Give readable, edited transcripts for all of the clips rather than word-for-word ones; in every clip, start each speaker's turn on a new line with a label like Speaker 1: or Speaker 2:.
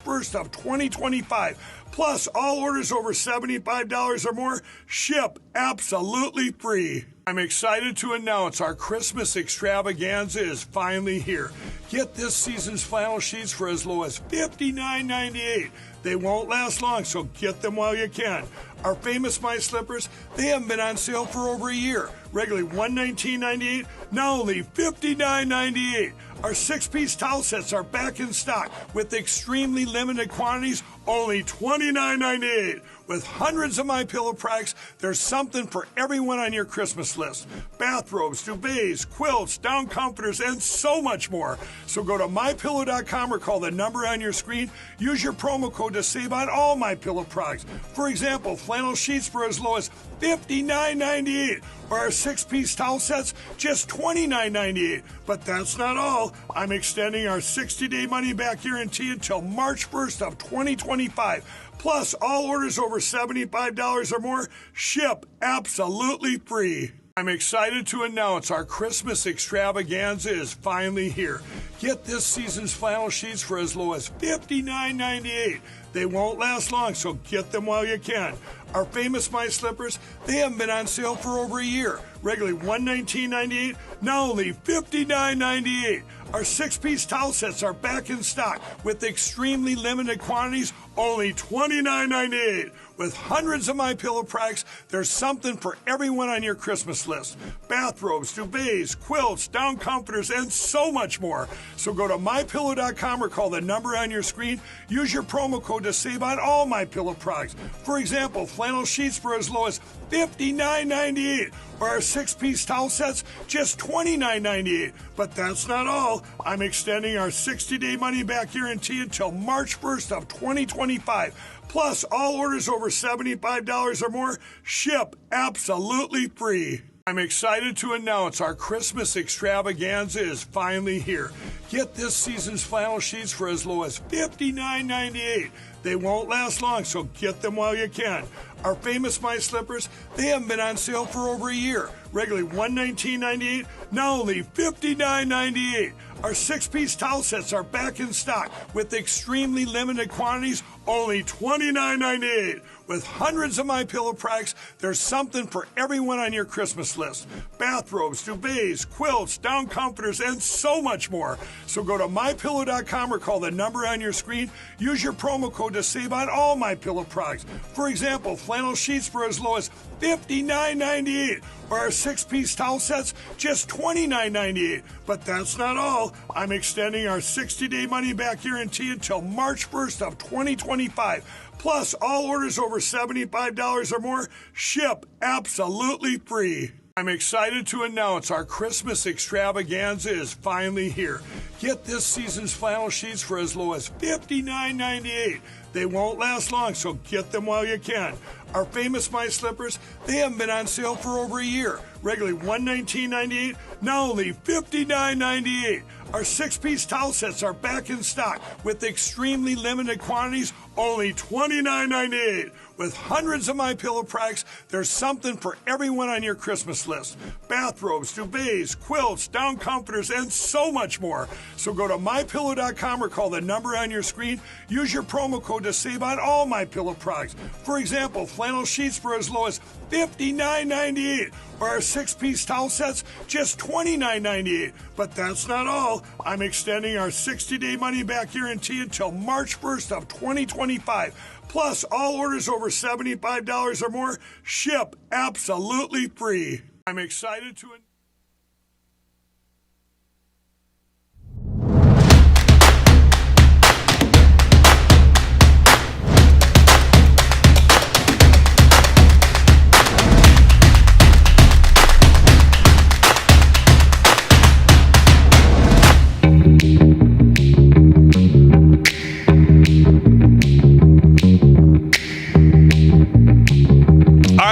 Speaker 1: 1st of 2025. Plus, all orders over $75 or more ship absolutely free. I'm excited to announce our Christmas extravaganza is finally here. Get this season's flannel sheets for as low as $59.98. They won't last long, so get them while you can. Our famous My Slippers, they haven't been on sale for over a year. Regularly $119.98, now only $59.98. Our 6-piece towel sets are back in stock with extremely limited quantities, only $29.98. With hundreds of MyPillow products, there's something for everyone on your Christmas list. Bathrobes, duvets, quilts, down comforters, and so much more. So go to MyPillow.com or call the number on your screen. Use your promo code to save on all MyPillow products. For example, flannel sheets for as low as $59.98. Or our 6-piece towel sets, just $29.98. But that's not all. I'm extending our 60-day money-back guarantee until March 1st of 2025. Plus, all orders over $75 or more ship absolutely free. I'm excited to announce our Christmas extravaganza is finally here. Get this season's flannel sheets for as low as $59.98. They won't last long, so get them while you can. Our famous My Slippers, they haven't been on sale for over a year. Regularly $119.98, now only $59.98. Our 6-piece towel sets are back in stock with extremely limited quantities, only $29.98. With hundreds of MyPillow products, there's something for everyone on your Christmas list. Bathrobes, duvets, quilts, down comforters, and so much more. So go to MyPillow.com or call the number on your screen. Use your promo code to save on all MyPillow products. For example, flannel sheets for as low as $59.98. Or our 6-piece towel sets, just $29.98. But that's not all. I'm extending our 60-day money-back guarantee until March 1st of 2025. Plus, all orders over $75 or more ship absolutely free. I'm excited to announce our Christmas extravaganza is finally here. Get this season's flannel sheets for as low as $59.98. They won't last long, so get them while you can. Our famous My Slippers, they haven't been on sale for over a year. Regularly $119.98, now only $59.98. Our 6-piece towel sets are back in stock with extremely limited quantities, only $29.98. With hundreds of MyPillow products, there's something for everyone on your Christmas list. Bathrobes, duvets, quilts, down comforters, and so much more. So go to MyPillow.com or call the number on your screen. Use your promo code to save on all MyPillow products. For example, flannel sheets for as low as $59.98. Or our 6-piece towel sets, just $29.98. But that's not all. I'm extending our 60-day money-back guarantee until March 1st of 2025. Plus, all orders over $75 or more ship absolutely free. I'm excited to announce our Christmas extravaganza is finally here. Get this season's flannel sheets for as low as $59.98. They won't last long, so get them while you can. Our famous My Slippers, they haven't been on sale for over a year. Regularly $119.98, now only $59.98. Our 6-piece towel sets are back in stock with extremely limited quantities, only $29.98. With hundreds of MyPillow products, there's something for everyone on your Christmas list. Bathrobes, duvets, quilts, down comforters, and so much more. So go to MyPillow.com or call the number on your screen. Use your promo code to save on all MyPillow products. For example, flannel sheets for as low as $59.98. Or our 6-piece towel sets, just $29.98. But that's not all. I'm extending our 60-day money-back guarantee until March 1st of 2025. Plus, all orders over $75 or more ship absolutely free. I'm excited to...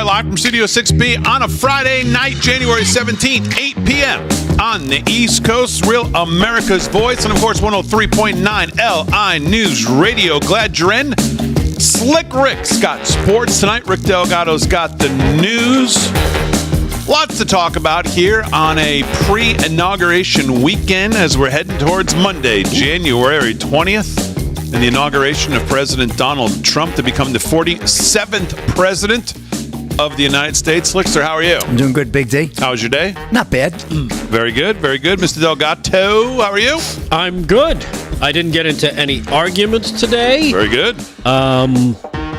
Speaker 2: Live from Studio 6B on a Friday night, January 17th, 8 p.m. on the East Coast. Real America's Voice. And, of course, 103.9 LI News Radio. Glad you're in. Slick Rick's got sports tonight. Rick Delgado's got the news. Lots to talk about here on a pre-inauguration weekend as we're heading towards Monday, January 20th. and the inauguration of President Donald Trump to become the 47th president of the United States. Slickster, how are you?
Speaker 3: I'm doing good, Big D.
Speaker 2: How was your day?
Speaker 3: Not bad.
Speaker 2: Very good, very good. Mr. Delgato, how are you?
Speaker 4: I'm good. I didn't get into any arguments today.
Speaker 2: Very good.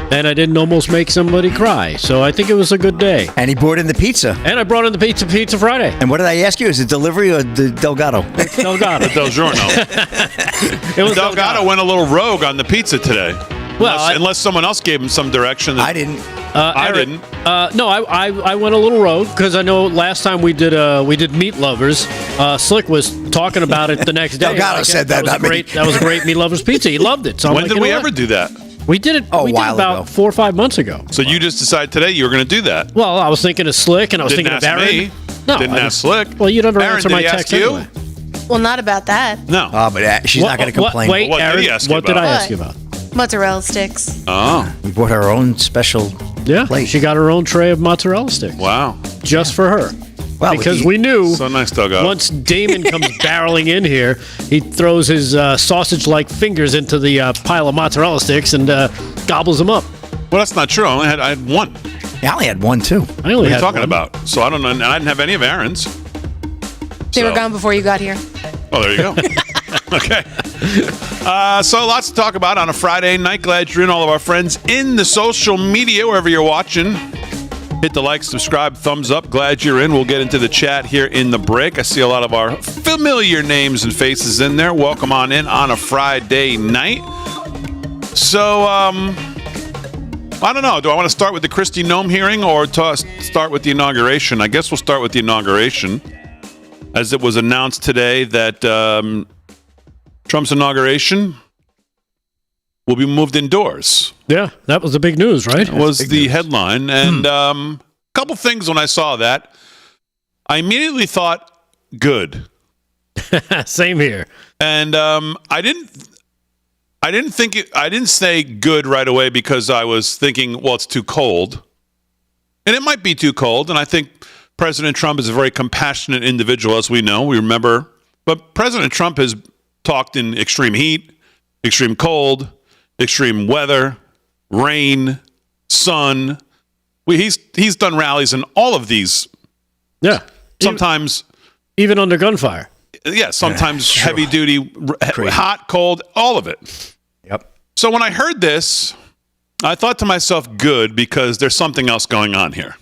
Speaker 4: And I didn't almost make somebody cry. So I think it was a good day.
Speaker 3: And he brought in the pizza.
Speaker 4: And I brought in the Pizza Friday.
Speaker 3: And what did I ask you? Is it delivery or the Delgado?
Speaker 4: Delgado.
Speaker 2: Del Giorno.
Speaker 4: It was
Speaker 2: Delgado went a little rogue on the pizza today.
Speaker 4: Well,
Speaker 2: unless someone else gave him some direction.
Speaker 3: I didn't.
Speaker 2: I didn't.
Speaker 4: No, I went a little rogue because I know last time we did Meat Lovers. Slick was talking about it the next day.
Speaker 3: Delgado said that.
Speaker 4: That was a great Meat Lovers pizza. He loved it. So
Speaker 2: when did we ever do that?
Speaker 4: We did it. We did it about
Speaker 3: ago.
Speaker 4: 4 or 5 months ago.
Speaker 2: So you just decided today you were going to do that?
Speaker 4: Well, I was thinking of Slick, and I was
Speaker 2: Didn't
Speaker 4: thinking of
Speaker 2: ask
Speaker 4: Aaron.
Speaker 2: me.
Speaker 4: No,
Speaker 2: Didn't ask Slick.
Speaker 4: Well, you never
Speaker 2: Aaron,
Speaker 4: answer
Speaker 2: did
Speaker 4: my
Speaker 2: he
Speaker 4: text
Speaker 2: ask you?
Speaker 4: anyway.
Speaker 5: Well, not about that.
Speaker 2: No.
Speaker 3: Oh, but she's not going to complain.
Speaker 4: Wait,
Speaker 2: What did
Speaker 4: Aaron,
Speaker 2: he ask you
Speaker 4: what did
Speaker 2: about?
Speaker 4: I ask you about?
Speaker 5: Mozzarella sticks.
Speaker 2: Oh,
Speaker 3: We bought her own special plate.
Speaker 4: She got her own tray of mozzarella sticks.
Speaker 2: wow.
Speaker 4: Just for her.
Speaker 3: Well,
Speaker 4: Because we knew
Speaker 2: So nice, Delgado.
Speaker 4: once Damon comes barreling in here, he throws his sausage-like fingers into the pile of mozzarella sticks and gobbles them up.
Speaker 2: Well, that's not true. I had one.
Speaker 3: I only had one, too.
Speaker 4: I only
Speaker 2: What are you
Speaker 4: had
Speaker 2: talking
Speaker 4: one.
Speaker 2: about? So I don't know. And I didn't have any of Aaron's.
Speaker 5: They were gone before you got here.
Speaker 2: Oh, there you go. Okay. So lots to talk about on a Friday night. Glad you're in. All of our friends in the social media, wherever you're watching. Hit the like, subscribe, thumbs up. Glad you're in. We'll get into the chat here in the break. I see a lot of our familiar names and faces in there. Welcome on in on a Friday night. So, I don't know. Do I want to start with the Kristi Noem hearing or start with the inauguration? I guess we'll start with the inauguration, as it was announced today that Trump's inauguration will be moved indoors.
Speaker 4: Yeah, that was the big news, right?
Speaker 2: Was the headline. And a couple things when I saw that. I immediately thought, good.
Speaker 4: Same here.
Speaker 2: And I didn't say good right away because I was thinking, well, it's too cold. And it might be too cold. And I think President Trump is a very compassionate individual, as we know. We remember. But President Trump has talked in extreme heat, extreme cold, extreme weather, rain, sun. He's done rallies in all of these.
Speaker 4: Yeah.
Speaker 2: Sometimes,
Speaker 4: Even under gunfire.
Speaker 2: yeah, sometimes heavy duty, hot, cold, all of it.
Speaker 3: Yep.
Speaker 2: So when I heard this, I thought to myself, good, because there's something else going on here.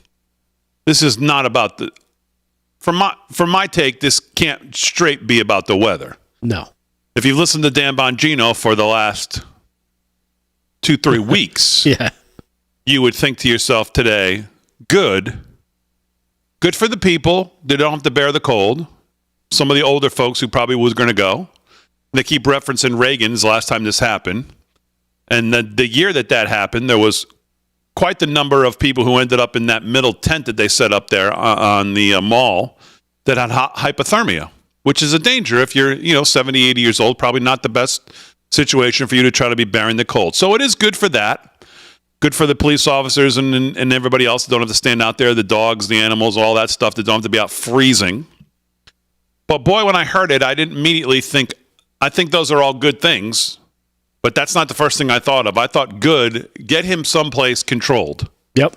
Speaker 2: This is not about from my take, this can't straight be about the weather.
Speaker 4: No.
Speaker 2: If you've listened to Dan Bongino for the last 2-3 weeks,
Speaker 4: Yeah.
Speaker 2: you would think to yourself today, good for the people. They don't have to bear the cold. Some of the older folks who probably was going to go. They keep referencing Reagan's last time this happened. And the year that happened, there was quite the number of people who ended up in that middle tent that they set up there on the mall that had hypothermia, which is a danger if you're 70, 80 years old. Probably not the best situation for you to try to be bearing the cold. So it is good for that. Good for the police officers and everybody else that don't have to stand out there, the dogs, the animals, all that stuff that don't have to be out freezing. But boy, when I heard it, I didn't immediately think, I think those are all good things. But that's not the first thing I thought of. I thought, good, get him someplace controlled.
Speaker 4: Yep.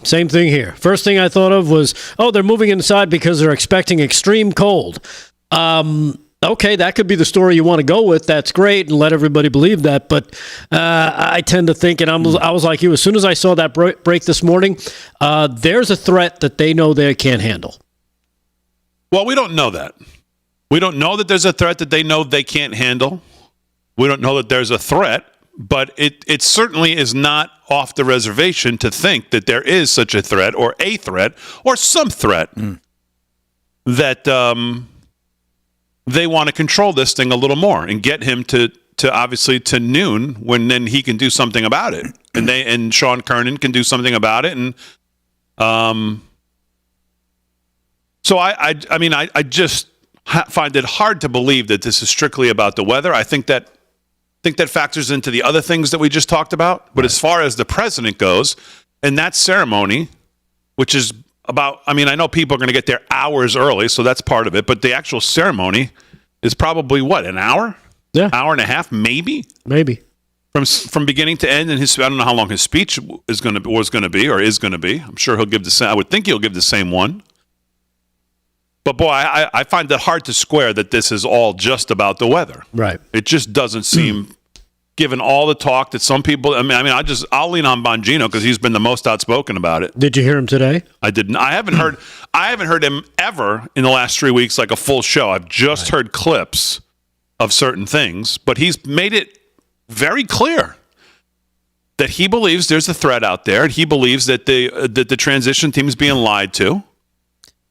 Speaker 4: Same thing here. First thing I thought of was, they're moving inside because they're expecting extreme cold. Okay, that could be the story you want to go with. That's great, and let everybody believe that. But I tend to think, and I was like you, as soon as I saw that break this morning, there's a threat that they know they can't handle.
Speaker 2: Well, we don't know that. We don't know that there's a threat that they know they can't handle. We don't know that there's a threat, but it certainly is not off the reservation to think that there is such a threat or some threat that they want to control this thing a little more and get him to obviously to noon when then he can do something about it. And Sean Kernan can do something about it. And so I just find it hard to believe that this is strictly about the weather. I think that factors into the other things that we just talked about. But as far as the president goes, and that ceremony, which is about, I know people are going to get there hours early, so that's part of it. But the actual ceremony is probably, an hour? hour and a half, maybe from beginning to end. And I don't know how long his speech was going to be. I'm sure he'll give the same. I would think he'll give the same one. But boy, I find it hard to square that this is all just about the weather.
Speaker 4: Right.
Speaker 2: It just doesn't seem, given all the talk that some people. I'll lean on Bongino because he's been the most outspoken about it.
Speaker 4: Did you hear him today?
Speaker 2: I didn't. I haven't heard him ever in the last 3 weeks, like a full show. I've just heard clips of certain things, but he's made it very clear that he believes there's a threat out there, and he believes that the transition team is being lied to,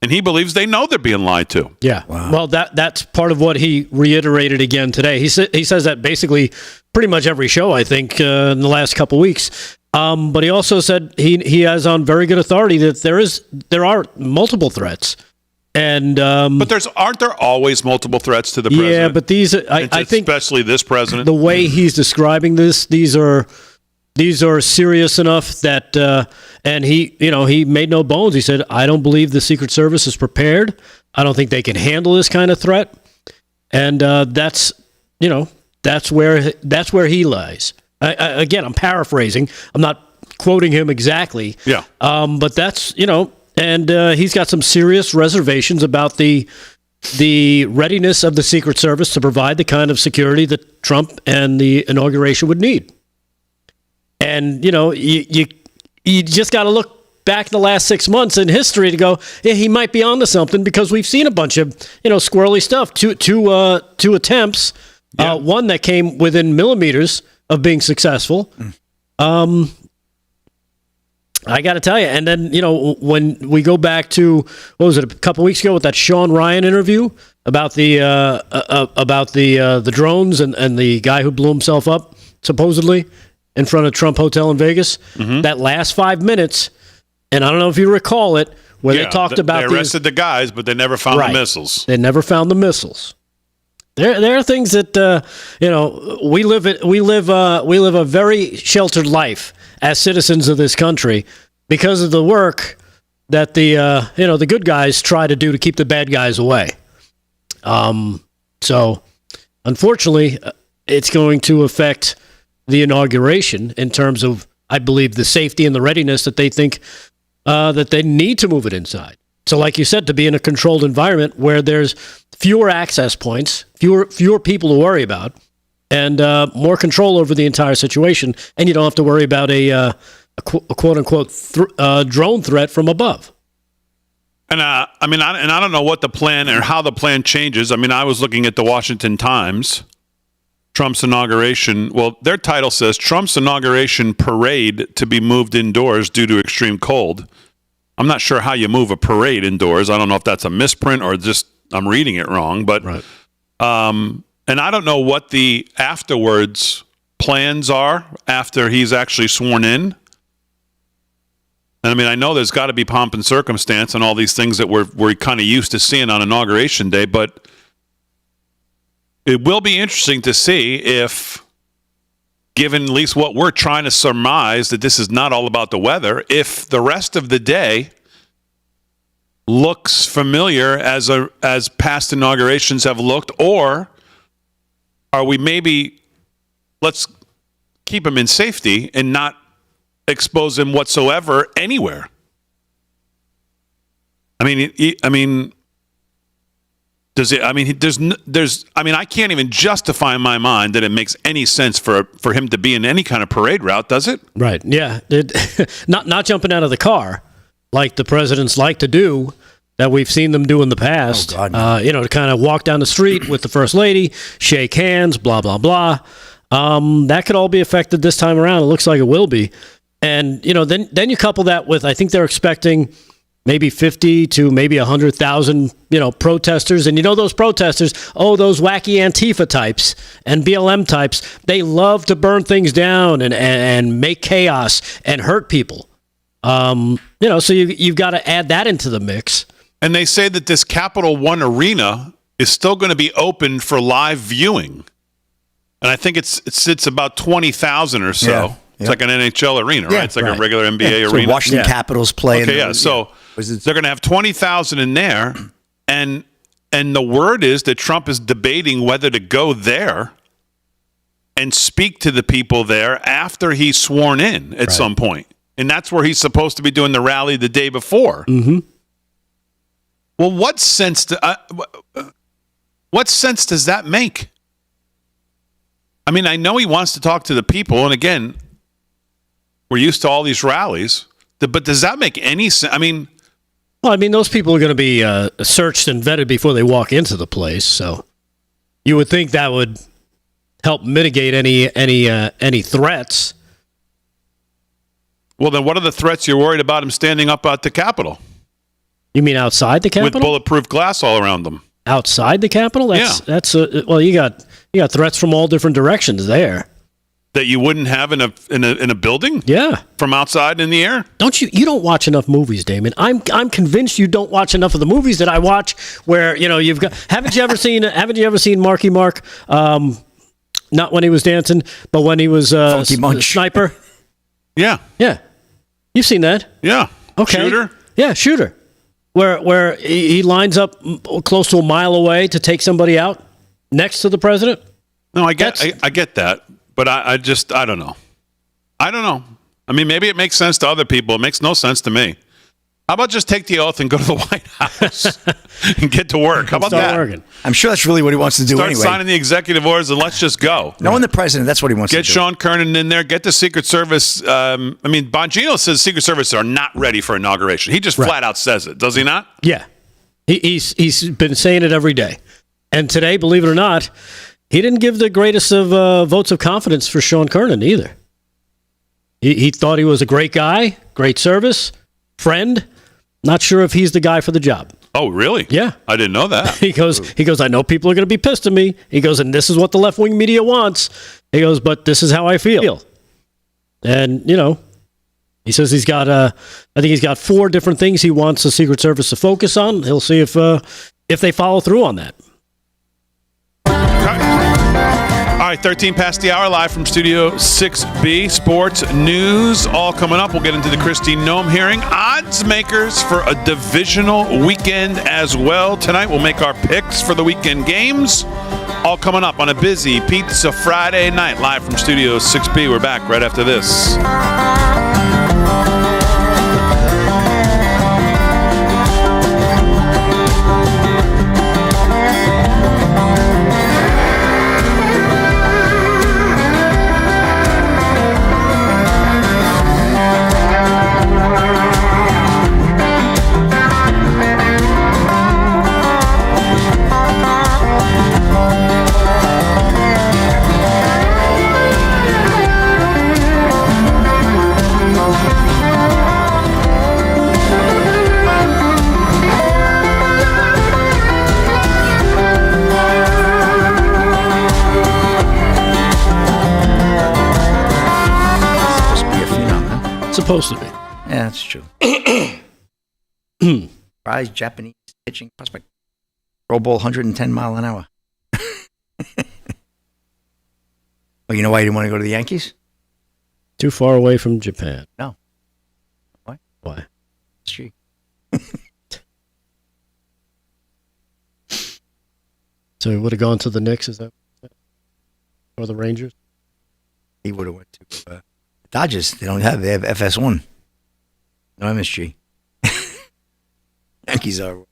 Speaker 2: and he believes they know they're being lied to.
Speaker 4: Yeah. Wow. Well, that's part of what he reiterated again today. He says that basically pretty much every show, I think, in the last couple weeks. But he also said he has on very good authority that there are multiple threats. And
Speaker 2: but aren't there always multiple threats to the president?
Speaker 4: Yeah, but I think
Speaker 2: especially this president.
Speaker 4: The way he's describing these are serious enough that and he made no bones. He said, I don't believe the Secret Service is prepared. I don't think they can handle this kind of threat. And that's where he lies. Again, I'm paraphrasing. I'm not quoting him exactly.
Speaker 2: Yeah.
Speaker 4: But that's and he's got some serious reservations about the readiness of the Secret Service to provide the kind of security that Trump and the inauguration would need. And, you just got to look back in the last 6 months in history to go, yeah, he might be onto something, because we've seen a bunch of, squirrely stuff. Two attempts, one that came within millimeters of being successful. I got to tell you, and then when we go back to what was it, a couple weeks ago with that Sean Ryan interview about the drones and the guy who blew himself up supposedly in front of Trump Hotel in Vegas, that last 5 minutes, and I don't know if you recall it, where they talked about
Speaker 2: they arrested the guys, but they never found the missiles.
Speaker 4: They never found the missiles. There are things that we live a very sheltered life as citizens of this country because of the work that the good guys try to do to keep the bad guys away. So unfortunately, it's going to affect the inauguration in terms of, I believe, the safety and the readiness that they think that they need to move it inside. So like you said, to be in a controlled environment where there's fewer access points, fewer people to worry about, and more control over the entire situation, and you don't have to worry about a quote-unquote drone threat from above.
Speaker 2: And I don't know what the plan or how the plan changes. I mean, I was looking at the Washington Times, Trump's inauguration. Well, their title says, Trump's inauguration parade to be moved indoors due to extreme cold. I'm not sure how you move a parade indoors. I don't know if that's a misprint or just I'm reading it wrong. But,
Speaker 4: right.
Speaker 2: And I don't know what the afterwards plans are after he's actually sworn in. And I mean, I know there's got to be pomp and circumstance and all these things that we're kind of used to seeing on Inauguration Day, but it will be interesting to see if, given at least what we're trying to surmise, that this is not all about the weather, if the rest of the day looks familiar as past inaugurations have looked, or are we maybe, let's keep him in safety and not expose him whatsoever anywhere? I can't even justify in my mind that it makes any sense for him to be in any kind of parade route, does it?
Speaker 4: Right. Yeah. Not jumping out of the car like the presidents like to do, that we've seen them do in the past.
Speaker 3: Oh, God, no.
Speaker 4: To kind of walk down the street with the first lady, shake hands, blah, blah, blah. That could all be affected this time around. It looks like it will be. And, then you couple that with, I think they're expecting maybe 50 to maybe 100,000, protesters. And those protesters, those wacky Antifa types and BLM types, they love to burn things down and make chaos and hurt people. So you've got to add that into the mix.
Speaker 2: And they say that this Capital One Arena is still going to be open for live viewing. And I think it sits about 20,000 or so. Yeah. It's like an NHL arena, right? It's like a regular NBA arena.
Speaker 3: So Washington Capitals play.
Speaker 2: Okay, yeah. So they're going to have 20,000 in there, and the word is that Trump is debating whether to go there and speak to the people there after he's sworn in at some point. And that's where he's supposed to be doing the rally the day before.
Speaker 4: Mm-hmm.
Speaker 2: Well, what sense does that make? I mean, I know he wants to talk to the people, and again, we're used to all these rallies, but does that make any sense? I mean,
Speaker 4: those people are going to be searched and vetted before they walk into the place, so you would think that would help mitigate any threats.
Speaker 2: Well, then what are the threats you're worried about him standing up at the Capitol?
Speaker 4: You mean outside the Capitol?
Speaker 2: With bulletproof glass all around them.
Speaker 4: Outside the Capitol? That's you got threats from all different directions there.
Speaker 2: That you wouldn't have in a building?
Speaker 4: Yeah.
Speaker 2: From outside in the air?
Speaker 4: You don't watch enough movies, Damon. I'm convinced you don't watch enough of the movies that I watch where, you've got haven't you ever seen Marky Mark? Not when he was dancing, but when he was sniper.
Speaker 2: Yeah.
Speaker 4: Yeah. You've seen that?
Speaker 2: Yeah.
Speaker 4: Okay.
Speaker 2: Shooter?
Speaker 4: Yeah, Shooter. Where he lines up close to a mile away to take somebody out next to the president?
Speaker 2: No, I get that, but I don't know. I don't know. I mean, maybe it makes sense to other people. It makes no sense to me. How about just take the oath and go to the White House and get to work? How about that?
Speaker 4: Working.
Speaker 3: I'm sure that's really what he wants to do anyway.
Speaker 2: Start signing the executive orders and let's just go.
Speaker 3: Knowing the president, that's what he wants to do.
Speaker 2: Get Sean Kernan in there. Get the Secret Service. Bongino says Secret Service are not ready for inauguration. He just flat out says it. Does he not?
Speaker 4: Yeah. He's been saying it every day. And today, believe it or not, he didn't give the greatest of votes of confidence for Sean Kernan either. He thought he was a great guy, great service, friend. Not sure if he's the guy for the job.
Speaker 2: Oh, really?
Speaker 4: Yeah.
Speaker 2: I didn't know that.
Speaker 4: He goes, I know people are going to be pissed at me. He goes, and this is what the left-wing media wants. He goes, but this is how I feel. And, he says he's got, I think he's got 4 different things he wants the Secret Service to focus on. He'll see if they follow through on that.
Speaker 2: All right, 13 past the hour, live from Studio 6B. Sports news all coming up. We'll get into the Kristi Noem hearing. Oddsmakers for a divisional weekend as well. Tonight we'll make our picks for the weekend games. All coming up on a busy Pizza Friday night, live from Studio 6B. We're back right after this.
Speaker 4: Supposed to be.
Speaker 3: Yeah, that's true. Prize Japanese pitching prospect. Pro Bowl 110 mile an hour. Well, you know why you didn't want to go to the Yankees?
Speaker 4: Too far away from Japan.
Speaker 3: No. Why?
Speaker 4: Why?
Speaker 3: It's cheap.
Speaker 4: So he would have gone to the Knicks, is that? Or the Rangers?
Speaker 3: He would have went to Dodgers. They have FS1. No MSG. Yankees are.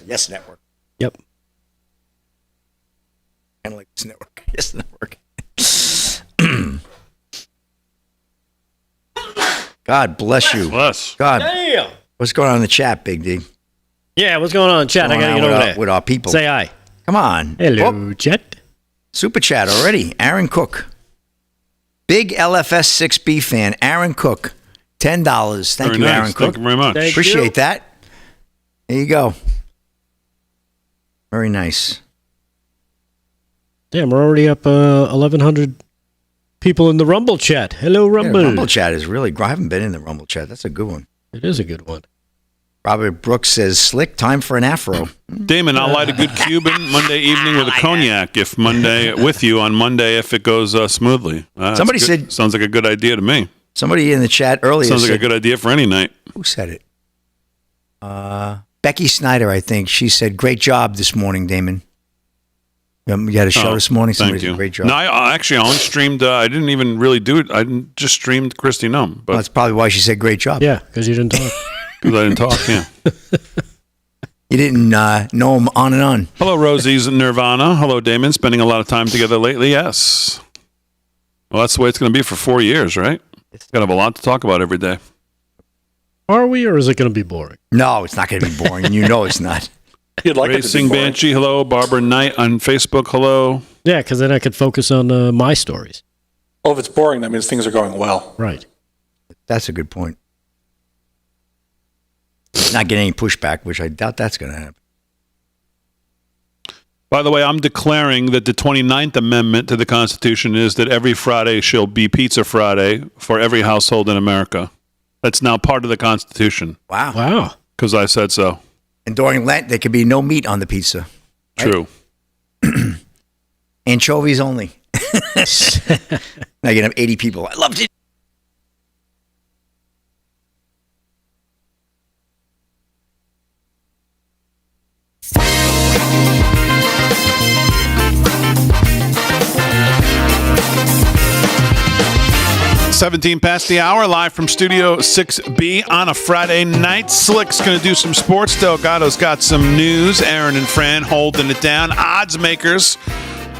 Speaker 3: Yes Network.
Speaker 4: Yep.
Speaker 3: Kind of like this network. Yes Network. God bless you.
Speaker 2: Bless.
Speaker 3: God.
Speaker 4: Damn.
Speaker 3: What's going on in the chat, Big D?
Speaker 4: Yeah, what's going on in chat? I got to get over there.
Speaker 3: With our people.
Speaker 4: Say hi.
Speaker 3: Come on.
Speaker 4: Hello, chat.
Speaker 3: Super chat already. Aaron Cook. Big LFS 6B fan. Aaron Cook. $10. Thank you, Aaron Cook.
Speaker 2: Thank you very much.
Speaker 3: Appreciate that. There you go. Very nice.
Speaker 4: Damn, we're already up 1,100 people in the Rumble chat. Hello, Rumble.
Speaker 3: Yeah, Rumble chat is really. I haven't been in the Rumble chat. That's a good one.
Speaker 4: It is a good one.
Speaker 3: Robert Brooks says, "Slick, time for an afro."
Speaker 2: Damon, I'll light a good Cuban Monday evening with a cognac if it goes smoothly.
Speaker 3: Somebody said,
Speaker 2: sounds like a good idea to me.
Speaker 3: Somebody in the chat earlier
Speaker 2: sounds
Speaker 3: said,
Speaker 2: like a good idea for any night.
Speaker 3: Who said it? Becky Snyder, I think. She said, "Great job this morning, Damon." You had a show this morning.
Speaker 2: Thank
Speaker 3: Somebody did
Speaker 2: you.
Speaker 3: a great job.
Speaker 2: No, I actually only streamed. I didn't even really do it. I just streamed Christy Num. But
Speaker 3: That's probably why she said great job.
Speaker 4: Yeah, because you didn't talk.
Speaker 2: because I didn't talk. Yeah.
Speaker 3: You didn't know him on and on.
Speaker 2: Hello, Rosie's in Nirvana. Hello, Damon. Spending a lot of time together lately. Yes. Well, that's the way it's going to be for 4 years, right? It's going to have a lot to talk about every day.
Speaker 4: Are we, or is it going to be boring?
Speaker 3: No, it's not going to be boring. You know it's not.
Speaker 6: You'd like
Speaker 2: Racing
Speaker 6: it to be boring.
Speaker 2: Banshee. Hello, Barbara Knight on Facebook. Hello.
Speaker 4: Yeah, because then I could focus on my stories.
Speaker 6: Well, if it's boring, that means things are going well.
Speaker 4: Right.
Speaker 3: That's a good point. Not getting any pushback, which I doubt that's going to happen.
Speaker 2: By the way, I'm declaring that the 29th Amendment to the Constitution is that every Friday shall be Pizza Friday for every household in America. That's now part of the Constitution
Speaker 3: Wow.
Speaker 4: Wow.
Speaker 2: because I said so.
Speaker 3: And during Lent, there could be no meat on the pizza.
Speaker 2: True.
Speaker 3: Anchovies only. Now you're going to have 80 people. I loved it.
Speaker 2: $17 past the hour, live from Studio 6B on a Friday night. Slick's going to do some sports. Delgado's got some news. Aaron and Fran holding it down. Oddsmakers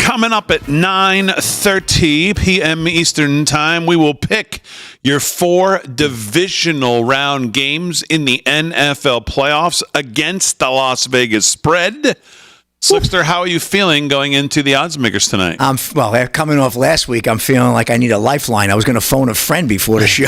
Speaker 2: coming up at 9:30 p.m. Eastern Time. We will pick your 4 divisional round games in the NFL playoffs against the Las Vegas spread. Slickster, how are you feeling going into the Oddsmakers tonight?
Speaker 3: Well, coming off last week, I'm feeling like I need a lifeline. I was going to phone a friend before the show.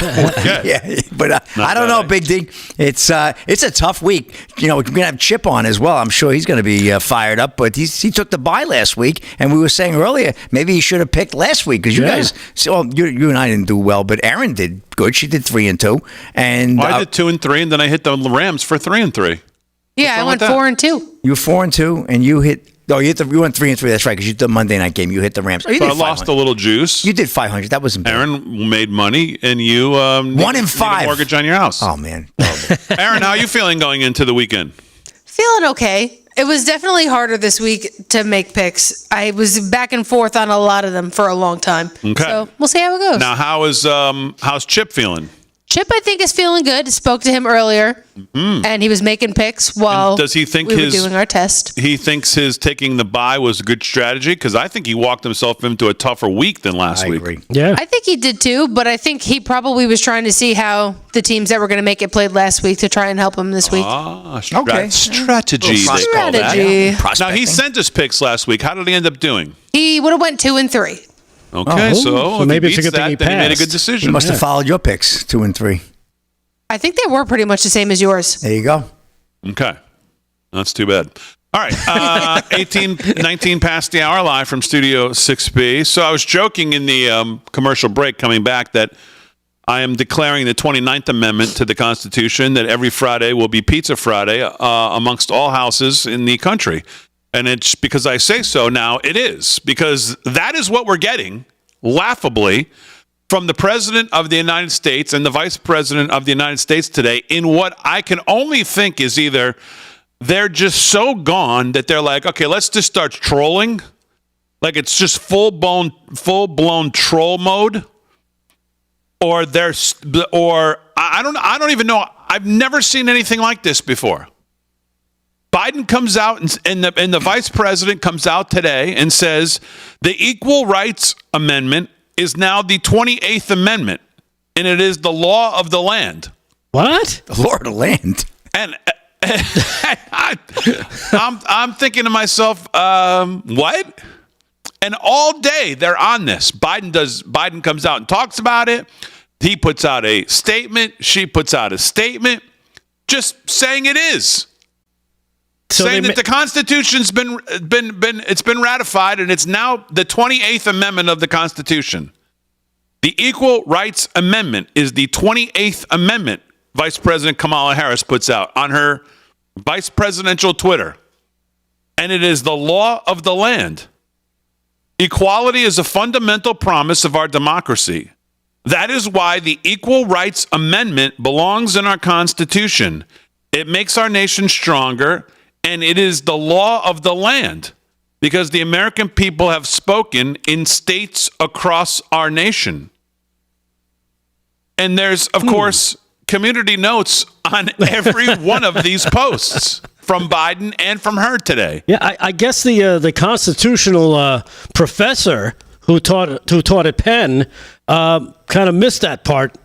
Speaker 3: Yeah, but I don't know, Big D. It's a tough week. You know, we're going to have Chip on as well. I'm sure he's going to be fired up. But he took the bye last week, and we were saying earlier maybe he should have picked last week because you guys. So you and I didn't do well, but Erin did good. She did 3-2, and
Speaker 2: I did 2 and 3, and then I hit the Rams for 3 and 3.
Speaker 5: Yeah, I
Speaker 2: wrong
Speaker 5: went
Speaker 2: with that?
Speaker 5: 4-2.
Speaker 3: you were 4-2, and you hit. Oh, you went 3-3. That's right, because you did the Monday night game. You hit the Rams. Oh, you
Speaker 2: So
Speaker 3: did
Speaker 2: I lost
Speaker 3: 500.
Speaker 2: a little juice.
Speaker 3: You did 500. That wasn't bad.
Speaker 2: Aaron made money, and you
Speaker 3: 1 in 5.
Speaker 2: need a mortgage on your house.
Speaker 3: Oh man. Horrible.
Speaker 2: Aaron, how are you feeling going into the weekend?
Speaker 5: Feeling okay. It was definitely harder this week to make picks. I was back and forth on a lot of them for a long time.
Speaker 2: Okay.
Speaker 5: So we'll see how it goes.
Speaker 2: Now, how's Chip feeling?
Speaker 5: Chip, I think, is feeling good. Spoke to him earlier, and he was making picks while
Speaker 2: And does he think
Speaker 5: we were
Speaker 2: his-
Speaker 5: doing our test.
Speaker 2: He thinks his taking the bye was a good strategy because I think he walked himself into a tougher week than last
Speaker 3: I
Speaker 2: week.
Speaker 3: agree.
Speaker 4: Yeah.
Speaker 5: I think he did too, but I think he probably was trying to see how the teams that were going to make it played last week to try and help him this week.
Speaker 3: Okay.
Speaker 2: Strategy, they call that.
Speaker 5: Strategy.
Speaker 2: Now,
Speaker 3: Prospecting.
Speaker 2: he sent us picks last week. How did he end up doing?
Speaker 5: He would have went 2 and 3.
Speaker 2: Okay,
Speaker 4: Oh,
Speaker 2: so
Speaker 4: so
Speaker 2: if
Speaker 4: maybe
Speaker 2: he
Speaker 4: it's a
Speaker 2: beats
Speaker 4: good thing
Speaker 2: that,
Speaker 4: he
Speaker 2: then he made a
Speaker 4: passed.
Speaker 2: good
Speaker 3: He
Speaker 2: decision.
Speaker 3: must have followed your picks 2 and 3.
Speaker 5: I think they were pretty much the same as yours.
Speaker 3: There you go.
Speaker 2: Okay. That's too bad. All right. 19 past the hour, live from Studio 6B. So I was joking in the commercial break coming back that I am declaring the 29th Amendment to the Constitution that every Friday will be Pizza Friday amongst all houses in the country. And it's because I say so now, it is. Because that is what we're getting, laughably, from the President of the United States and the Vice President of the United States today in what I can only think is either they're just so gone that they're like, okay, let's just start trolling. Like it's just full-blown troll mode. Or I don't even know. I've never seen anything like this before. Biden comes out and the Vice President comes out today and says the Equal Rights Amendment is now the 28th Amendment, and it is the law of the land.
Speaker 4: What?
Speaker 3: The Lord of the land.
Speaker 2: And I'm thinking to myself, what? And all day they're on this. Biden comes out and talks about it. He puts out a statement. She puts out a statement, just saying it is.
Speaker 4: So
Speaker 2: saying that the Constitution's been ratified, and it's now the 28th Amendment of the Constitution. The Equal Rights Amendment is the 28th Amendment, Vice President Kamala Harris puts out on her vice presidential Twitter. And it is the law of the land. Equality is a fundamental promise of our democracy. That is why the Equal Rights Amendment belongs in our Constitution. It makes our nation stronger, and it is the law of the land. because the American people have spoken in states across our nation. And there's, of course, community notes on every one of these posts from Biden and from her today.
Speaker 4: Yeah, I guess the constitutional professor who taught at Penn kind of missed that part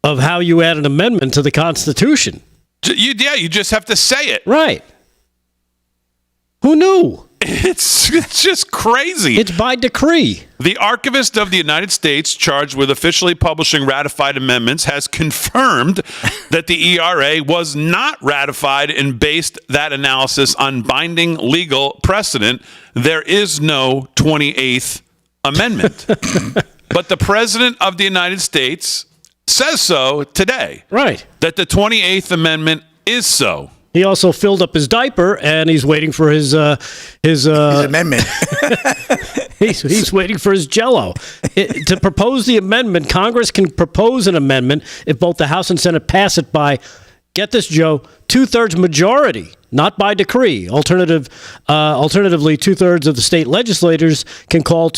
Speaker 4: of how you add an amendment to the Constitution.
Speaker 2: You just have to say it.
Speaker 4: Right. Who knew?
Speaker 2: It's just crazy.
Speaker 4: It's by decree.
Speaker 2: The Archivist of the United States, charged with officially publishing ratified amendments, has confirmed that the ERA was not ratified and based that analysis on binding legal precedent. There is no 28th Amendment. But the President of the United States says so today.
Speaker 4: Right.
Speaker 2: That the 28th Amendment is so.
Speaker 4: He also filled up his diaper, and he's waiting for his
Speaker 3: amendment.
Speaker 4: he's waiting for his Jell-O. To propose the amendment, Congress can propose an amendment if both the House and Senate pass it by, get this, Joe, 2/3 majority, not by decree. Alternatively, 2/3 of the state legislators can call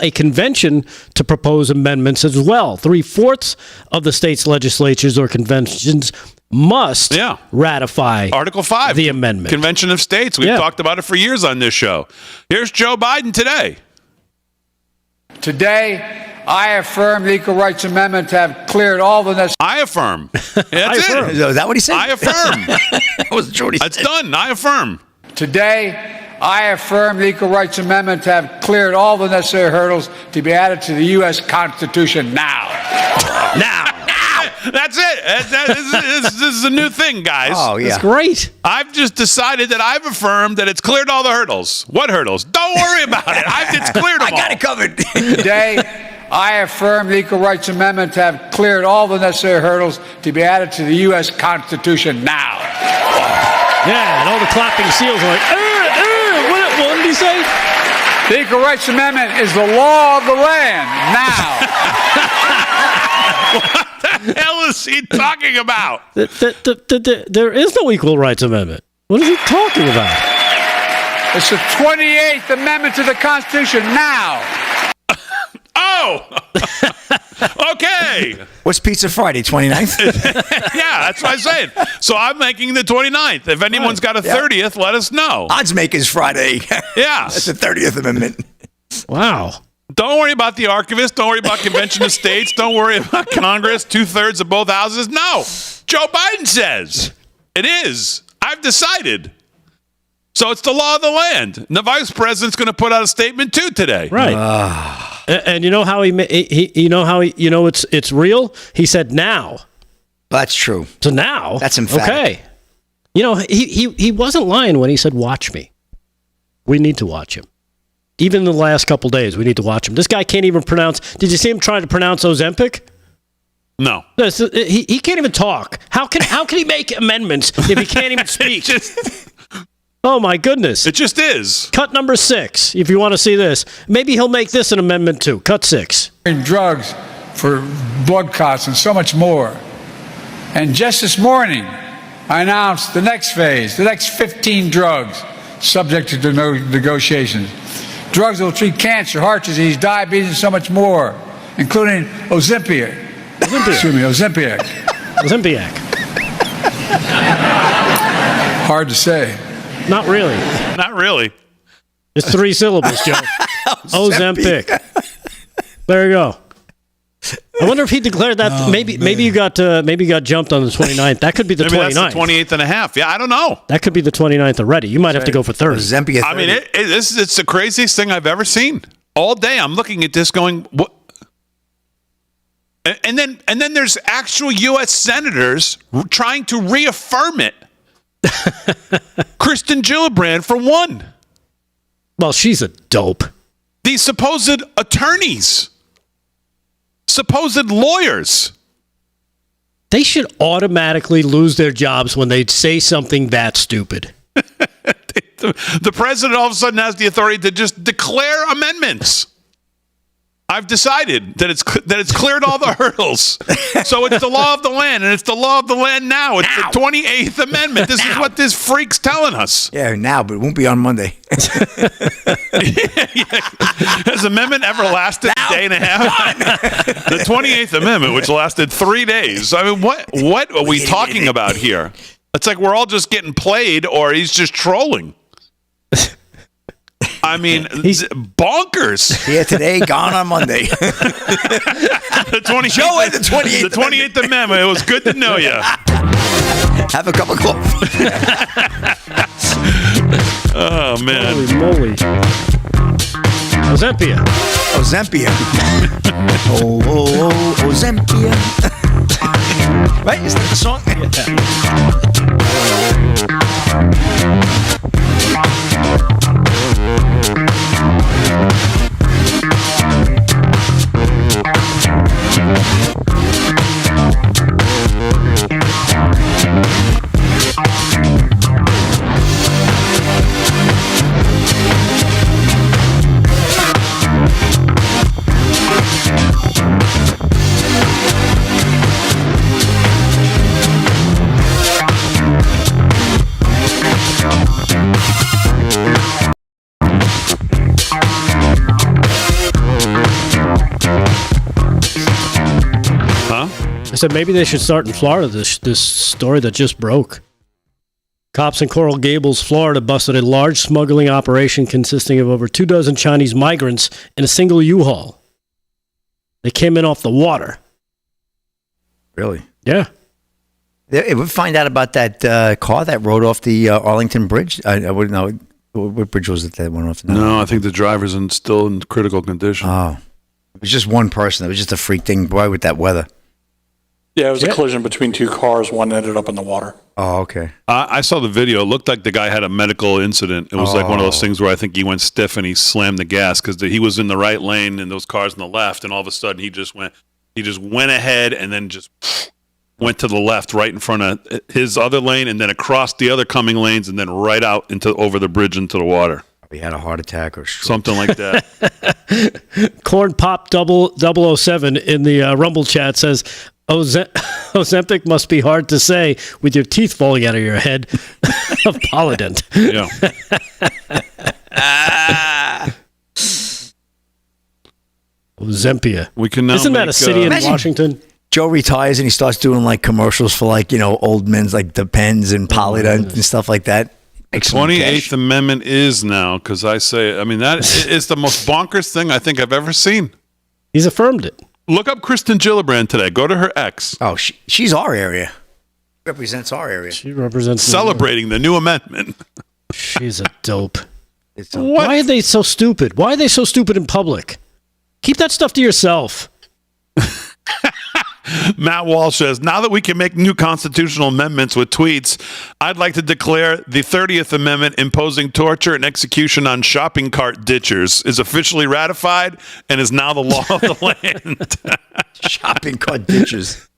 Speaker 4: a convention to propose amendments as well. 3/4 of the state's legislatures or conventions must ratify
Speaker 2: Article 5,
Speaker 4: the amendment.
Speaker 2: Convention of States. We've talked about it for years on this show. Here's Joe Biden today.
Speaker 7: Today, I affirm the Equal Rights Amendment to have cleared all the necessary...
Speaker 2: I affirm. That's it.
Speaker 3: Is that what he said?
Speaker 2: I affirm.
Speaker 3: That wasn't sure what he said.
Speaker 2: That's done. I affirm.
Speaker 7: Today, I affirm the Equal Rights Amendment to have cleared all the necessary hurdles to be added to the U.S. Constitution now.
Speaker 2: Now. That's it. This is a new thing, guys.
Speaker 3: Oh, yeah.
Speaker 4: That's great.
Speaker 2: I've just decided that I've affirmed that it's cleared all the hurdles. What hurdles? Don't worry about it. It's cleared them all.
Speaker 3: I got it covered.
Speaker 7: Today, I affirm the Equal Rights Amendment to have cleared all the necessary hurdles to be added to the U.S. Constitution now.
Speaker 4: Yeah, and all the clapping seals are like, what did he say?
Speaker 7: The Equal Rights Amendment is the law of the land now.
Speaker 2: What the hell is he talking about?
Speaker 4: There is no Equal Rights Amendment. What is he talking about?
Speaker 7: It's the 28th Amendment to the Constitution now.
Speaker 2: Oh! Okay.
Speaker 3: What's Pizza Friday, 29th?
Speaker 2: Yeah, that's what I'm saying. So I'm making the 29th. If anyone's got a 30th, let us know.
Speaker 3: Oddsmakers Friday.
Speaker 2: Yeah.
Speaker 3: That's the 30th Amendment.
Speaker 4: Wow.
Speaker 2: Don't worry about the Archivist. Don't worry about Convention of States. Don't worry about Congress, 2/3 of both houses. No. Joe Biden says it is. I've decided. So it's the law of the land. And the vice president's going to put out a statement too today.
Speaker 4: Right. And you know how it's real? He said now.
Speaker 3: That's true.
Speaker 4: So now.
Speaker 3: That's emphatic.
Speaker 4: Okay. You know, he wasn't lying when he said, watch me. We need to watch him. Even in the last couple days, we need to watch him. This guy can't even pronounce. Did you see him trying to pronounce Ozempic?
Speaker 2: No.
Speaker 4: He can't even talk. How can he make amendments if he can't even speak? Oh, my goodness.
Speaker 2: It just is.
Speaker 4: Cut number 6, if you want to see this. Maybe he'll make this an amendment too. Cut 6.
Speaker 7: Drugs for blood clots and so much more. And just this morning, I announced the next phase, the next 15 drugs subject to negotiations. Drugs that will treat cancer, heart disease, diabetes, and so much more, including Ozempic. Ozempic. Hard to say.
Speaker 4: Not really.
Speaker 2: Not really.
Speaker 4: It's 3 syllables, Joe. Ozempic. There you go. I wonder if he declared that. Maybe you got jumped on the 29th. That could be the 29th.
Speaker 2: That's the 28th and a half. Yeah, I don't know.
Speaker 4: That could be the 29th already. You might have to go for 30.
Speaker 3: Ozempic.
Speaker 2: I mean, it's the craziest thing I've ever seen. All day I'm looking at this going, what? And then there's actual U.S. senators trying to reaffirm it. Kristen Gillibrand, for one.
Speaker 4: Well, she's a dope.
Speaker 2: These supposed attorneys, supposed lawyers.
Speaker 4: They should automatically lose their jobs when they say something that stupid.
Speaker 2: The president all of a sudden has the authority to just declare amendments. I've decided that it's cleared all the hurdles. So it's the law of the land, and it's the law of the land now. It's the 28th Amendment. This is what this freak's telling us.
Speaker 3: Yeah, now, but it won't be on Monday.
Speaker 2: Has the amendment ever lasted a day and a half? The 28th Amendment, which lasted 3 days. I mean, what are we talking about here? It's like we're all just getting played, or he's just trolling. I mean, he's bonkers.
Speaker 3: Here today, gone on Monday.
Speaker 2: The 28th
Speaker 3: Amendment.
Speaker 2: It was good to know you.
Speaker 3: Have a cup of coffee.
Speaker 2: Oh, man.
Speaker 4: Holy moly. Ozympia.
Speaker 3: Ozympia. Right? Is that the song?
Speaker 4: I said maybe they should start in Florida, this story that just broke. Cops in Coral Gables, Florida, busted a large smuggling operation consisting of over 24 Chinese migrants in a single U-Haul. They came in off the water.
Speaker 3: Really?
Speaker 4: Yeah.
Speaker 3: We find out about that car that rode off the Arlington Bridge. I wouldn't know. What bridge was it that went off?
Speaker 2: No, I think the driver's still in critical condition.
Speaker 3: Oh. It was just one person. It was just a freak thing. Boy, with that weather.
Speaker 6: Yeah, it was a collision between two cars. One ended up in the water.
Speaker 3: Oh, okay.
Speaker 2: I saw the video. It looked like the guy had a medical incident. It was like one of those things where I think he went stiff and he slammed the gas because he was in the right lane and those cars on the left, and all of a sudden he just went ahead and then just went to the left right in front of his other lane and then across the other coming lanes and then right out over the bridge into the water.
Speaker 3: He had a heart attack or
Speaker 2: something like that.
Speaker 4: Corn Pop 007 in the Rumble chat says, Ozempic must be hard to say with your teeth falling out of your head. Of Polydent.
Speaker 2: Yeah.
Speaker 4: Ozympia.
Speaker 2: We can now
Speaker 4: Isn't that a city in Washington?
Speaker 3: Joe retires and he starts doing like commercials for like, old men's like Depends and Polydent and stuff like that.
Speaker 2: 28th Amendment is now, because I say, that is the most bonkers thing I think I've ever seen.
Speaker 4: He's affirmed it.
Speaker 2: Look up Kristen Gillibrand today. Go to her ex.
Speaker 3: Oh, she's our area. Represents our area.
Speaker 4: She represents
Speaker 2: celebrating the new amendment.
Speaker 4: She's a dope.
Speaker 2: What?
Speaker 4: Why are they so stupid? Why are they so stupid in public? Keep that stuff to yourself.
Speaker 2: Matt Walsh says, now that we can make new constitutional amendments with tweets, I'd like to declare the 30th Amendment imposing torture and execution on shopping cart ditchers is officially ratified and is now the law of the land.
Speaker 3: Shopping cart ditchers.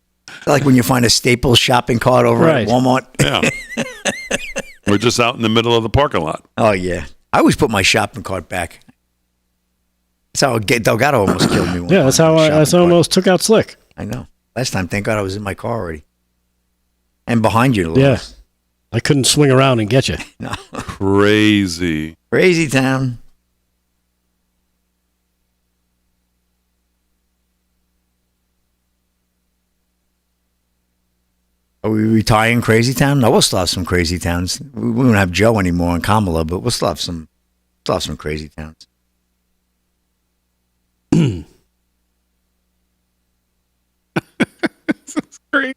Speaker 3: Like when you find a Staples shopping cart over at Walmart.
Speaker 2: Yeah. We're just out in the middle of the parking lot.
Speaker 3: Oh, yeah. I always put my shopping cart back. That's how Delgado almost killed me.
Speaker 4: Yeah, that's how I almost took out Slick.
Speaker 3: I know. Last time, thank God I was in my car already. And behind you, Louis.
Speaker 4: Yeah. I couldn't swing around and get you.
Speaker 3: No.
Speaker 2: Crazy.
Speaker 3: Crazy town. Are we retiring Crazy Town? No, we'll still have some Crazy Towns. We won't have Joe anymore and Kamala, but we'll still have some Crazy Towns.
Speaker 2: This is great.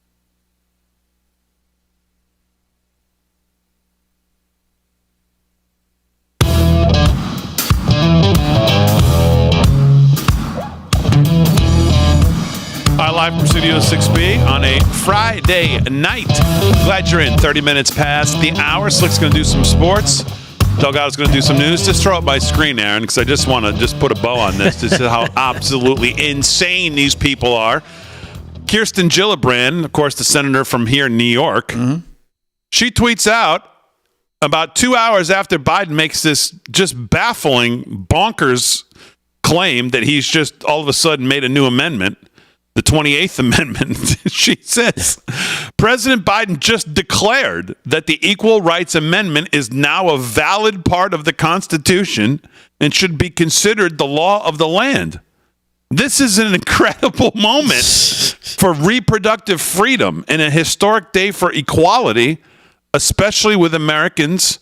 Speaker 2: Live from Studio 6B on a Friday night. Glad you're in. 30 minutes past the hour. Slick's going to do some sports. Delgado's going to do some news. Just throw up my screen, Aaron, because I just want to put a bow on this to see how absolutely insane these people are. Kirsten Gillibrand, of course, the senator from here in New York, she tweets out about 2 hours after Biden makes this just baffling, bonkers claim that he's just all of a sudden made a new amendment, the 28th Amendment. She says, President Biden just declared that the Equal Rights Amendment is now a valid part of the Constitution and should be considered the law of the land. This is an incredible moment for reproductive freedom and a historic day for equality, especially with Americans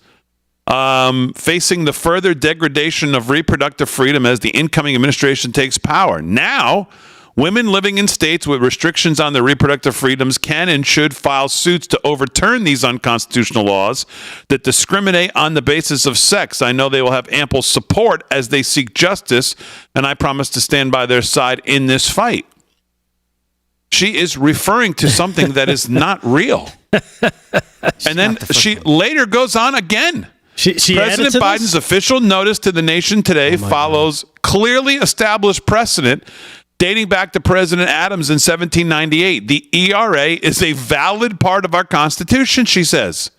Speaker 2: facing the further degradation of reproductive freedom as the incoming administration takes power. Now, women living in states with restrictions on their reproductive freedoms can and should file suits to overturn these unconstitutional laws that discriminate on the basis of sex. I know they will have ample support as they seek justice, and I promise to stand by their side in this fight. She is referring to something that is not real. And then she later goes on again. President Biden's official notice to the nation today follows clearly established precedent dating back to President Adams in 1798. The ERA is a valid part of our Constitution, she says.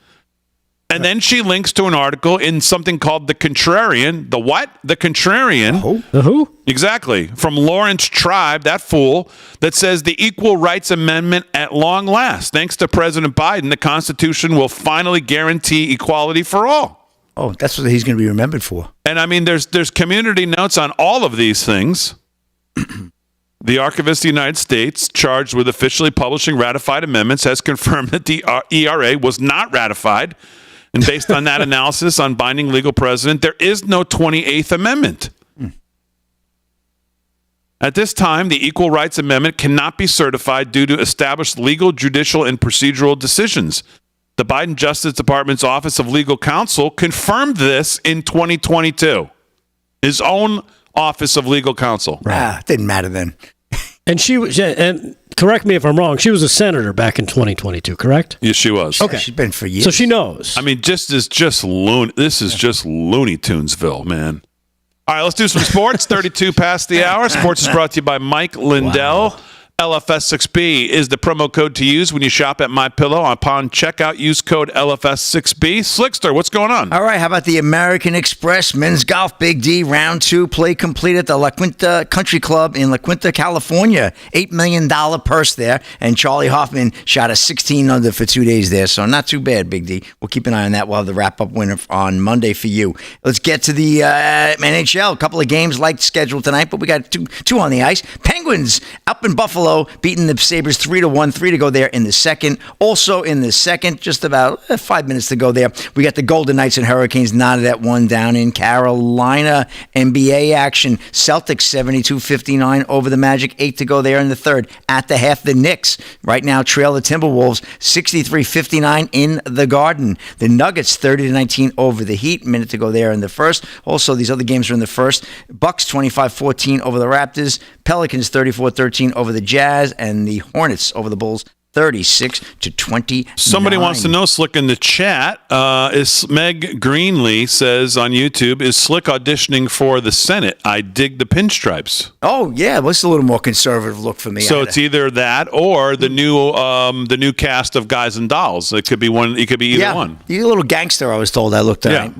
Speaker 2: And then she links to an article in something called The Contrarian. The what? The Contrarian.
Speaker 4: The who?
Speaker 2: Exactly. From Lawrence Tribe, that fool, that says the Equal Rights Amendment at long last. Thanks to President Biden, the Constitution will finally guarantee equality for all.
Speaker 3: Oh, that's what he's going to be remembered for.
Speaker 2: And I mean, there's community notes on all of these things. The Archivist of the United States, charged with officially publishing ratified amendments, has confirmed that the ERA was not ratified. And based on that analysis on binding legal precedent, there is no 28th Amendment. At this time, the Equal Rights Amendment cannot be certified due to established legal, judicial, and procedural decisions. The Biden Justice Department's Office of Legal Counsel confirmed this in 2022. His own Office of Legal Counsel.
Speaker 3: Didn't matter then.
Speaker 4: And she was, and correct me if I'm wrong, she was a senator back in 2022, correct?
Speaker 2: Yes, she was.
Speaker 3: Okay. She's been for years.
Speaker 4: So she knows.
Speaker 2: I mean, this is just Looney Tunesville, man. All right, let's do some sports. 32 past the hour. Sports is brought to you by Mike Lindell. Wow. LFS6B is the promo code to use when you shop at MyPillow. Upon checkout, use code LFS6B. Slickster, what's going on?
Speaker 3: All right, how about the American Express Men's Golf Big D Round 2 play complete at the La Quinta Country Club in La Quinta, California. $8 million purse there, and Charlie Hoffman shot a 16 under for 2 days there, so not too bad, Big D. We'll keep an eye on that. We'll have the wrap-up winner on Monday for you. Let's get to the NHL. A couple of games like scheduled tonight, but we got two on the ice. Penguins up in Buffalo, beating the Sabres 3-1, 3 to go there in the second. Also in the second, just about 5 minutes to go there, we got the Golden Knights and Hurricanes knotted at 1 down in Carolina. NBA action, Celtics 72-59 over the Magic, 8 to go there in the third. At the half, the Knicks right now trail the Timberwolves 63-59 in the Garden. The Nuggets 30-19 over the Heat, minute to go there in the first. Also, these other games are in the first. Bucks 25-14 over the Raptors. Pelicans 34-13 over the Jazz, and the Hornets over the Bulls 36-20.
Speaker 2: Somebody wants to know, Slick, in the chat, is Meg Greenlee says on YouTube, is Slick auditioning for the Senate? I dig the pinstripes.
Speaker 3: Oh, yeah. What's a little more conservative look for me?
Speaker 2: So it's either that or the new cast of Guys and Dolls. It could be one. It could be either one.
Speaker 3: You're a little gangster, I was told. I looked at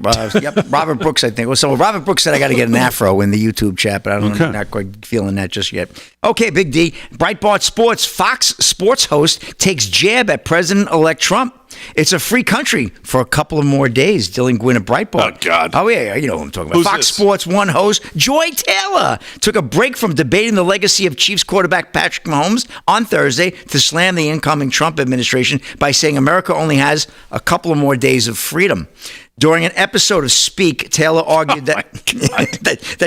Speaker 3: Robert Brooks, I think. So Robert Brooks said I got to get an afro in the YouTube chat, but I'm not quite feeling that just yet. Okay, Big D. Breitbart Sports, Fox Sports host takes jab at President-elect Trump. It's a free country for a couple of more days. Dylan Gwynn of Breitbart.
Speaker 2: Oh, God.
Speaker 3: Oh, yeah, you know what I'm talking about.
Speaker 2: Who's
Speaker 3: Fox
Speaker 2: this?
Speaker 3: Sports 1 host Joy Taylor took a break from debating the legacy of Chiefs quarterback Patrick Mahomes on Thursday to slam the incoming Trump administration by saying America only has a couple of more days of freedom. During an episode of Speak, Taylor argued that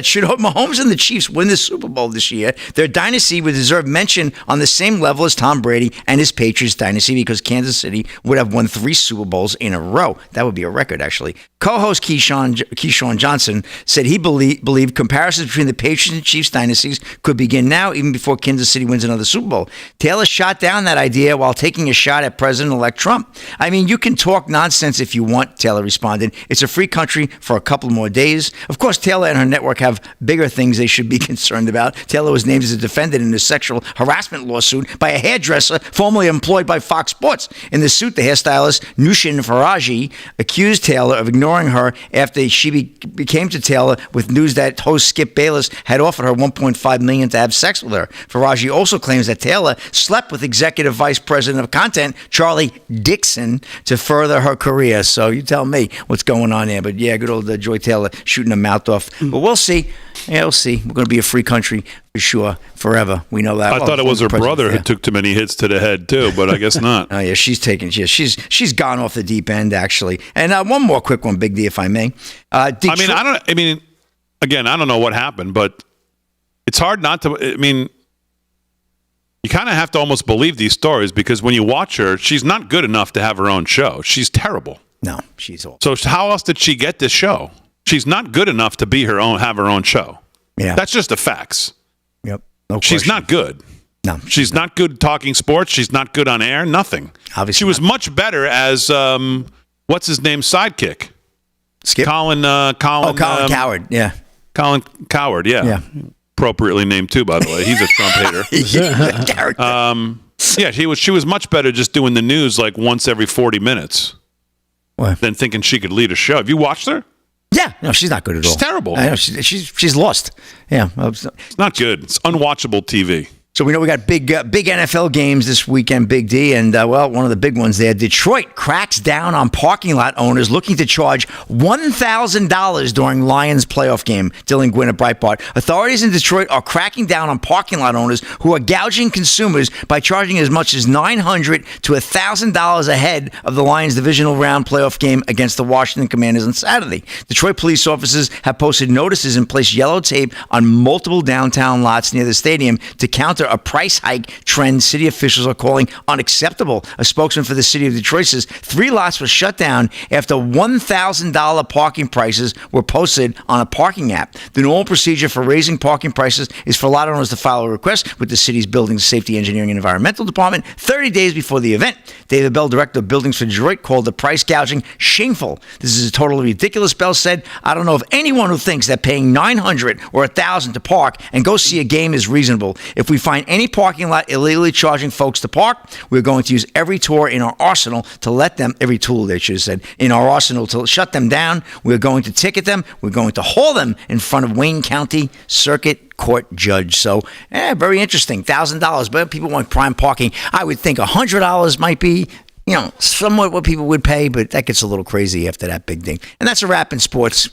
Speaker 3: should Mahomes and the Chiefs win the Super Bowl this year, their dynasty would deserve mention on the same level as Tom Brady and his Patriots dynasty, because Kansas City would have won 3 Super Bowls in a row. That would be a record, actually. Co-host Keyshawn Johnson said he believed comparisons between the Patriots and Chiefs dynasties could begin now, even before Kansas City wins another Super Bowl. Taylor shot down that idea while taking a shot at President-elect Trump. I mean, you can talk nonsense if you want, Taylor responded responded, "It's a free country for a couple more days." Of course, Taylor and her network have bigger things they should be concerned about. Taylor was named as a defendant in a sexual harassment lawsuit by a hairdresser formerly employed by Fox Sports. In the suit, the hairstylist Nushin Faraji accused Taylor of ignoring her after she became to Taylor with news that host Skip Bayless had offered her $1.5 million to have sex with her. Faraji also claims that Taylor slept with executive vice president of content Charlie Dixon to further her career. So you tell me what's going on there. But yeah, good old Joy Taylor shooting her mouth off. But we'll see. Yeah, we'll see. We're going to be a free country for sure, forever. We know that.
Speaker 2: I thought it was her brother who took too many hits to the head too, but I guess not.
Speaker 3: Oh yeah, she's gone off the deep end actually. And one more quick one, Big D, if I may.
Speaker 2: I don't know what happened, but it's hard not to. I mean, you kind of have to almost believe these stories because when you watch her, she's not good enough to have her own show. She's terrible.
Speaker 3: No, she's awful.
Speaker 2: So how else did she get this show? She's not good enough to have her own show. Yeah, that's just the facts.
Speaker 3: Yep. No
Speaker 2: she's
Speaker 3: question.
Speaker 2: not good.
Speaker 3: No,
Speaker 2: she's not good talking sports. She's not good on air. Nothing.
Speaker 3: Obviously,
Speaker 2: she was much better as what's his name sidekick.
Speaker 3: Skip.
Speaker 2: Colin
Speaker 3: Coward. Yeah.
Speaker 2: Colin Coward. Yeah.
Speaker 3: Yeah.
Speaker 2: Appropriately named too, by the way. He's a Trump hater. Yeah, she was much better just doing the news like once every 40 minutes than thinking she could lead a show. Have you watched her?
Speaker 3: Yeah, no, she's not good at all.
Speaker 2: She's terrible.
Speaker 3: I know she's lost. Yeah,
Speaker 2: it's not good. It's unwatchable TV.
Speaker 3: So we know we got big NFL games this weekend, Big D, and one of the big ones there. Detroit cracks down on parking lot owners looking to charge $1,000 during Lions playoff game. Dylan Gwynn at Breitbart. Authorities in Detroit are cracking down on parking lot owners who are gouging consumers by charging as much as $900 to $1,000 ahead of the Lions divisional round playoff game against the Washington Commanders on Saturday. Detroit police officers have posted notices and placed yellow tape on multiple downtown lots near the stadium to counter a price hike trend city officials are calling unacceptable. A spokesman for the city of Detroit says 3 lots were shut down after $1,000 parking prices were posted on a parking app. The normal procedure for raising parking prices is for lot owners to file a request with the city's Buildings, Safety, Engineering, and Environmental Department 30 days before the event. David Bell, director of Buildings for Detroit, called the price gouging shameful. This is totally ridiculous, Bell said. I don't know of anyone who thinks that paying $900 or $1,000 to park and go see a game is reasonable. If we find any parking lot illegally charging folks to park, we're going to use every tool in our arsenal to let them, every tool they should have said, in our arsenal to shut them down. We're going to ticket them. We're going to haul them in front of Wayne County Circuit Court judge. So, very interesting. $1,000, but people want prime parking. I would think $100 might be, somewhat what people would pay, but that gets a little crazy after that big thing. And that's a wrap in sports.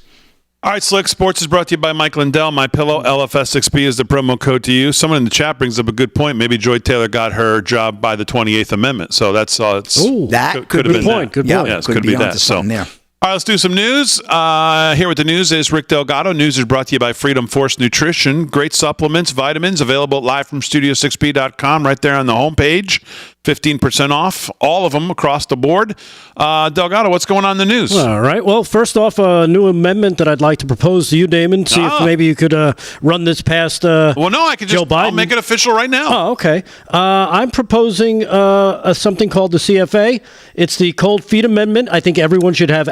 Speaker 2: All right, Slick. Sports is brought to you by Mike Lindell. MyPillow, LFS6B is the promo code to use. Someone in the chat brings up a good point. Maybe Joy Taylor got her job by the 28th Amendment. So that's
Speaker 3: that
Speaker 2: could have been
Speaker 4: point. Good point.
Speaker 2: Yes, could be that. So,
Speaker 3: there.
Speaker 2: All right, let's do some news. Here with the news is Rick Delgado. News is brought to you by Freedom Force Nutrition. Great supplements, vitamins, available at livefromstudio6b.com right there on the homepage. 15% off, all of them across the board. Delgado, what's going on in the news?
Speaker 4: All right. Well, first off, a new amendment that I'd like to propose to you, Damon. See if maybe you could run this past
Speaker 2: well, no, I could
Speaker 4: Joe Biden.
Speaker 2: I'll make it official right now.
Speaker 4: Oh, okay. I'm proposing something called the CFA. It's the Cold Feet Amendment. I think everyone should have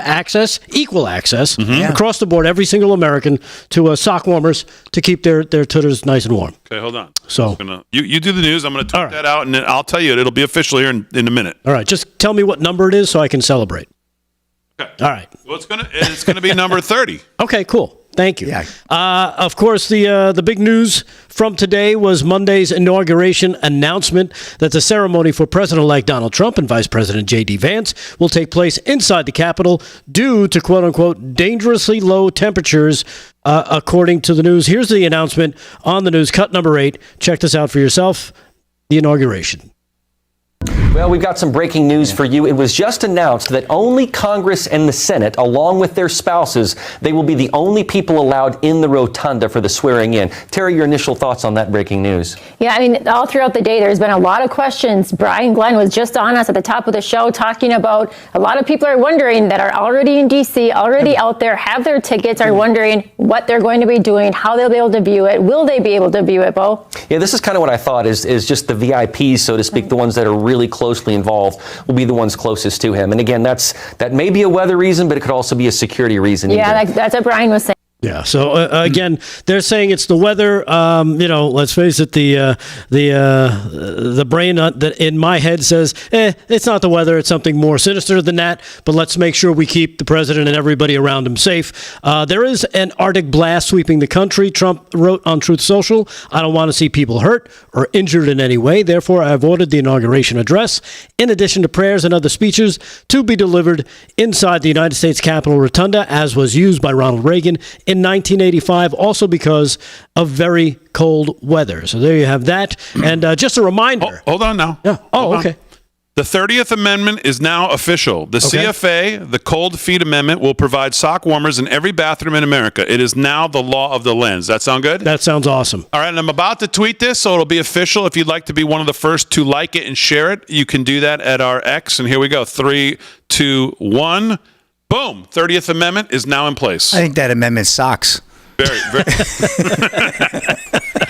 Speaker 4: equal access across the board, every single American, to sock warmers to keep their tutters nice and warm.
Speaker 2: Okay, hold on.
Speaker 4: So
Speaker 2: you do the news. I'm going to tweet that out, and then I'll tell you it'll be official here in a minute.
Speaker 4: All right, just tell me what number it is so I can celebrate.
Speaker 2: Okay.
Speaker 4: All right.
Speaker 2: Well, it's gonna be number 30.
Speaker 4: Okay, cool. Thank you.
Speaker 3: Yeah.
Speaker 4: Of course, the big news from today was Monday's inauguration announcement that the ceremony for President-elect Donald Trump and Vice President J.D. Vance will take place inside the Capitol due to, quote-unquote, dangerously low temperatures, according to the news. Here's the announcement on the news, cut number 8. Check this out for yourself, the inauguration.
Speaker 8: Well, we've got some breaking news for you. It was just announced that only Congress and the Senate, along with their spouses, they will be the only people allowed in the rotunda for the swearing in. Terry, your initial thoughts on that breaking news?
Speaker 9: Yeah, I mean, all throughout the day, there's been a lot of questions. Brian Glenn was just on us at the top of the show talking about a lot of people are wondering that are already in D.C., already out there, have their tickets, are wondering what they're going to be doing, how they'll be able to view it. Will they be able to view it, Bo?
Speaker 8: Yeah, this is kind of what I thought is just the VIPs, so to speak, the ones that are really close closely involved will be the ones closest to him. And again, that may be a weather reason, but it could also be a security reason.
Speaker 9: Yeah, that's what Brian was saying.
Speaker 4: Yeah. So again, they're saying it's the weather. Let's face it. The brain that in my head says, it's not the weather. It's something more sinister than that. But let's make sure we keep the president and everybody around him safe. There is an Arctic blast sweeping the country. Trump wrote on Truth Social, "I don't want to see people hurt or injured in any way. Therefore, I've ordered the inauguration address, in addition to prayers and other speeches, to be delivered inside the United States Capitol Rotunda, as was used by Ronald Reagan in 1985, also because of very cold weather." So there you have that. And just a reminder.
Speaker 2: Hold on now.
Speaker 4: Yeah. Oh, okay.
Speaker 2: The 30th Amendment is now official. The CFA, the Cold Feet Amendment, will provide sock warmers in every bathroom in America. It is now the law of the land. Does that sound good?
Speaker 4: That sounds awesome.
Speaker 2: All right, and I'm about to tweet this, so it'll be official. If you'd like to be one of the first to like it and share it, you can do that at our X. And here we go. 3, 2, 1. Boom. 30th Amendment is now in place.
Speaker 3: I think that amendment sucks.
Speaker 2: Very.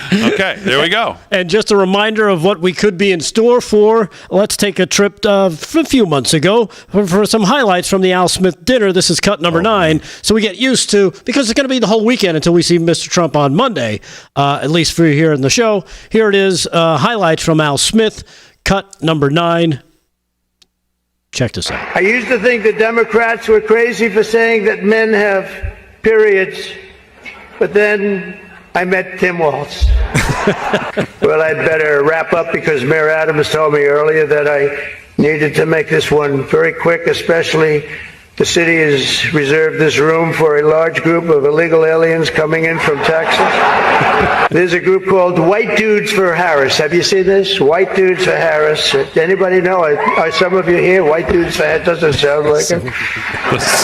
Speaker 2: Okay, there we go.
Speaker 4: And just a reminder of what we could be in store for. Let's take a trip a few months ago for some highlights from the Al Smith dinner. This is cut number 9. So we get used to, because it's going to be the whole weekend until we see Mr. Trump on Monday, at least for here in the show. Here it is, highlights from Al Smith, cut number 9. Check this out.
Speaker 10: I used to think the Democrats were crazy for saying that men have periods, but then I met Tim Walz. Well, I'd better wrap up because Mayor Adams told me earlier that I needed to make this one very quick, especially the city has reserved this room for a large group of illegal aliens coming in from Texas. There's a group called White Dudes for Harris. Have you seen this? White Dudes for Harris. Anybody know? Are some of you here? White Dudes for Harris doesn't sound like it.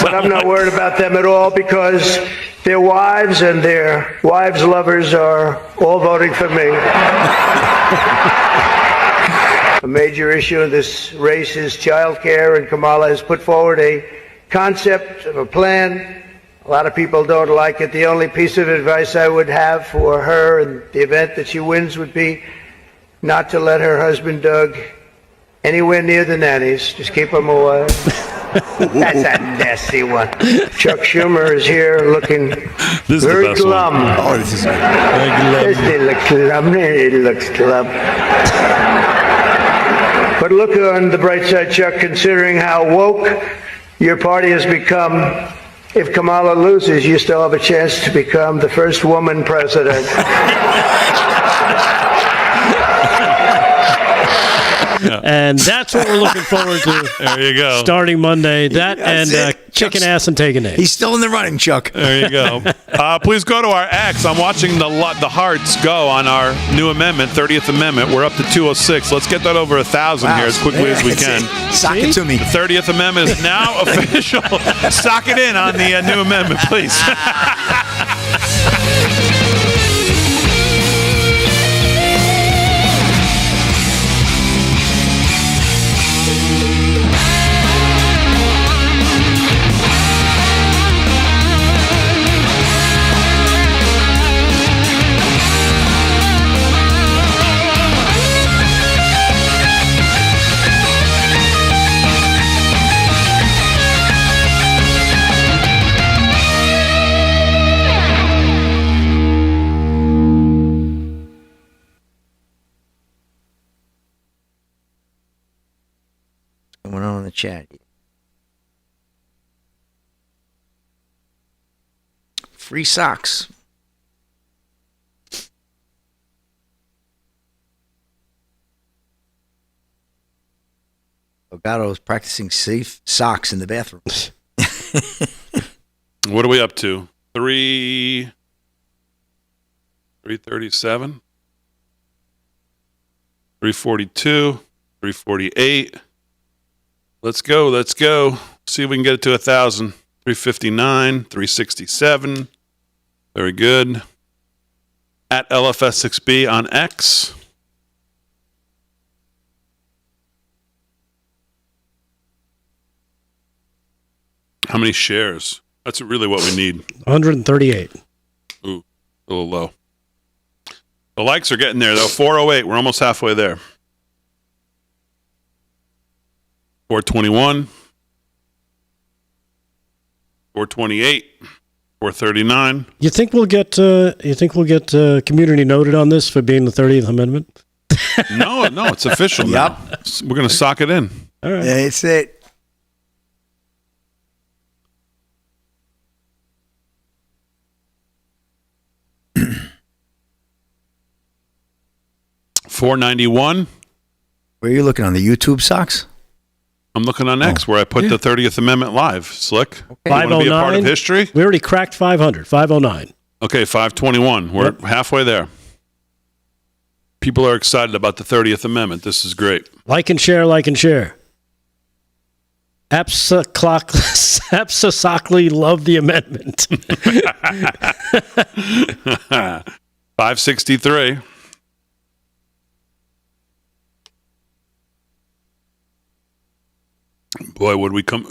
Speaker 10: But I'm not worried about them at all because their wives and their wives' lovers are all voting for me. A major issue in this race is child care, and Kamala has put forward a concept of a plan. A lot of people don't like it. The only piece of advice I would have for her in the event that she wins would be not to let her husband Doug anywhere near the nannies. Just keep him away. That's a nasty one. Chuck Schumer is here looking very glum.
Speaker 3: Oh, this is good.
Speaker 10: It looks glum. It looks glum. But look on the bright side, Chuck, considering how woke your party has become. If Kamala loses, you still have a chance to become the first woman president.
Speaker 4: And that's what we're looking forward to.
Speaker 2: There you go.
Speaker 4: Starting Monday. That and kicking ass and taking names.
Speaker 3: He's still in the running, Chuck.
Speaker 2: There you go. Please go to our X. I'm watching the hearts go on our new amendment, 30th Amendment. We're up to 206. Let's get that over 1,000 here as quickly as we can.
Speaker 3: Sock it to me.
Speaker 2: The 30th Amendment is now official. Sock it in on the new amendment, please.
Speaker 3: Going on in the chat. Free socks. Ogato's practicing safe socks in the bathroom.
Speaker 2: What are we up to? 337, 342, 348. Let's go. See if we can get it to 1,000. 359, 367. Very good. At LFS6B on X. How many shares? That's really what we need.
Speaker 4: 138.
Speaker 2: Ooh, a little low. The likes are getting there, though. 408. We're almost halfway there. 421, 428, 439.
Speaker 4: You think we'll get community noted on this for being the 30th Amendment?
Speaker 2: No, it's official now. We're going to sock it in.
Speaker 4: All right.
Speaker 3: That's it.
Speaker 2: $491.
Speaker 3: Where are you looking, on the YouTube socks?
Speaker 2: I'm looking on X where I put the 30th Amendment live. Slick. You want to be a part of history?
Speaker 4: We already cracked 500. 509.
Speaker 2: Okay, 521. We're halfway there. People are excited about the 30th Amendment. This is great.
Speaker 4: Like and share, like and share. Absolutely love the amendment.
Speaker 2: 563. Boy, should we come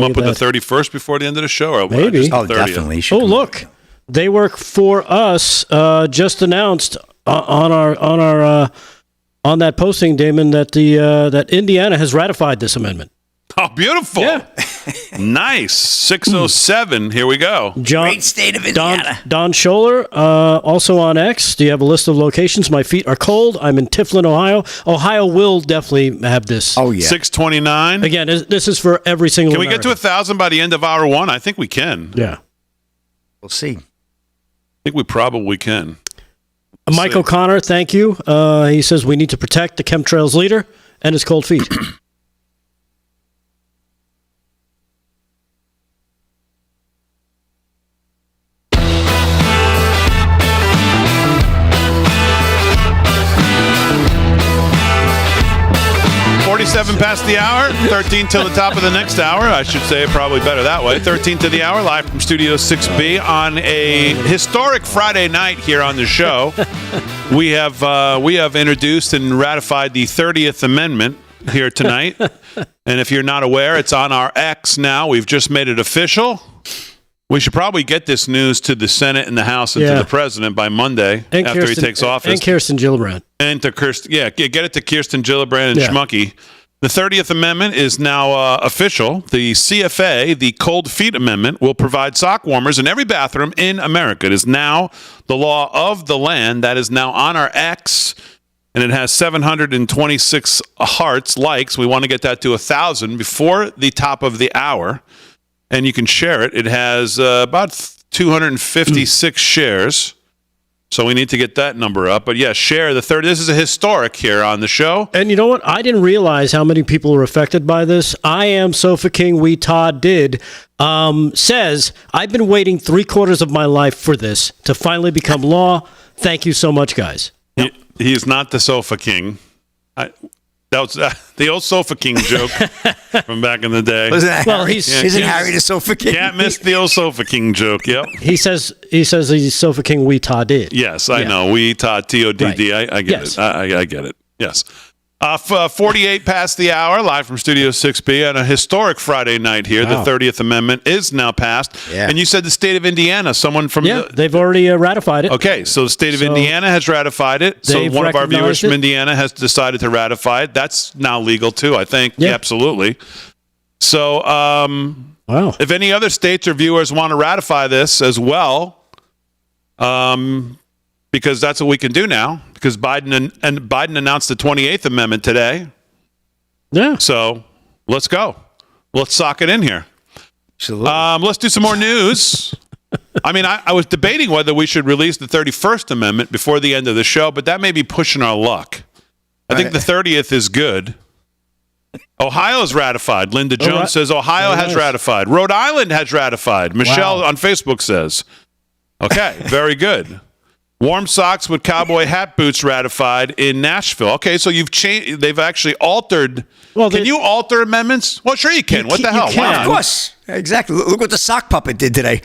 Speaker 2: up with the 31st before the end of the show? Or
Speaker 4: maybe.
Speaker 2: Just the 30th?
Speaker 3: Definitely.
Speaker 4: Oh, look. They work for us. Just announced on that posting, Damon, that that Indiana has ratified this amendment.
Speaker 2: Oh, beautiful.
Speaker 4: Yeah.
Speaker 2: Nice. 607. Here we go.
Speaker 3: Great state of Indiana.
Speaker 4: Don Scholler, also on X. Do you have a list of locations? My feet are cold. I'm in Tiflin, Ohio. Ohio will definitely have this.
Speaker 3: Oh, yeah.
Speaker 2: 629.
Speaker 4: Again, this is for every single
Speaker 2: Can we get to 1,000 by the end of hour one? I think we can.
Speaker 4: Yeah.
Speaker 3: We'll see.
Speaker 2: I think we probably can.
Speaker 4: Mike O'Connor, thank you. He says we need to protect the chemtrails leader and his cold feet.
Speaker 2: Past the hour, 13 till the top of the next hour. I should say probably better that way. 13 to the hour, live from Studio 6B on a historic Friday night here on the show. We have introduced and ratified the 30th Amendment here tonight. And if you're not aware, it's on our X now. We've just made it official. We should probably get this news to the Senate and the House and to the President by Monday after he takes office.
Speaker 4: And Kirsten Gillibrand.
Speaker 2: And to Kirsten, get it to Kirsten Gillibrand and Schmucky. The 30th Amendment is now official. The CFA, the Cold Feet Amendment, will provide sock warmers in every bathroom in America. It is now the law of the land. That is now on our X, and it has 726 hearts, likes. We want to get that to 1,000 before the top of the hour, and you can share it. It has about 256 shares. So we need to get that number up. But yeah, share the 30. This is a historic here on the show.
Speaker 4: And you know what? I didn't realize how many people were affected by this. I am Sofa King. We Todd did. Says, I've been waiting 3/4 of my life for this to finally become law. Thank you so much, guys.
Speaker 2: He is not the Sofa King. That was the old Sofa King joke from back in the day.
Speaker 3: Well, isn't Harry the Sofa King?
Speaker 2: Can't miss the old Sofa King joke. Yep.
Speaker 4: He says he's Sofa King. We Todd did.
Speaker 2: Yes, I know. We Todd TODD. Right. I get it. I get it. Yes. 48 past the hour, live from Studio 6B on a historic Friday night here. Wow. The 30th Amendment is now passed. Yeah. And you said the state of Indiana, someone from...
Speaker 4: they've already ratified it.
Speaker 2: Okay, so the state of Indiana has ratified it. So one of our viewers from Indiana has decided to ratify it. That's now legal too, I think. Yeah, absolutely. So wow. If any other states or viewers want to ratify this as well, because that's what we can do now, because Biden announced the 28th Amendment today.
Speaker 4: Yeah.
Speaker 2: So let's go. Let's sock it in here.
Speaker 3: Absolutely.
Speaker 2: Let's do some more news. I mean, I was debating whether we should release the 31st Amendment before the end of the show, but that may be pushing our luck. I think the 30th is good. Ohio has ratified. Linda Jones says Ohio has ratified. Rhode Island has ratified. Michelle on Facebook says. Okay, very good. Warm socks with cowboy hat boots ratified in Nashville. Okay, so you've changed. They've actually altered. Well, can you alter amendments? Well, sure you can. What the hell?
Speaker 3: Of course. Exactly. Look what the sock puppet did today.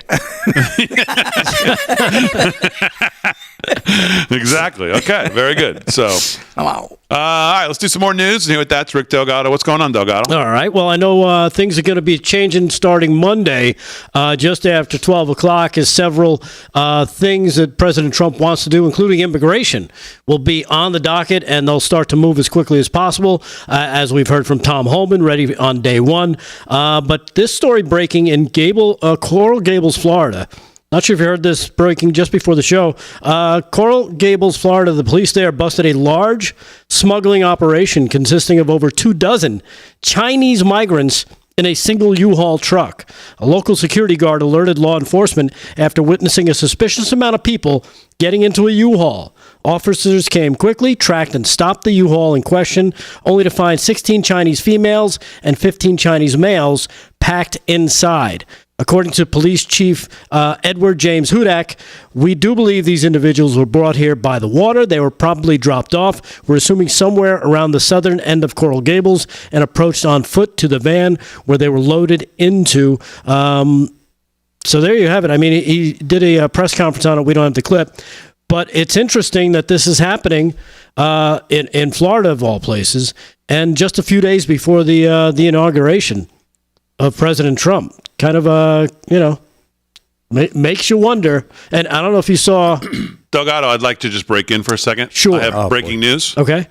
Speaker 2: Exactly. Okay. Very good. So,
Speaker 3: wow.
Speaker 2: All right, let's do some more news. And here with that's Rick Delgado. What's going on, Delgado?
Speaker 4: All right. Well, I know things are going to be changing starting Monday, just after 12 o'clock, as several things that President Trump wants to do, including immigration, will be on the docket, and they'll start to move as quickly as possible, as we've heard from Tom Homan, ready on day one. But this story breaking in Coral Gables, Florida. Not sure if you heard this breaking just before the show. Coral Gables, Florida, the police there busted a large smuggling operation consisting of over 24 Chinese migrants in a single U-Haul truck. A local security guard alerted law enforcement after witnessing a suspicious amount of people getting into a U-Haul. Officers came quickly, tracked and stopped the U-Haul in question, only to find 16 Chinese females and 15 Chinese males packed inside. According to Police Chief Edward James Hudak, we do believe these individuals were brought here by the water. They were probably dropped off. We're assuming somewhere around the southern end of Coral Gables and approached on foot to the van where they were loaded into. So there you have it. I mean, he did a press conference on it. We don't have the clip. But it's interesting that this is happening in Florida, of all places, and just a few days before the inauguration of President Trump. Kind of, makes you wonder. And I don't know if you saw...
Speaker 2: Delgado, I'd like to just break in for a second.
Speaker 4: Sure.
Speaker 2: I have breaking news.
Speaker 4: Okay.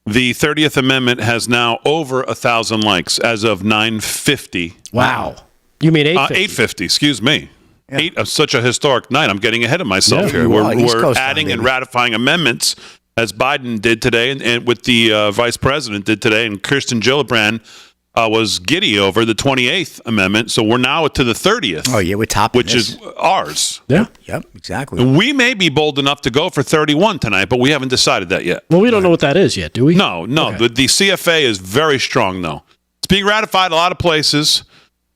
Speaker 2: The 30th Amendment has now over 1,000 likes as of 9:50.
Speaker 4: Wow. You mean 850?
Speaker 2: 850, excuse me.
Speaker 3: Yeah.
Speaker 2: Such a historic night. I'm getting ahead of myself here. We're adding and ratifying amendments, as Biden did today, and with the vice president did today, and Kirsten Gillibrand was giddy over the 28th Amendment. So we're now to the 30th.
Speaker 3: Oh, yeah, we're topping
Speaker 2: which
Speaker 3: this.
Speaker 2: is ours.
Speaker 4: Yeah.
Speaker 3: Yep, exactly.
Speaker 2: We may be bold enough to go for 31 tonight, but we haven't decided that yet.
Speaker 4: Well, we don't know what that is yet, do we?
Speaker 2: No.
Speaker 4: Okay.
Speaker 2: The CFA is very strong, though. It's being ratified a lot of places.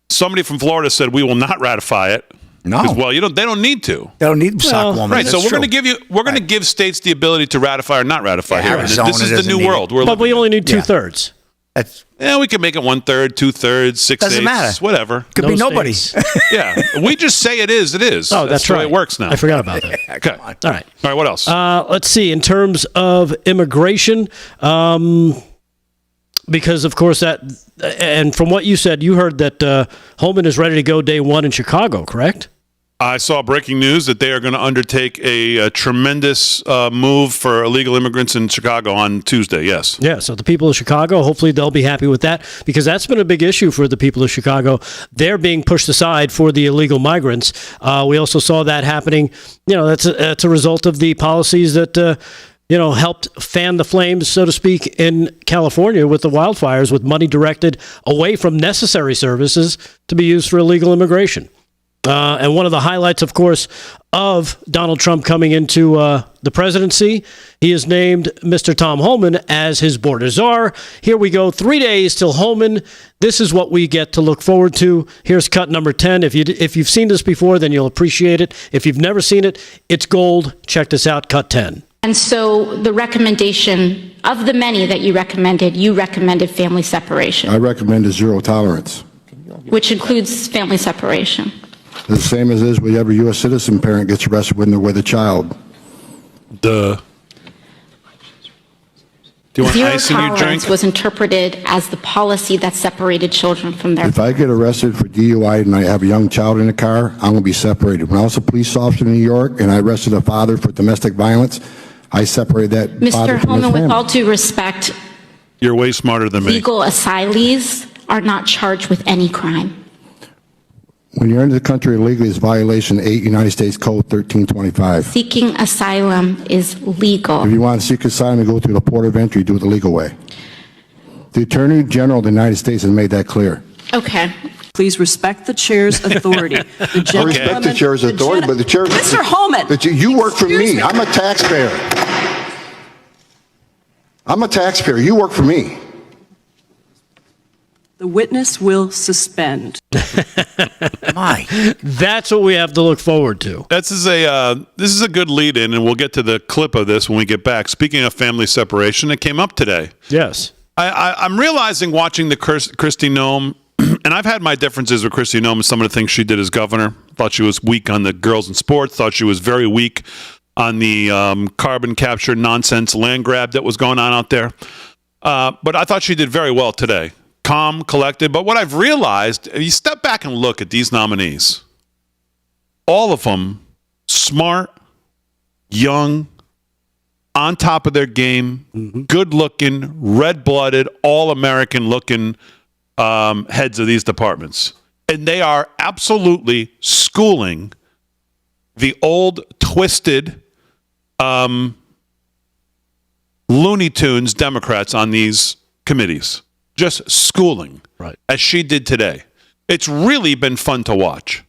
Speaker 2: Somebody from Florida said we will not ratify it.
Speaker 3: No.
Speaker 2: Well, they don't need to.
Speaker 3: They don't need sock woman.
Speaker 2: Right. So we're going to give states the ability to ratify or not ratify here.
Speaker 3: Arizona
Speaker 2: This is the new world.
Speaker 4: But we only need 2/3.
Speaker 2: We can make it 1/3, 2/3, 6/8.
Speaker 3: Doesn't matter.
Speaker 2: Whatever.
Speaker 3: Could be nobody.
Speaker 2: Yeah. We just say it is. It is.
Speaker 4: Oh, that's
Speaker 2: the
Speaker 4: right.
Speaker 2: way it works now.
Speaker 4: I forgot about that.
Speaker 2: Okay.
Speaker 4: All right.
Speaker 2: All right. What else?
Speaker 4: Let's see. In terms of immigration, because of course and from what you said, you heard that Holman is ready to go day one in Chicago, correct?
Speaker 2: I saw breaking news that they are going to undertake a tremendous move for illegal immigrants in Chicago on Tuesday, yes.
Speaker 4: Yeah, so the people of Chicago, hopefully they'll be happy with that, because that's been a big issue for the people of Chicago. They're being pushed aside for the illegal migrants. We also saw that happening. That's a result of the policies that helped fan the flames, so to speak, in California with the wildfires, with money directed away from necessary services to be used for illegal immigration. And one of the highlights, of course, of Donald Trump coming into the presidency, he has named Mr. Tom Homan as his border czar. Here we go, 3 days till Homan. This is what we get to look forward to. Here's cut number 10. If you've seen this before, then you'll appreciate it. If you've never seen it, it's gold. Check this out, cut 10.
Speaker 11: And so the recommendation of the many that you recommended family separation.
Speaker 12: I recommended zero tolerance.
Speaker 11: Which includes family separation.
Speaker 12: The same as is with every U.S. citizen parent gets arrested when they're with a child.
Speaker 2: Duh. Do you want
Speaker 11: Zero
Speaker 2: ice in your drink?
Speaker 11: tolerance was interpreted as the policy that separated children from their...
Speaker 12: If I get arrested for DUI and I have a young child in the car, I'm going to be separated. When I was a police officer in New York and I arrested a father for domestic violence, I separated that father
Speaker 11: Mr.
Speaker 12: from his
Speaker 11: Holman, with
Speaker 12: family.
Speaker 11: all due respect,
Speaker 2: You're way smarter than me.
Speaker 11: legal asylees are not charged with any crime.
Speaker 12: When you're into the country illegally, it's violation 8 United States Code 1325.
Speaker 11: Seeking asylum is legal.
Speaker 12: If you want to seek asylum and go through the port of entry, do it the legal way. The Attorney General of the United States has made that clear.
Speaker 11: Okay.
Speaker 13: Please respect the chair's authority.
Speaker 12: I respect the chair's authority, but the chair...
Speaker 13: Mr. Holman!
Speaker 12: You work for me. I'm a taxpayer. I'm a taxpayer. You work for me.
Speaker 13: The witness will suspend.
Speaker 4: That's what we have to look forward to.
Speaker 2: This is a good lead-in, and we'll get to the clip of this when we get back. Speaking of family separation, it came up today.
Speaker 4: Yes.
Speaker 2: I'm realizing watching the Kristi Noem and I've had my differences with Kristi Noem, some of the things she did as governor. Thought she was weak on the girls in sports. Thought she was very weak on the carbon capture nonsense land grab that was going on out there. But I thought she did very well today. Calm, collected. But what I've realized, if you step back and look at these nominees, all of them smart, young, on top of their game, good-looking, red-blooded, all-American-looking heads of these departments. And they are absolutely schooling the old, twisted Looney Tunes Democrats on these committees. Just schooling,
Speaker 4: right,
Speaker 2: as she did today. It's really been fun to watch.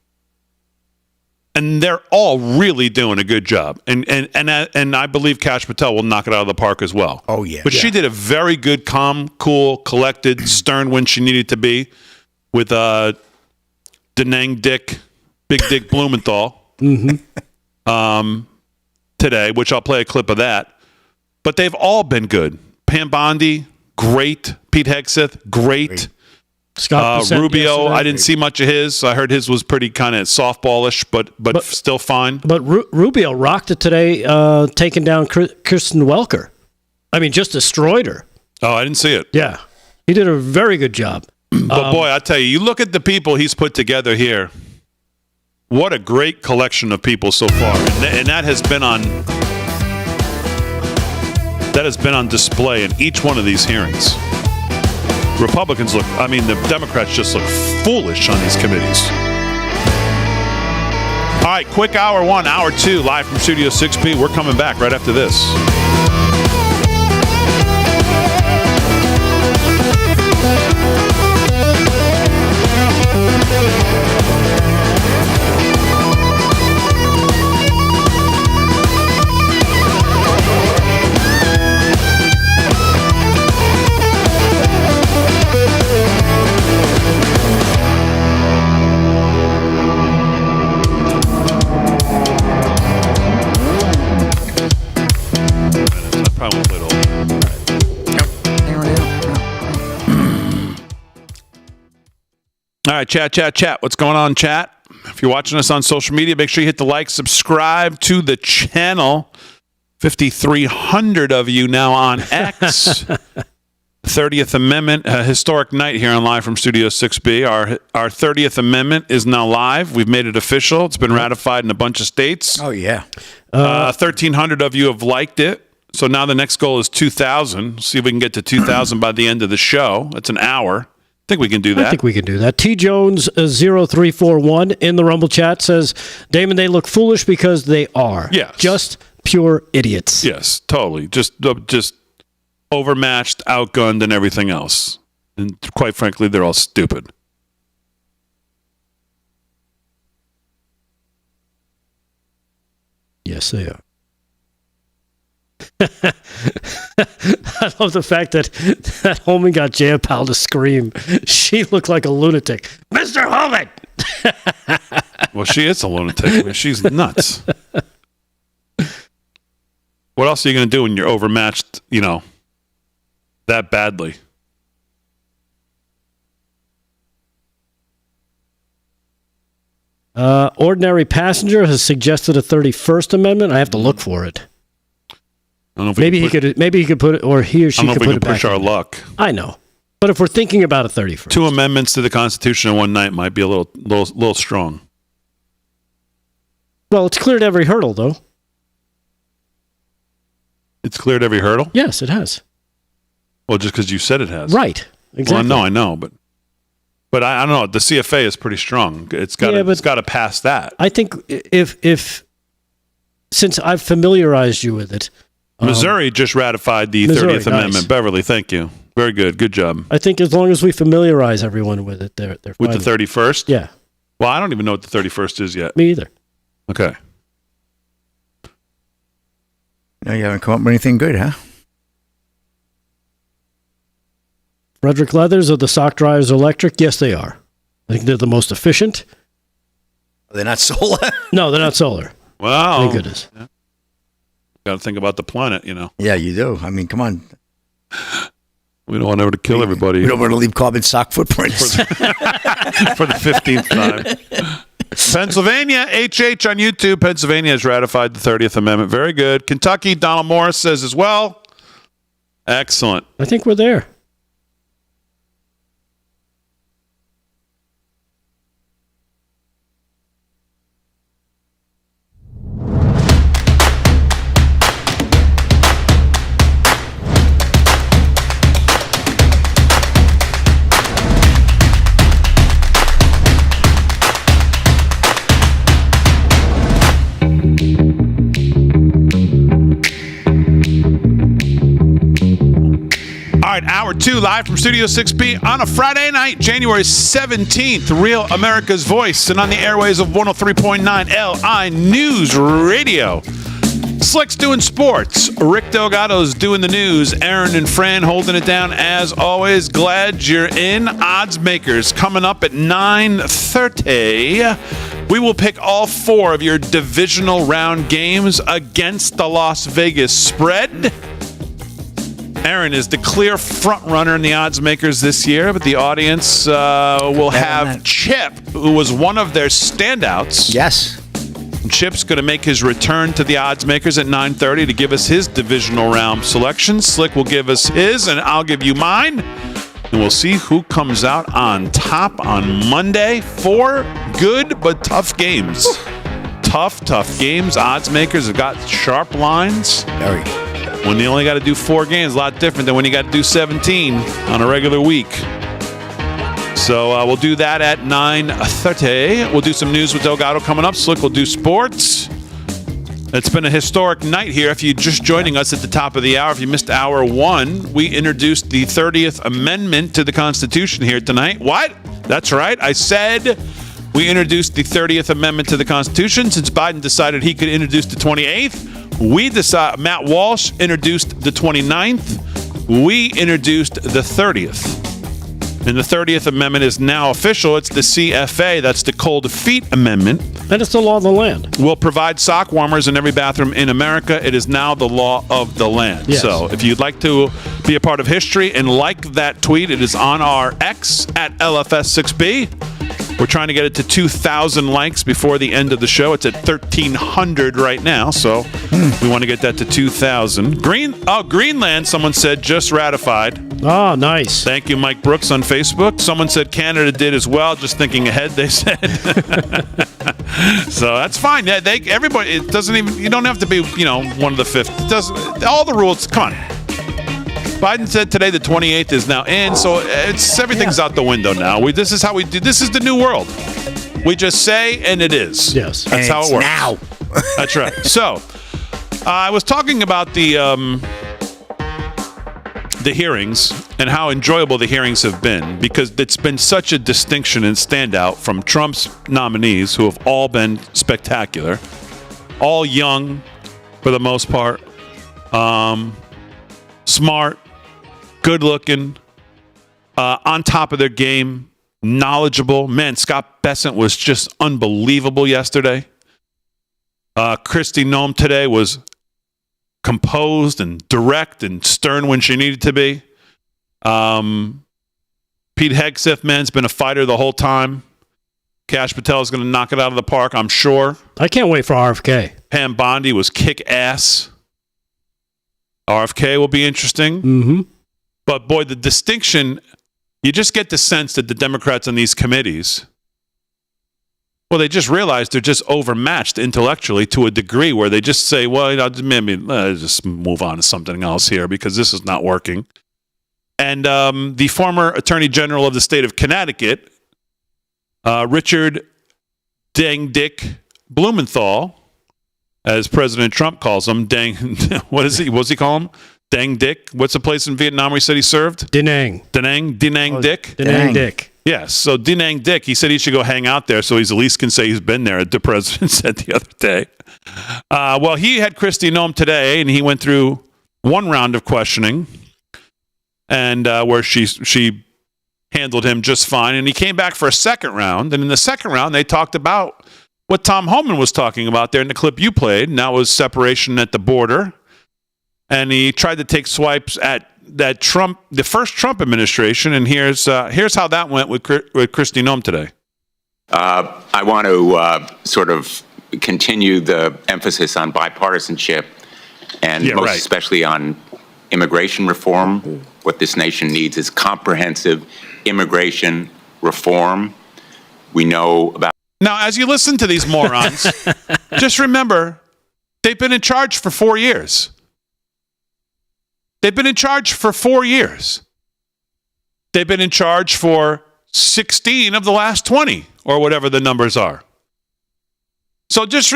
Speaker 2: And they're all really doing a good job. And I believe Kash Patel will knock it out of the park as well.
Speaker 3: Oh, yeah.
Speaker 2: But she did a very good, calm, cool, collected, stern when she needed to be with Denang Dick, Big Dick Blumenthal today, which I'll play a clip of that. But they've all been good. Pam Bondi, great. Pete Hegseth, great.
Speaker 4: Scott
Speaker 2: Rubio, I didn't see much of his. I heard his was pretty kind of softballish, but still fine.
Speaker 4: But Rubio rocked it today, taking down Kristen Welker. I mean, just destroyed her.
Speaker 2: Oh, I didn't see it.
Speaker 4: Yeah. He did a very good job.
Speaker 2: But boy, I tell you look at the people he's put together here. What a great collection of people so far. And that has been on display in each one of these hearings. The Democrats just look foolish on these committees. All right, quick hour one, hour two, live from Studio 6B. We're coming back right after this. All right, chat. What's going on, chat? If you're watching us on social media, make sure you hit the like, subscribe to the channel. 5,300 of you now on X. 30th Amendment, a historic night here on Live from Studio 6B. Our 30th Amendment is now live. We've made it official. It's been ratified in a bunch of states.
Speaker 3: Oh, yeah.
Speaker 2: 1,300 of you have liked it. So now the next goal is 2,000. See if we can get to 2,000 by the end of the show. It's an hour. I think we can do that.
Speaker 4: I think we can do that. T Jones 0341 in the Rumble chat says, Damon, they look foolish because they are.
Speaker 2: Yes.
Speaker 4: Just pure idiots.
Speaker 2: Yes, totally. Just overmatched, outgunned, and everything else. And quite frankly, they're all stupid.
Speaker 4: Yes, they are. I love the fact that Holman got Jayapal to scream. She looked like a lunatic. Mr. Holman!
Speaker 2: Well, she is a lunatic. I mean, she's nuts. What else are you going to do when you're overmatched, that badly?
Speaker 4: Ordinary Passenger has suggested a 31st Amendment. I have to look for it. Maybe he could put it, or he or she could put it back.
Speaker 2: Push our luck.
Speaker 4: I know, but if we're thinking about a 31st,
Speaker 2: 2 amendments to the Constitution in one night might be a little strong.
Speaker 4: Well, it's cleared every hurdle, though.
Speaker 2: It's cleared every hurdle?
Speaker 4: Yes, it has.
Speaker 2: Well, just because you said it has,
Speaker 4: right? Exactly.
Speaker 2: Well, I know, but I don't know. The CFA is pretty strong. It's got to pass that.
Speaker 4: I think if since I've familiarized you with it.
Speaker 2: Missouri just ratified the 30th Amendment. Nice. Beverly, thank you. Very good. Good job.
Speaker 4: I think as long as we familiarize everyone with it, they're fine.
Speaker 2: With the 31st?
Speaker 4: Yeah.
Speaker 2: Well, I don't even know what the 31st is yet.
Speaker 4: Me either.
Speaker 2: Okay.
Speaker 3: No, you haven't come up with anything good, huh?
Speaker 4: Frederick Leathers, are the sock dryers electric? Yes, they are. I think they're the most efficient.
Speaker 3: They're not solar?
Speaker 4: No, they're not solar.
Speaker 2: Wow.
Speaker 4: Thank goodness.
Speaker 2: Yeah. Got to think about the planet,
Speaker 3: Yeah, you do. I mean, come on.
Speaker 2: We don't want to kill everybody.
Speaker 3: We don't want to leave carbon sock footprints.
Speaker 2: For the 15th time. Pennsylvania, HH on YouTube. Pennsylvania has ratified the 30th Amendment. Very good. Kentucky, Donald Morris says as well. Excellent.
Speaker 4: I think we're there.
Speaker 2: All right, hour 2 live from Studio 6B on a Friday night, January 17th. Real America's Voice and on the airways of 103.9 LI News Radio. Slick's doing sports. Rick Delgado's doing the news. Aaron and Fran holding it down as always. Glad you're in. Oddsmakers coming up at 9:30. We will pick all 4 of your divisional round games against the Las Vegas spread. Aaron is the clear front runner in the odds makers this year, but the audience will have Chip, who was one of their standouts.
Speaker 3: Yes.
Speaker 2: Chip's going to make his return to the odds makers at 9:30 to give us his divisional round selection. Slick will give us his, and I'll give you mine. And we'll see who comes out on top on Monday. 4 good but tough games. Tough games. Odds makers have got sharp lines.
Speaker 3: Very.
Speaker 2: When you only got to do 4 games, a lot different than when you got to do 17 on a regular week. So we'll do that at 9:30. We'll do some news with Delgado coming up. Slick will do sports. It's been a historic night here. If you're just joining us at the top of the hour, if you missed hour 1, we introduced the 30th Amendment to the Constitution here tonight. What? That's right. I said we introduced the 30th Amendment to the Constitution since Biden decided he could introduce the 28th. Matt Walsh introduced the 29th. We introduced the 30th. And the 30th Amendment is now official. It's the CFA. That's the Cold Feet Amendment.
Speaker 4: And it's the law of the land.
Speaker 2: Will provide sock warmers in every bathroom in America. It is now the law of the land.
Speaker 4: Yes.
Speaker 2: So if you'd like to be a part of history and like that tweet, it is on our X at LFS6B. We're trying to get it to 2,000 likes before the end of the show. It's at 1,300 right now, so we want to get that to 2,000. Greenland, someone said, just ratified.
Speaker 4: Oh, nice.
Speaker 2: Thank you, Mike Brooks on Facebook. Someone said Canada did as well, just thinking ahead, they said. So that's fine. Yeah, everybody, it doesn't even, you don't have to be, one of the 5th. It doesn't, all the rules, come on. Biden said today the 28th is now in, so everything's out the window now. This is how we do. This is the new world. We just say, and it is.
Speaker 4: Yes,
Speaker 2: that's how it works.
Speaker 3: Now,
Speaker 2: that's right. So, I was talking about the hearings and how enjoyable the hearings have been because it's been such a distinction and standout from Trump's nominees, who have all been spectacular, all young for the most part, smart. Good looking, on top of their game, knowledgeable. Man, Scott Bessent was just unbelievable yesterday. Kristi Noem today was composed and direct and stern when she needed to be. Pete Hegseth, man's been a fighter the whole time. Kash Patel is going to knock it out of the park, I'm sure.
Speaker 4: I can't wait for RFK.
Speaker 2: Pam Bondi was kick-ass. RFK will be interesting.
Speaker 4: Mm-hmm.
Speaker 2: But, boy, the distinction, you just get the sense that the Democrats on these committees, well, they just realize they're just overmatched intellectually to a degree where they just say, well, maybe let's just move on to something else here because this is not working. And the former Attorney General of the state of Connecticut, Richard Dang Dick Blumenthal, as President Trump calls him, what's he call him? Dang Dick. What's the place in Vietnam where he said he served?
Speaker 4: Da Nang.
Speaker 2: Da Nang Dick?
Speaker 4: Da Nang Dick.
Speaker 2: Yes. So Da Nang Dick, he said he should go hang out there so he's at least can say he's been there, the president said the other day. Well, he had Kristi Noem today, and he went through one round of questioning and where she handled him just fine. And he came back for a second round. And in the second round, they talked about what Tom Homan was talking about there in the clip you played, and that was separation at the border. And he tried to take swipes at that Trump, the first Trump administration, and here's how that went with Kristi Noem today.
Speaker 14: I want to sort of continue the emphasis on bipartisanship and especially on immigration reform. What this nation needs is comprehensive immigration reform. We know about.
Speaker 2: Now, as you listen to these morons, just remember, they've been in charge for 4 years. They've been in charge for 4 years. They've been in charge for 16 of the last 20, or whatever the numbers are. So just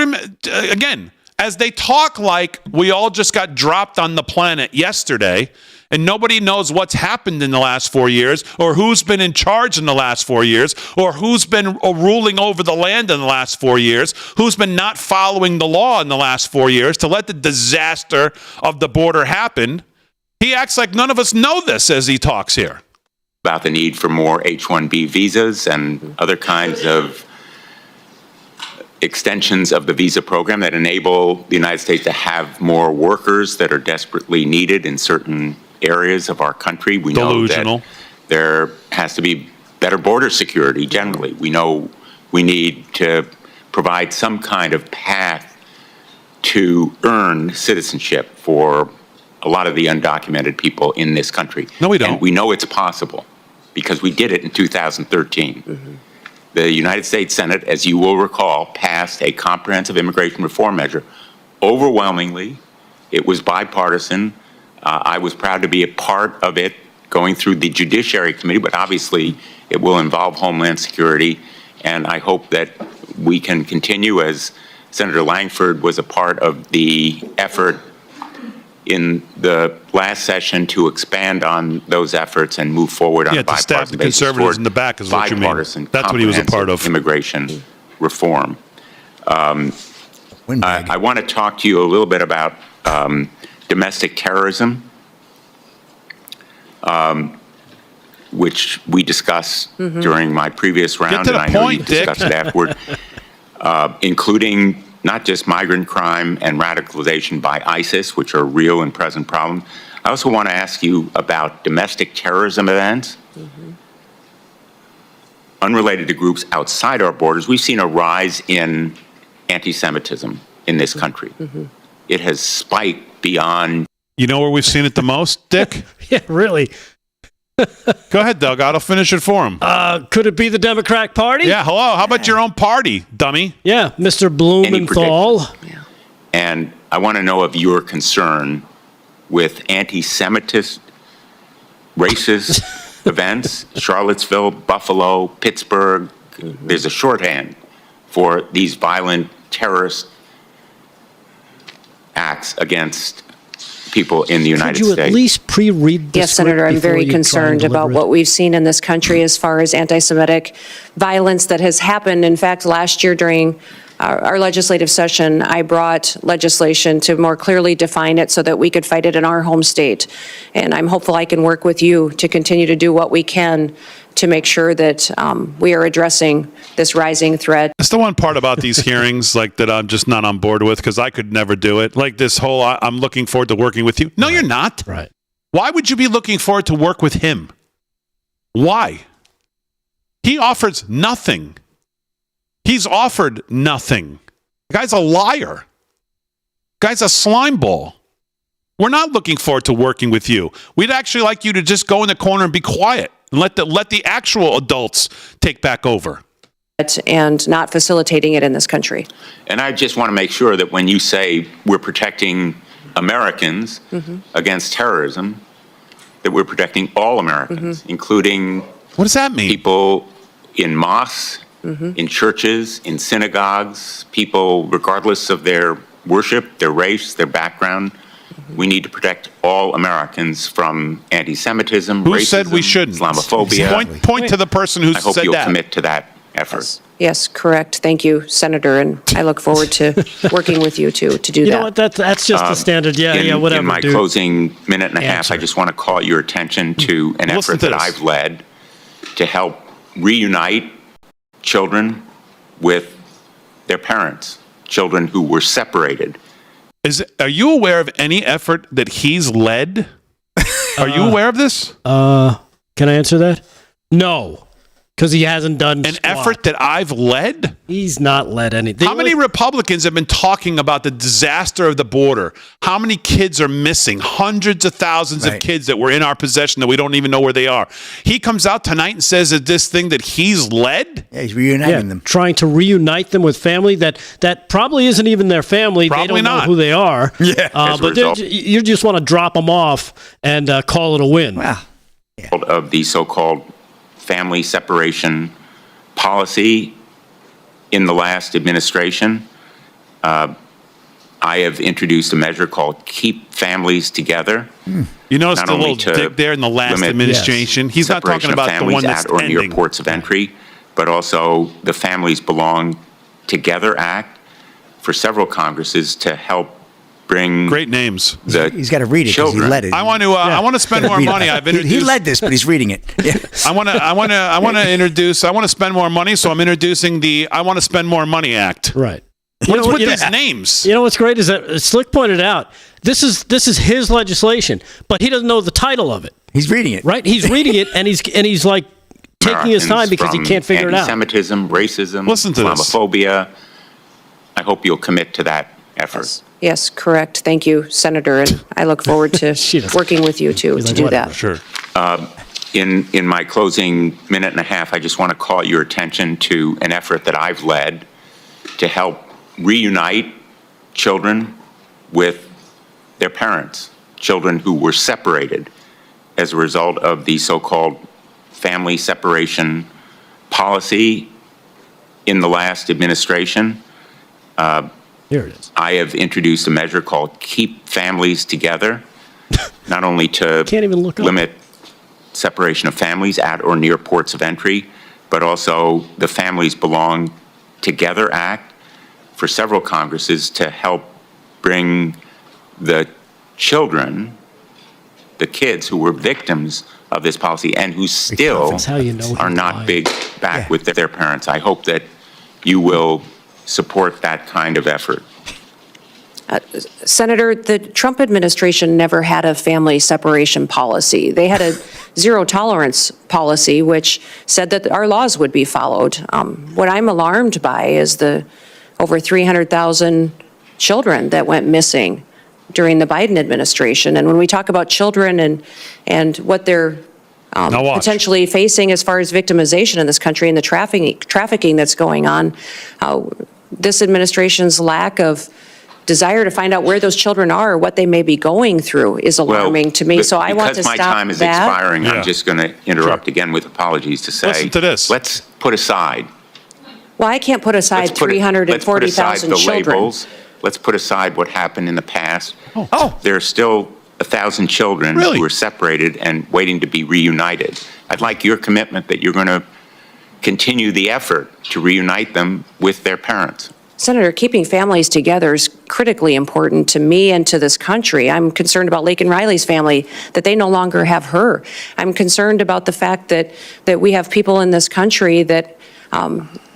Speaker 2: again, as they talk like we all just got dropped on the planet yesterday, and nobody knows what's happened in the last 4 years, or who's been in charge in the last 4 years, or who's been ruling over the land in the last 4 years, who's been not following the law in the last 4 years to let the disaster of the border happen. He acts like none of us know this as he talks here.
Speaker 14: About the need for more H-1B visas and other kinds of extensions of the visa program that enable the United States to have more workers that are desperately needed in certain areas of our country. We know that there has to be better border security generally. We know we need to provide some kind of path to earn citizenship for a lot of the undocumented people in this country.
Speaker 2: No, we don't.
Speaker 14: And we know it's possible because we did it in 2013. The United States Senate, as you will recall, passed a comprehensive immigration reform measure. Overwhelmingly, it was bipartisan. I was proud to be a part of it going through the Judiciary Committee, but obviously it will involve Homeland Security, and I hope that we can continue, as Senator Langford was a part of the effort in the last session to expand on those efforts and move forward on a bipartisan basis
Speaker 2: conservatives in the back is what you mean. That's what he was a part of.
Speaker 14: Immigration reform. I want to talk to you a little bit about domestic terrorism, which we discussed during my previous round, and I know you discussed it afterward, including not just migrant crime and radicalization by ISIS, which are real and present problems. I also want to ask you about domestic terrorism events, unrelated to groups outside our borders. We've seen a rise in anti-Semitism in this country. It has spiked beyond.
Speaker 2: You know where we've seen it the most, Dick?
Speaker 4: Yeah, really.
Speaker 2: Go ahead, Doug. I'll finish it for him.
Speaker 4: Could it be the Democratic Party?
Speaker 2: Yeah, hello. How about your own party, dummy?
Speaker 4: Yeah, Mr. Blumenthal.
Speaker 14: And I want to know of your concern with anti-Semitist, racist events, Charlottesville, Buffalo, Pittsburgh. There's a shorthand for these violent terrorist acts against people in the United States.
Speaker 4: Could you at least pre-read the
Speaker 15: Yes, Senator, I'm very concerned about what we've seen in this country as far as anti-Semitic violence that has happened. In fact, last year during our legislative session, I brought legislation to more clearly define it so that we could fight it in our home state. And I'm hopeful I can work with you to continue to do what we can to make sure that we are addressing this rising threat.
Speaker 2: That's the one part about these hearings, like, that I'm just not on board with, because I could never do it. Like this whole, I'm looking forward to working with you. No, you're not.
Speaker 4: Right.
Speaker 2: Why would you be looking forward to work with him? Why? He offers nothing. He's offered nothing. The guy's a liar. The guy's a slime ball. We're not looking forward to working with you. We'd actually like you to just go in the corner and be quiet and let the actual adults take back over.
Speaker 15: And not facilitating it in this country.
Speaker 14: And I just want to make sure that when you say we're protecting Americans against terrorism, that we're protecting all Americans, including
Speaker 2: what does that mean?
Speaker 14: People in mosques, in churches, in synagogues, people regardless of their worship, their race, their background. We need to protect all Americans from anti-Semitism,
Speaker 2: Who
Speaker 14: racism,
Speaker 2: said we shouldn't?
Speaker 14: Islamophobia.
Speaker 2: Point to the person who said that.
Speaker 14: I hope you'll commit to that effort.
Speaker 15: Yes, correct. Thank you, Senator, and I look forward to working with you to do that.
Speaker 4: You know what? That's just the standard. Yeah, whatever.
Speaker 14: In my closing minute and a half, I just want to call your attention to an effort that I've led to help reunite children with their parents, children who were separated.
Speaker 2: Are you aware of any effort that he's led Are you aware of this?
Speaker 4: Can I answer that? No, because he hasn't done
Speaker 2: an effort that I've led.
Speaker 4: He's not led anything.
Speaker 2: How many Republicans have been talking about the disaster of the border? How many kids are missing? Hundreds of thousands of kids that were in our possession that we don't even know where they are. He comes out tonight and says that this thing that he's led.
Speaker 3: Yeah, he's reuniting them,
Speaker 4: trying to reunite them with family that probably isn't even their family.
Speaker 2: Probably
Speaker 4: they don't
Speaker 2: not
Speaker 4: know who they are.
Speaker 3: Yeah,
Speaker 4: but you just want to drop them off and call it a win.
Speaker 3: Wow.
Speaker 14: Of the so-called family separation policy in the last administration, I have introduced a measure called Keep Families Together.
Speaker 2: You notice
Speaker 14: Not
Speaker 2: the
Speaker 14: only
Speaker 2: little
Speaker 14: to
Speaker 2: dig there in the last
Speaker 14: limit
Speaker 2: administration. He's not talking
Speaker 14: separation of
Speaker 2: about the
Speaker 14: families
Speaker 2: one that's
Speaker 14: at or near
Speaker 2: ending.
Speaker 14: ports of entry, but also the Families Belong Together Act for several Congresses to help bring
Speaker 2: great names.
Speaker 3: He's got to read it because he led it.
Speaker 2: I want to spend more money. I've introduced.
Speaker 3: He led this, but he's reading it. Yeah.
Speaker 2: I want to spend more money, so I'm introducing the I want to spend more money act.
Speaker 4: Right.
Speaker 2: What's with these names?
Speaker 4: You know what's great is that Slick pointed out this is his legislation, but he doesn't know the title of it.
Speaker 3: He's reading it.
Speaker 4: Right? He's reading it and he's like taking his time because he can't figure it out.
Speaker 14: Anti-Semitism, racism,
Speaker 2: Listen to this.
Speaker 14: Islamophobia. I hope you'll commit to that effort.
Speaker 15: Yes, correct. Thank you, Senator, and I look forward to working with you to do that.
Speaker 2: Sure.
Speaker 14: In my closing minute and a half, I just want to call your attention to an effort that I've led to help reunite children with their parents, children who were separated as a result of the so-called family separation policy in the last administration.
Speaker 4: Here it is.
Speaker 14: I have introduced a measure called Keep Families Together, not only to limit separation of families at or near ports of entry, but also the Families Belong Together Act for several Congresses to help bring the children, the kids who were victims of this policy and who still are not big back with their parents. I hope that you will support that kind of effort.
Speaker 15: Senator, the Trump administration never had a family separation policy. They had a zero tolerance policy, which said that our laws would be followed. What I'm alarmed by is the over 300,000 children that went missing during the Biden administration. And when we talk about children and what they're potentially facing as far as victimization in this country and the trafficking that's going on, this administration's lack of desire to find out where those children are or what they may be going through is alarming to me. So I want to stop that.
Speaker 14: Because my time is expiring, I'm just going to interrupt again with apologies to say,
Speaker 2: listen to this.
Speaker 14: Let's put aside.
Speaker 15: Well, I can't put aside 340,000 children.
Speaker 14: Let's put aside what happened in the past. There are still 1,000 children who are separated and waiting to be reunited. I'd like your commitment that you're going to continue the effort to reunite them with their parents.
Speaker 15: Senator, keeping families together is critically important to me and to this country. I'm concerned about Laken Riley's family, that they no longer have her. I'm concerned about the fact that we have people in this country that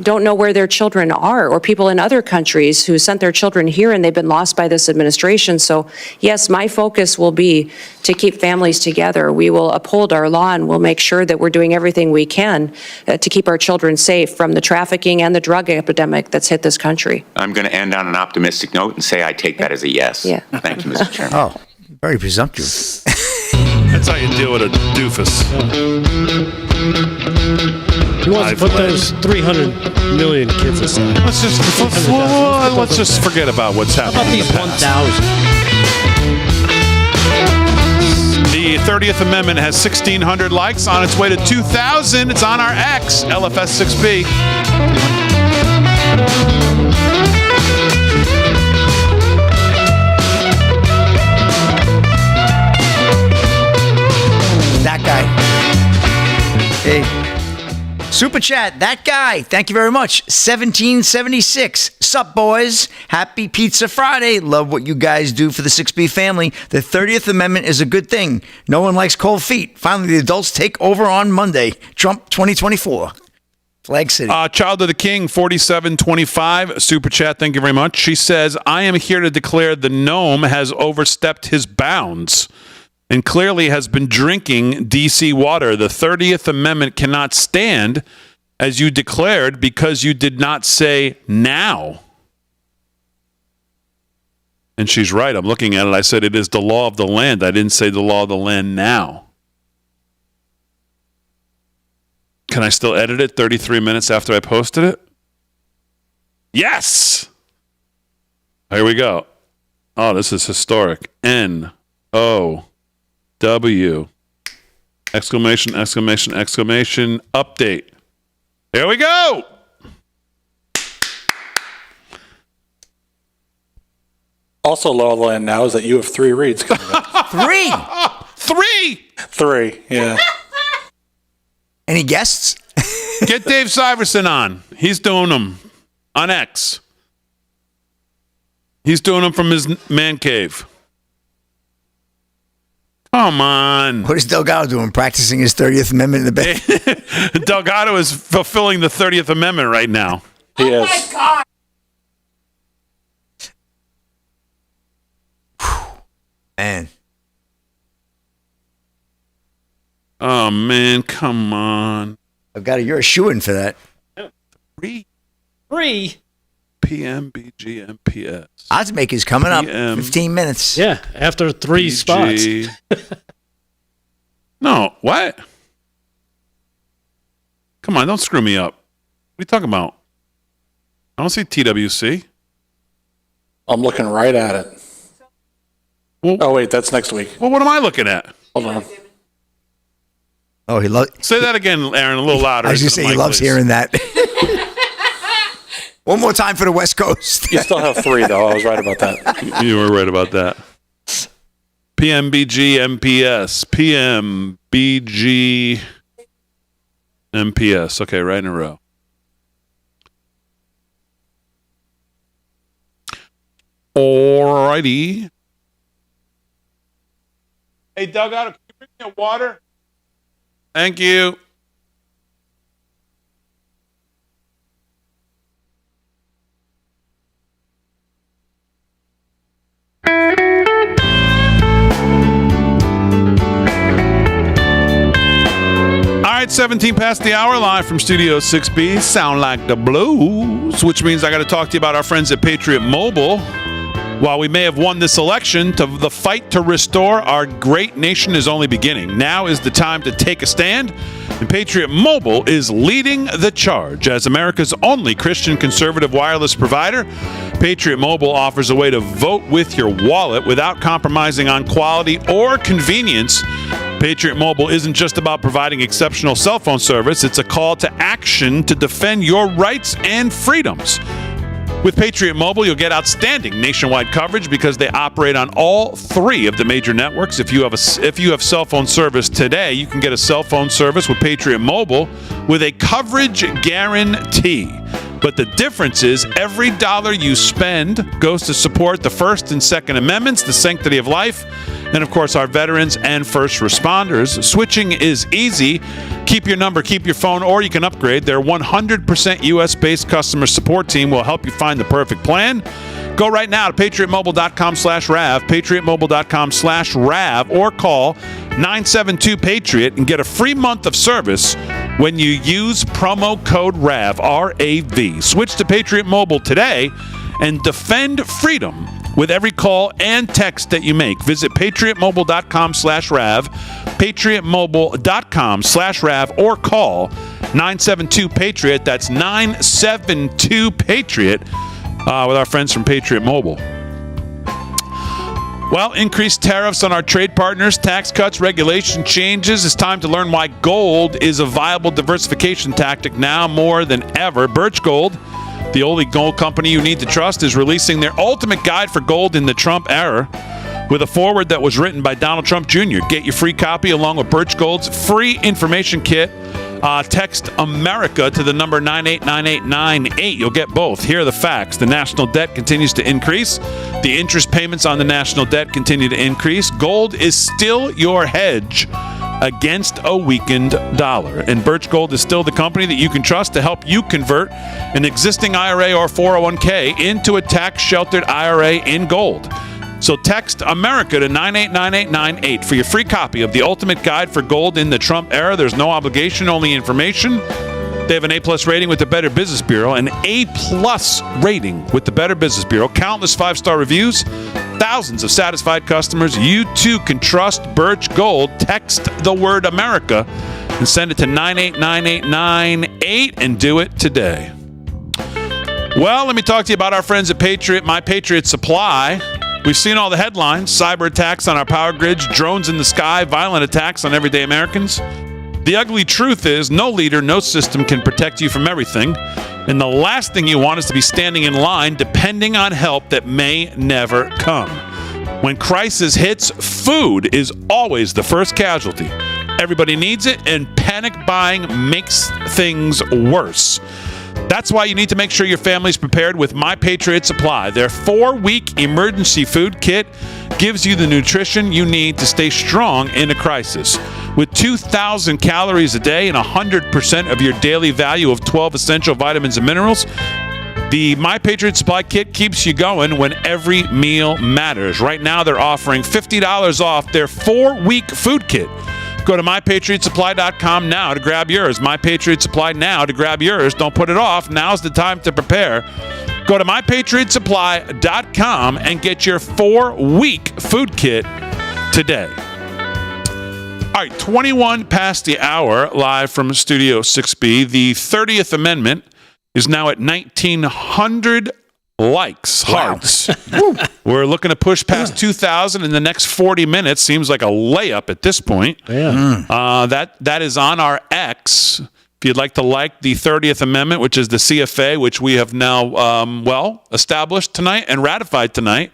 Speaker 15: don't know where their children are, or people in other countries who sent their children here and they've been lost by this administration. So yes, my focus will be to keep families together. We will uphold our law and we'll make sure that we're doing everything we can to keep our children safe from the trafficking and the drug epidemic that's hit this country.
Speaker 14: I'm going to end on an optimistic note and say I take that as a yes.
Speaker 15: Yeah.
Speaker 14: Thank you, Mr. Chairman.
Speaker 3: Oh, very presumptuous.
Speaker 2: That's how you deal with a doofus.
Speaker 4: He wants to put those 300 million kids aside.
Speaker 2: Let's just forget about what's happening.
Speaker 4: How about these 1,000?
Speaker 2: The 30th Amendment has 1,600 likes, on its way to 2,000. It's on our X, LFS6B.
Speaker 3: That guy. Hey. Super chat, that guy. Thank you very much. 1776. Sup, boys? Happy Pizza Friday. Love what you guys do for the 6B family. The 30th Amendment is a good thing. No one likes cold feet. Finally, the adults take over on Monday. Trump 2024. Flag City.
Speaker 2: Child of the King, 4725. Super chat, thank you very much. She says, I am here to declare the gnome has overstepped his bounds. and clearly has been drinking D.C. water. The 30th Amendment cannot stand, as you declared, because you did not say now. And she's right. I'm looking at it. I said it is the law of the land. I didn't say the law of the land now. Can I still edit it 33 minutes after I posted it? Yes! Here we go. Oh, this is historic. N-O-W. Exclamation, exclamation, exclamation. Update. Here we go!
Speaker 6: Also, law of the land now is that you have 3 reads coming up.
Speaker 3: 3?
Speaker 6: 3, yeah.
Speaker 3: Any guests?
Speaker 2: Get Dave Syverson on. He's doing them on X. He's doing them from his man cave. Come on.
Speaker 3: What is Delgado doing? Practicing his 30th Amendment in the bed?
Speaker 2: Delgado is fulfilling the 30th Amendment right now.
Speaker 6: He is.
Speaker 3: My God. Man.
Speaker 2: Oh, man, come on.
Speaker 3: I've got you're a shoo-in for that.
Speaker 2: 3 PMBGMPS.
Speaker 3: Oddsmakers coming up. 15 minutes.
Speaker 4: Yeah, after 3 spots.
Speaker 2: No, what? Come on, don't screw me up. What are you talking about? I don't see TWC.
Speaker 6: I'm looking right at it.
Speaker 2: Well,
Speaker 6: oh, wait, that's next week.
Speaker 2: Well, what am I looking at?
Speaker 6: Hold on.
Speaker 3: Oh, he loves.
Speaker 2: Say that again, Aaron, a little louder.
Speaker 3: I was just saying he loves hearing that. One more time for the West Coast.
Speaker 6: You still have 3, though. I was right about that.
Speaker 2: You were right about that. PMBG MPS. PMBG MPS. Okay, right in a row. Alrighty. Hey, Delgado, can you bring me a water? Thank you. All right, 17 past the hour, live from Studio 6B. Sound like the blues, which means I got to talk to you about our friends at Patriot Mobile. While we may have won this election, the fight to restore our great nation is only beginning. Now is the time to take a stand, and Patriot Mobile is leading the charge. As America's only Christian conservative wireless provider, Patriot Mobile offers a way to vote with your wallet without compromising on quality or convenience. Patriot Mobile isn't just about providing exceptional cell phone service, it's a call to action to defend your rights and freedoms. With Patriot Mobile, you'll get outstanding nationwide coverage because they operate on all 3 of the major networks. If you have cell phone service today, you can get a cell phone service with Patriot Mobile with a coverage guarantee. But the difference is every dollar you spend goes to support the First and Second Amendments, the sanctity of life, and of course our veterans and first responders. Switching is easy. Keep your number, keep your phone, or you can upgrade. Their 100% U.S.-based customer support team will help you find the perfect plan. Go right now to patriotmobile.com/RAV, patriotmobile.com/RAV, or call 972-PATRIOT and get a free month of service when you use promo code RAV, R-A-V. Switch to Patriot Mobile today and defend freedom with every call and text that you make. Visit patriotmobile.com/RAV, patriotmobile.com/RAV, or call 972-PATRIOT. That's 972-PATRIOT with our friends from Patriot Mobile. Well, increased tariffs on our trade partners, tax cuts, regulation changes. It's time to learn why gold is a viable diversification tactic now more than ever. Birch Gold, the only gold company you need to trust, is releasing their ultimate guide for gold in the Trump era with a foreword that was written by Donald Trump Jr. Get your free copy along with Birch Gold's free information kit. Text America to the number 989898. You'll get both. Here are the facts. The national debt continues to increase. The interest payments on the national debt continue to increase. Gold is still your hedge against a weakened dollar. And Birch Gold is still the company that you can trust to help you convert an existing IRA or 401k into a tax-sheltered IRA in gold. So text America to 989898 for your free copy of the ultimate guide for gold in the Trump era. There's no obligation, only information. They have an A+ rating with the Better Business Bureau, an A+ rating with the Better Business Bureau, countless 5-star reviews, thousands of satisfied customers. You too can trust Birch Gold. Text the word America and send it to 989898 and do it today. Well, let me talk to you about our friends at My Patriot Supply. We've seen all the headlines: cyber attacks on our power grids, drones in the sky, violent attacks on everyday Americans. The ugly truth is no leader, no system can protect you from everything. And the last thing you want is to be standing in line depending on help that may never come. When crisis hits, food is always the first casualty. Everybody needs it, and panic buying makes things worse. That's why you need to make sure your family's prepared with My Patriot Supply. Their 4-week emergency food kit gives you the nutrition you need to stay strong in a crisis. With 2,000 calories a day and 100% of your daily value of 12 essential vitamins and minerals, the My Patriot Supply Kit keeps you going when every meal matters. Right now, they're offering $50 off their 4-week food kit. Go to MyPatriotSupply.com now to grab yours. My Patriot Supply now to grab yours. Don't put it off. Now's the time to prepare. Go to MyPatriotSupply.com and get your 4-week food kit today. All right, 21 past the hour, live from Studio 6B. The 30th Amendment is now at 1,900 likes, hearts. We're looking to push past 2,000 in the next 40 minutes. Seems like a layup at this point.
Speaker 4: Yeah.
Speaker 2: That is on our X. If you'd like to like the 30th Amendment, which is the CFA, which we have now, established tonight and ratified tonight.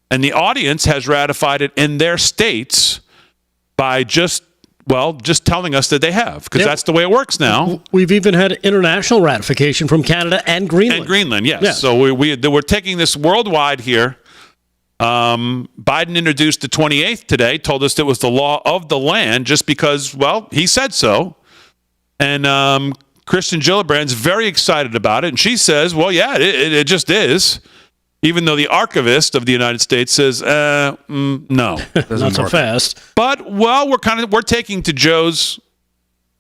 Speaker 2: And the audience has ratified it in their states by just telling us that they have, because that's the way it works now.
Speaker 4: We've even had international ratification from Canada and Greenland.
Speaker 2: And Greenland, yes. Yeah. So we're taking this worldwide here. Biden introduced the 28th today, told us it was the law of the land just because, he said so. And Kristen Gillibrand's very excited about it. And she says, it just is. Even though the archivist of the United States says, no.
Speaker 4: Not so fast.
Speaker 2: But, we're taking to Joe's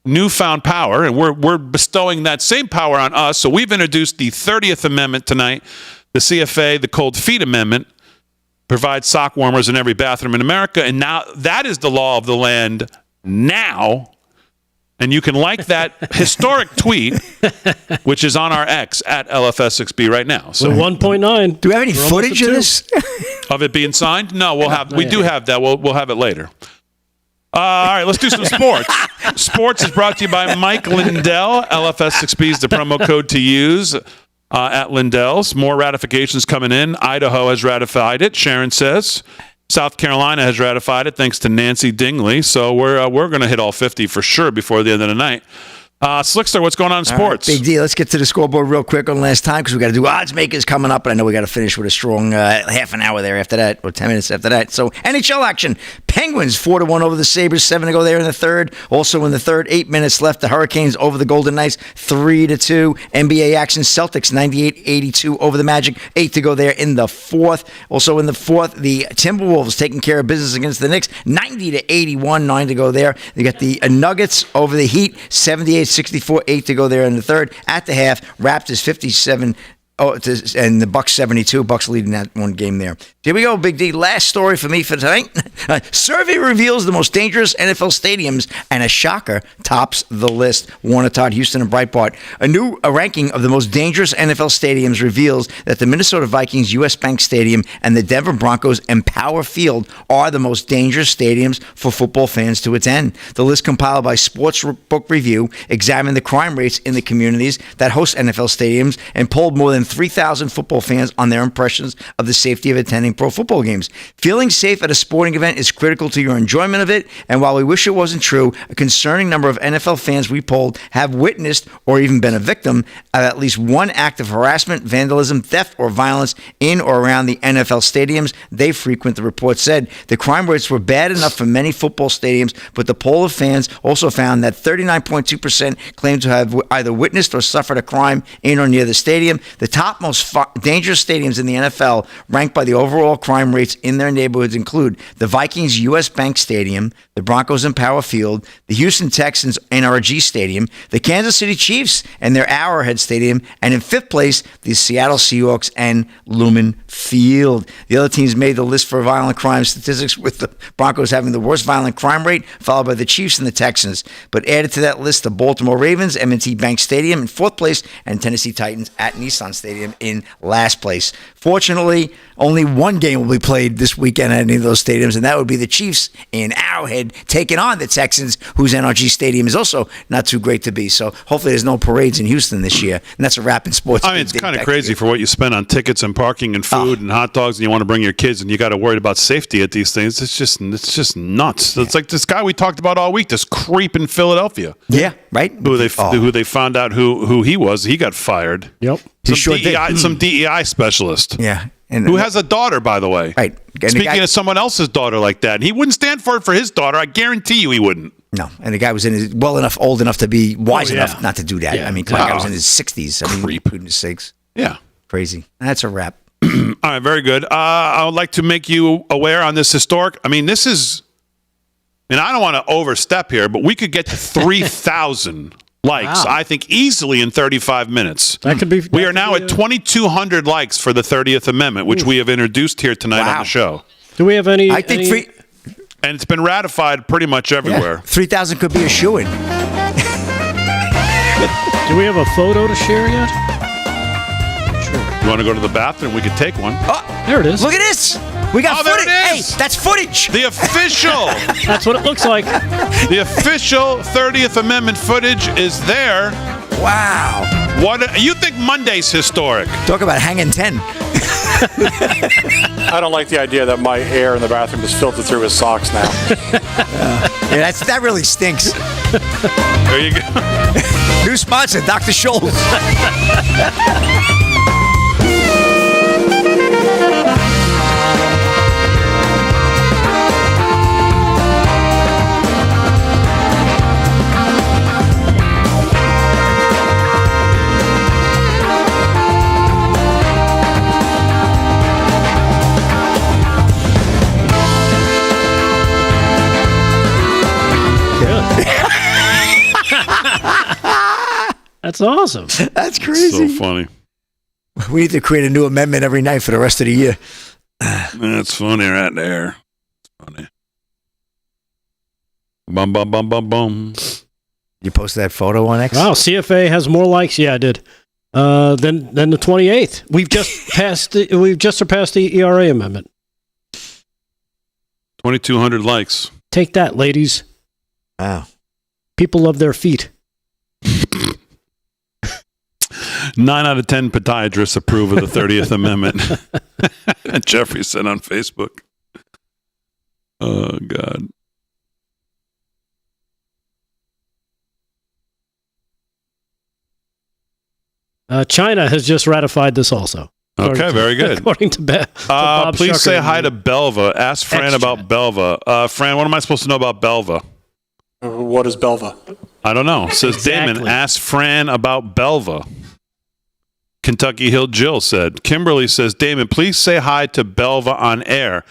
Speaker 2: newfound power, and we're bestowing that same power on us. So we've introduced the 30th Amendment tonight, the CFA, the Cold Feet Amendment, provides sock warmers in every bathroom in America. And now that is the law of the land now. And you can like that historic tweet, which is on our X at LFS6B right now. So
Speaker 4: 1.9.
Speaker 3: Do we have any footage of this?
Speaker 2: Of it being signed? No, we do have that. We'll have it later. All right, let's do some sports. Sports is brought to you by Mike Lindell. LFS6B is the promo code to use at Lindell's. More ratifications coming in. Idaho has ratified it, Sharon says. South Carolina has ratified it, thanks to Nancy Dingley. So we're going to hit all 50 for sure before the end of the night. Slickster, what's going on in sports?
Speaker 3: Big deal. Let's get to the scoreboard real quick on last time because we got to do Oddsmakers coming up, and I know we got to finish with a strong half an hour there after that, or 10 minutes after that. So NHL action. Penguins 4-1 over the Sabres, 7 to go there in the third. Also in the third, 8 minutes left. The Hurricanes over the Golden Knights, 3-2. NBA action. Celtics 98-82 over the Magic, 8 to go there in the fourth. Also in the fourth, the Timberwolves taking care of business against the Knicks, 90-81, 9 to go there. You got the Nuggets over the Heat, 78-64, 8 to go there in the third. At the half, Raptors 57 and the Bucks 72. Bucks leading that one game there. Here we go, Big D. Last story for me for tonight. Survey reveals the most dangerous NFL stadiums, and a shocker tops the list. Warner, Todd, Houston, and Breitbart. A ranking of the most dangerous NFL stadiums reveals that the Minnesota Vikings U.S. Bank Stadium and the Denver Broncos Empower Field are the most dangerous stadiums for football fans to attend. The list compiled by Sportsbook Review examined the crime rates in the communities that host NFL stadiums and polled more than 3,000 football fans on their impressions of the safety of attending pro football games. Feeling safe at a sporting event is critical to your enjoyment of it, and while we wish it wasn't true, a concerning number of NFL fans we polled have witnessed or even been a victim of at least one act of harassment, vandalism, theft, or violence in or around the NFL stadiums they frequent, the report said. The crime rates were bad enough for many football stadiums, but the poll of fans also found that 39.2% claimed to have either witnessed or suffered a crime in or near the stadium. The top most dangerous stadiums in the NFL, ranked by the overall crime rates in their neighborhoods, include the Vikings U.S. Bank Stadium, the Broncos Empower Field, the Houston Texans NRG Stadium, the Kansas City Chiefs and their Arrowhead Stadium, and in fifth place, the Seattle Seahawks and Lumen Field. The other teams made the list for violent crime statistics, with the Broncos having the worst violent crime rate, followed by the Chiefs and the Texans. But added to that list, the Baltimore Ravens, M&T Bank Stadium in fourth place, and Tennessee Titans at Nissan Stadium in last place. Fortunately, only one game will be played this weekend at any of those stadiums, and that would be the Chiefs in Arrowhead taking on the Texans, whose NRG Stadium is also not too great to be. So hopefully there's no parades in Houston this year, and that's a wrap in sports.
Speaker 2: I mean, it's kind of crazy for what you spend on tickets and parking and food and hot dogs, and you want to bring your kids, and you got to worry about safety at these things. It's just nuts. Yeah. It's like this guy we talked about all week, this creep in Philadelphia.
Speaker 3: Yeah, right.
Speaker 2: Who they found out who he was. He got fired.
Speaker 4: Yep.
Speaker 2: Some DEI specialist.
Speaker 3: Yeah.
Speaker 2: Who has a daughter, by the way.
Speaker 3: Right. And
Speaker 2: Speaking of someone else's daughter like that. And he wouldn't stand for it for his daughter. I guarantee you he wouldn't.
Speaker 3: No. And the guy was old enough to be wise enough not to do that. Yeah. I mean, the guy was in his 60s. I mean, for goodness sakes.
Speaker 2: Yeah.
Speaker 3: Crazy. That's a wrap.
Speaker 2: All right, very good. I would like to make you aware on this historic. I mean, this is, and I don't want to overstep here, but we could get to 3,000 likes, I think, easily in 35 minutes.
Speaker 4: That could be.
Speaker 2: We are now at 2,200 likes for the 30th Amendment, which we have introduced here tonight on the show.
Speaker 4: Do we have any?
Speaker 3: I think
Speaker 2: and it's been ratified pretty much everywhere.
Speaker 3: Yeah, 3,000 could be a shoo-in.
Speaker 4: Do we have a photo to share yet?
Speaker 2: You want to go to the bathroom? We could take one.
Speaker 3: Oh,
Speaker 4: there it is.
Speaker 3: Look at this. We got footage. Hey, that's footage.
Speaker 2: The official.
Speaker 4: That's what it looks like.
Speaker 2: The official 30th Amendment footage is there.
Speaker 3: Wow.
Speaker 2: What you think Monday's historic?
Speaker 3: Talk about hanging 10.
Speaker 6: I don't like the idea that my air in the bathroom is filtered through his socks now.
Speaker 3: Yeah, that really stinks.
Speaker 2: There you go.
Speaker 3: New sponsor, Dr. Scholl.
Speaker 4: That's awesome.
Speaker 3: That's crazy.
Speaker 2: So funny.
Speaker 3: We need to create a new amendment every night for the rest of the year.
Speaker 2: That's funny right there. It's funny. Bum, bum, bum, bum, bum.
Speaker 3: You posted that photo on X?
Speaker 4: Wow, CFA has more likes. Yeah, I did. Than the 28th. We've just surpassed the ERA amendment.
Speaker 2: 2,200 likes.
Speaker 4: Take that, ladies.
Speaker 3: Wow.
Speaker 4: People love their feet.
Speaker 2: 9 out of 10 podiatrists approve of the 30th Amendment. Jeffrey said on Facebook. Oh, God.
Speaker 4: China has just ratified this also.
Speaker 2: Okay, very good.
Speaker 4: According to Bob
Speaker 2: please
Speaker 4: Shucker
Speaker 2: say hi to Belva. Ask Fran about Belva. Fran, what am I supposed to know about Belva?
Speaker 6: What is Belva?
Speaker 2: I don't know. Says Damon, ask Fran about Belva. Kentucky Hill Jill said. Kimberly says, Damon, please say hi to Belva on air.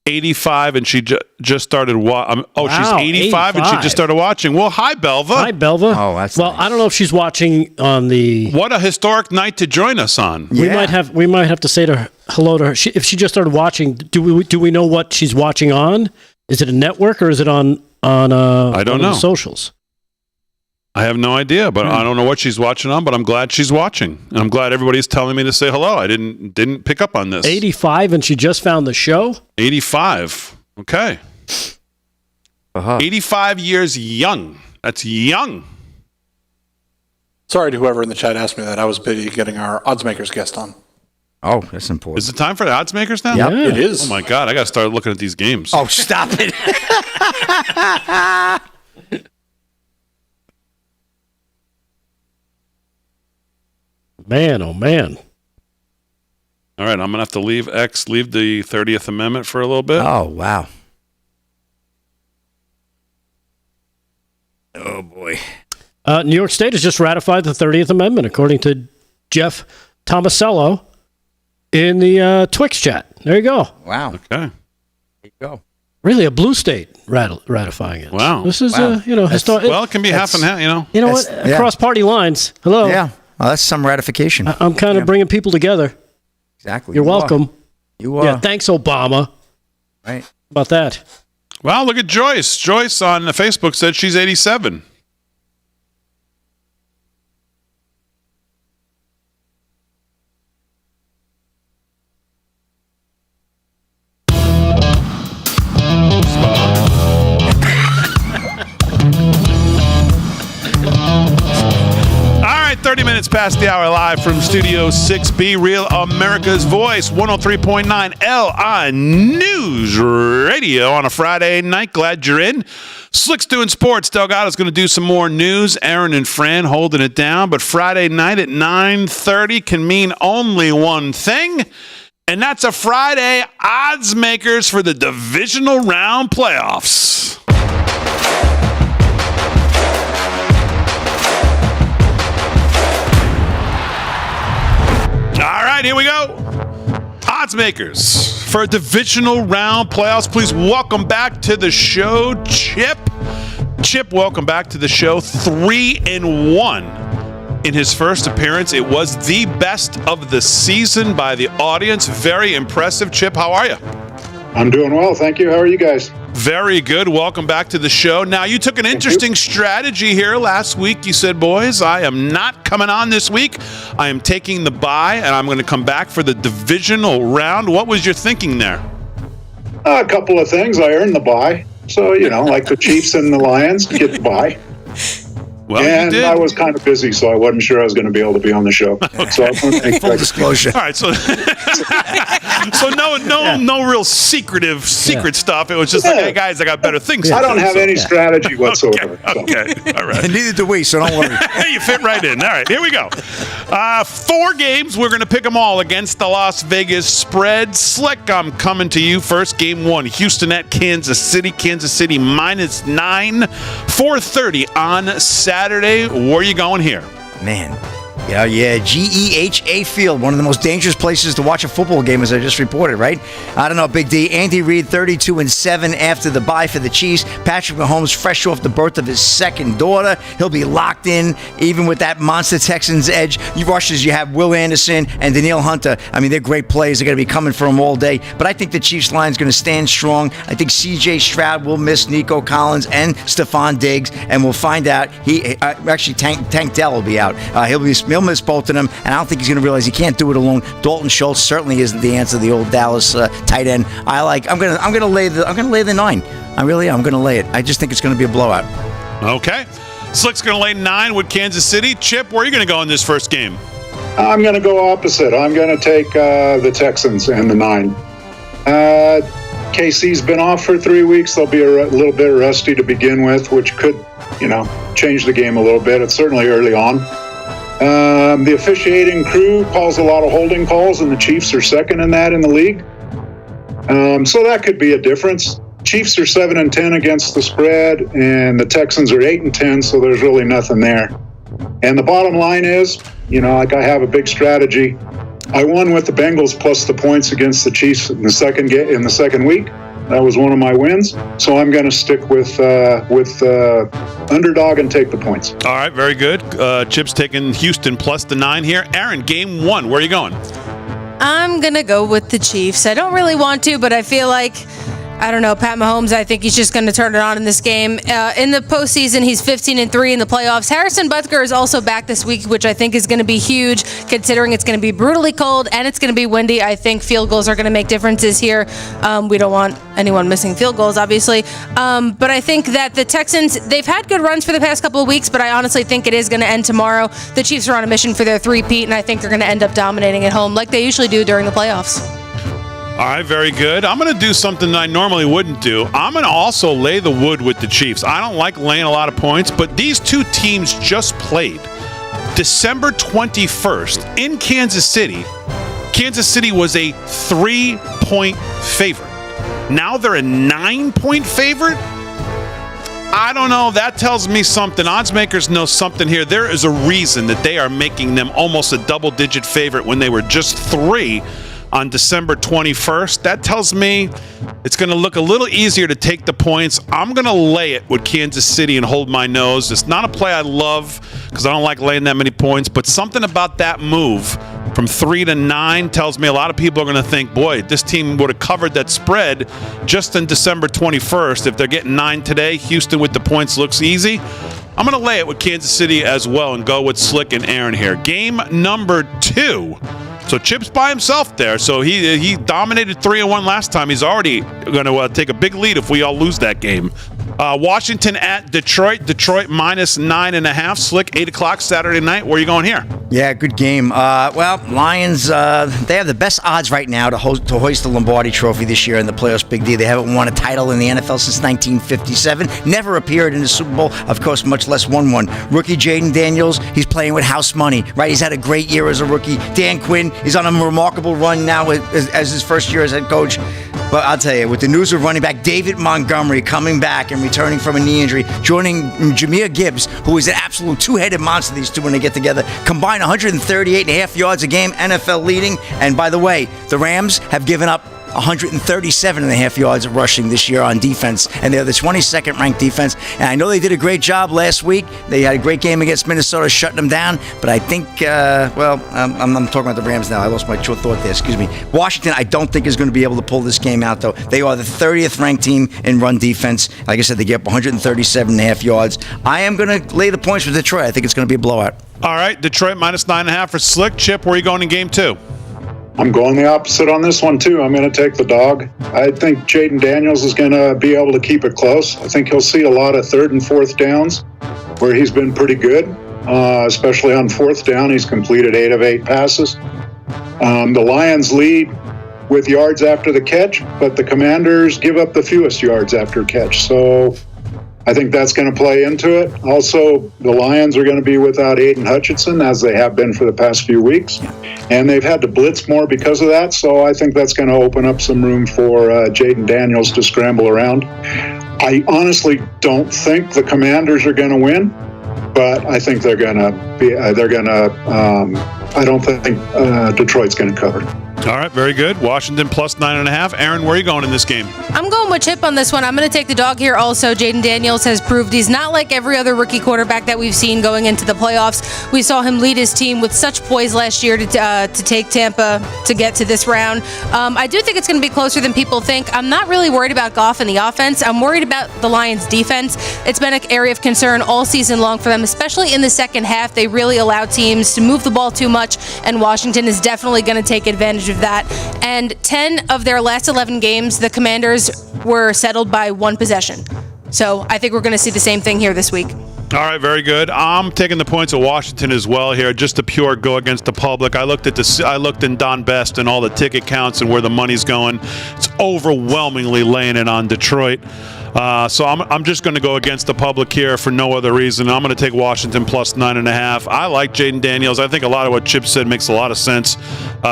Speaker 2: 85 and she just started watching. She's 85 and she just started watching. Well, hi, Belva.
Speaker 4: Hi, Belva.
Speaker 3: Oh, that's
Speaker 4: well.
Speaker 3: Nice.
Speaker 4: I don't know if she's watching on the.
Speaker 2: What a historic night to join us on.
Speaker 4: Yeah. We might have to say to her, hello to her. If she just started watching, do we know what she's watching on? Is it a network or is it on
Speaker 2: I don't know.
Speaker 4: The socials?
Speaker 2: I have no idea, but I don't know what she's watching on, but I'm glad she's watching. And I'm glad everybody's telling me to say hello. I didn't pick up on this.
Speaker 4: 85 and she just found the show?
Speaker 2: 85. Okay. 85 years young. That's young.
Speaker 6: Sorry to whoever in the chat asked me that. I was busy getting our Oddsmakers guest on.
Speaker 3: Oh, that's important.
Speaker 2: Is it time for the Oddsmakers now?
Speaker 3: Yep.
Speaker 6: Yeah, it is.
Speaker 2: Oh, my God. I got to start looking at these games.
Speaker 3: Oh, stop it.
Speaker 4: Man, oh, man.
Speaker 2: All right, I'm going to have to leave the 30th Amendment for a little bit.
Speaker 3: Oh, wow. Oh, boy.
Speaker 4: New York State has just ratified the 30th Amendment, according to Jeff Tomasello in the Twix chat. There you go.
Speaker 3: Wow.
Speaker 2: Okay.
Speaker 3: There you go.
Speaker 4: Really, a blue state ratifying it.
Speaker 2: Wow.
Speaker 4: This is, historic.
Speaker 2: Well, it can be half and half,
Speaker 4: You know what? Across party lines. Hello.
Speaker 3: Yeah. Well, that's some ratification.
Speaker 4: I'm kind of bringing people together.
Speaker 3: Exactly.
Speaker 4: You're welcome.
Speaker 3: You are.
Speaker 4: Yeah, thanks, Obama.
Speaker 3: Right.
Speaker 4: How about that?
Speaker 2: Well, look at Joyce. Joyce on Facebook said she's 87. All right, 30 minutes past the hour, live from Studio 6B, Real America's Voice, 103.9 LI News Radio on a Friday night. Glad you're in. Slick's doing sports. Delgado's going to do some more news. Aaron and Fran holding it down. But Friday night at 9:30 can mean only one thing, and that's a Friday Oddsmakers for the divisional round playoffs. All right, here we go. Oddsmakers for a divisional round playoffs. Please welcome back to the show, Chip. Chip, welcome back to the show. 3-1 in his first appearance. It was the best of the season by the audience. Very impressive. Chip, how are you?
Speaker 16: I'm doing well, thank you. How are you guys?
Speaker 2: Very good. Welcome back to the show. Now, you took an interesting strategy here last week. You said, boys, I am not coming on this week. I am taking the bye, and I'm going to come back for the divisional round. What was your thinking there?
Speaker 16: A couple of things. I earned the bye. So, like the Chiefs and the Lions, get the bye.
Speaker 2: Well,
Speaker 16: and
Speaker 2: you did.
Speaker 16: I was kind of busy, so I wasn't sure I was going to be able to be on the show.
Speaker 2: Okay.
Speaker 16: So I want to make
Speaker 3: Full disclosure.
Speaker 2: All right, so no real secret stuff. It was just like, hey guys, I got better things.
Speaker 16: I don't have any strategy whatsoever.
Speaker 2: Okay. All right.
Speaker 3: And neither do we, so don't worry.
Speaker 2: You fit right in. All right, here we go. 4 games. We're going to pick them all against the Las Vegas spread. Slick, I'm coming to you first. Game 1, Houston at Kansas City. Kansas City -9, 4:30 on Saturday. Where are you going here?
Speaker 3: Man. Yeah, GEHA Field, one of the most dangerous places to watch a football game, as I just reported, right? I don't know, Big D. Andy Reid, 32-7 after the bye for the Chiefs. Patrick Mahomes, fresh off the birth of his second daughter. He'll be locked in, even with that monster Texans edge. You rushes, you have Will Anderson and Danielle Hunter. I mean, they're great players. They're going to be coming for him all day. But I think the Chiefs line's going to stand strong. I think C.J. Stroud will miss Nico Collins and Stephon Diggs, and we'll find out. Tank Dell will be out. He'll miss both of them, and I don't think he's going to realize he can't do it alone. Dalton Schultz certainly isn't the answer. The old Dallas tight end. I'm going to lay the 9. I really am. I'm going to lay it. I just think it's going to be a blowout.
Speaker 2: Okay, Slick's going to lay 9 with Kansas City. Chip, where are you going to go in this first game?
Speaker 16: I'm going to go opposite. I'm going to take the Texans and the 9. KC's been off for 3 weeks. They'll be a little bit rusty to begin with, which could, change the game a little bit. It's certainly early on. The officiating crew calls a lot of holding calls, and the Chiefs are second in that in the league. So that could be a difference. Chiefs are 7-10 against the spread, and the Texans are 8-10, so there's really nothing there. And the bottom line is, I have a big strategy. I won with the Bengals plus the points against the Chiefs in the second week. That was one of my wins. So I'm going to stick with underdog and take the points.
Speaker 2: All right, very good. Chip's taking Houston plus the 9 here. Aaron, game 1, where are you going?
Speaker 5: I'm going to go with the Chiefs. I don't really want to, but I feel like, I don't know, Pat Mahomes, I think he's just going to turn it on in this game. In the postseason, he's 15-3 in the playoffs. Harrison Butker is also back this week, which I think is going to be huge, considering it's going to be brutally cold and it's going to be windy. I think field goals are going to make differences here. We don't want anyone missing field goals, obviously. But I think that the Texans, they've had good runs for the past couple of weeks, but I honestly think it is going to end tomorrow. The Chiefs are on a mission for their 3-peat, and I think they're going to end up dominating at home like they usually do during the playoffs.
Speaker 2: All right, very good. I'm going to do something that I normally wouldn't do. I'm going to also lay the wood with the Chiefs. I don't like laying a lot of points, but these two teams just played. December 21st in Kansas City. Kansas City was a 3-point favorite. Now they're a 9-point favorite. I don't know. That tells me something. Oddsmakers know something here. There is a reason that they are making them almost a double-digit favorite when they were just 3 on December 21st. That tells me it's going to look a little easier to take the points. I'm going to lay it with Kansas City and hold my nose. It's not a play I love because I don't like laying that many points, but something about that move from 3 to 9 tells me a lot of people are going to think, boy, this team would have covered that spread just on December 21st. If they're getting 9 today, Houston with the points looks easy. I'm going to lay it with Kansas City as well and go with Slick and Aaron here. Game number 2. So Chip's by himself there. So he dominated 3-1 last time. He's already going to take a big lead if we all lose that game. Washington at Detroit. Detroit minus 9.5. Slick, 8 o'clock Saturday night. Where are you going here?
Speaker 3: Yeah, good game. Lions, they have the best odds right now to hoist the Lombardi Trophy this year in the playoffs. Big D. They haven't won a title in the NFL since 1957. Never appeared in the Super Bowl, of course, much less won one. Rookie Jaden Daniels, he's playing with house money, right? He's had a great year as a rookie. Dan Quinn is on a remarkable run now as his first year as head coach. But I'll tell you, with the news of running back David Montgomery coming back and returning from a knee injury, joining Jahmyr Gibbs, who is an absolute two-headed monster, these two when they get together, combined 138.5 yards a game, NFL leading. And by the way, the Rams have given up 137.5 yards of rushing this year on defense, and they're the 22nd ranked defense. And I know they did a great job last week. They had a great game against Minnesota, shutting them down. But I think, I'm talking about the Rams now. I lost my true thought there. Excuse me. Washington, I don't think is going to be able to pull this game out, though. They are the 30th ranked team in run defense. Like I said, they get up 137.5 yards. I am going to lay the points for Detroit. I think it's going to be a blowout.
Speaker 2: All right, Detroit minus 9.5 for Slick. Chip, where are you going in game 2?
Speaker 16: I'm going the opposite on this one, too. I'm going to take the dog. I think Jaden Daniels is going to be able to keep it close. I think he'll see a lot of 3rd and 4th downs where he's been pretty good, especially on 4th down. He's completed 8 of 8 passes. The Lions lead with yards after the catch, but the Commanders give up the fewest yards after catch. So I think that's going to play into it. Also, the Lions are going to be without Aiden Hutchinson, as they have been for the past few weeks. And they've had to blitz more because of that. So I think that's going to open up some room for Jaden Daniels to scramble around. I honestly don't think the Commanders are going to win, but I think they're going to be. I don't think Detroit's going to cover.
Speaker 2: All right, very good. Washington plus 9.5. Aaron, where are you going in this game?
Speaker 5: I'm going with Chip on this one. I'm going to take the dog here also. Jaden Daniels has proved he's not like every other rookie quarterback that we've seen going into the playoffs. We saw him lead his team with such poise last year to take Tampa to get to this round. I do think it's going to be closer than people think. I'm not really worried about Goff in the offense. I'm worried about the Lions' defense. It's been an area of concern all season long for them, especially in the second half. They really allow teams to move the ball too much, and Washington is definitely going to take advantage of that. And 10 of their last 11 games, the Commanders were settled by 1 possession. So I think we're going to see the same thing here this week.
Speaker 2: All right, very good. I'm taking the points of Washington as well here, just a pure go against the public. I looked in Don Best and all the ticket counts and where the money's going. It's overwhelmingly laying it on Detroit. So I'm just going to go against the public here for no other reason. I'm going to take Washington plus 9.5. I like Jaden Daniels. I think a lot of what Chip said makes a lot of sense.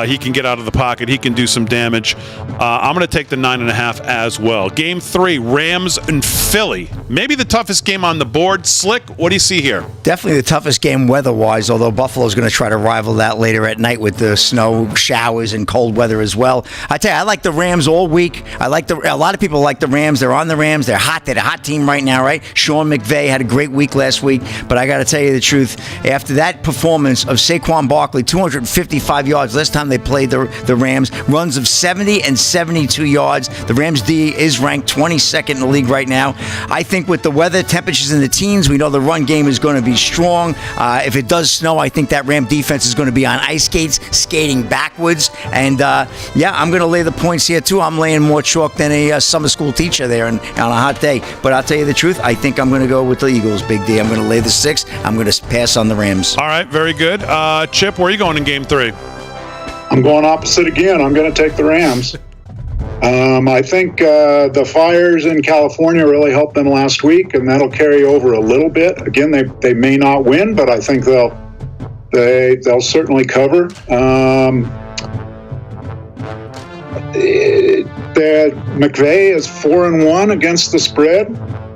Speaker 2: He can get out of the pocket. He can do some damage. I'm going to take the 9.5 as well. Game 3, Rams and Philly. Maybe the toughest game on the board. Slick, what do you see here?
Speaker 3: Definitely the toughest game weather-wise, although Buffalo's going to try to rival that later at night with the snow, showers, and cold weather as well. I tell you, I like the Rams all week. A lot of people like the Rams. They're on the Rams. They're hot. They're a hot team right now, right? Sean McVay had a great week last week, but I got to tell you the truth. After that performance of Saquon Barkley, 255 yards last time they played the Rams, runs of 70 and 72 yards. The Rams D is ranked 22nd in the league right now. I think with the weather, temperatures in the teens, we know the run game is going to be strong. If it does snow, I think that Ram defense is going to be on ice skates, skating backwards. And I'm going to lay the points here too. I'm laying more chalk than a summer school teacher there on a hot day. But I'll tell you the truth, I think I'm going to go with the Eagles, Big D. I'm going to lay the 6. I'm going to pass on the Rams.
Speaker 2: All right, very good. Chip, where are you going in game 3?
Speaker 16: I'm going opposite again. I'm going to take the Rams. I think the fires in California really helped them last week, and that'll carry over a little bit. Again, they may not win, but I think they'll certainly cover. McVay is 4-1 against the spread,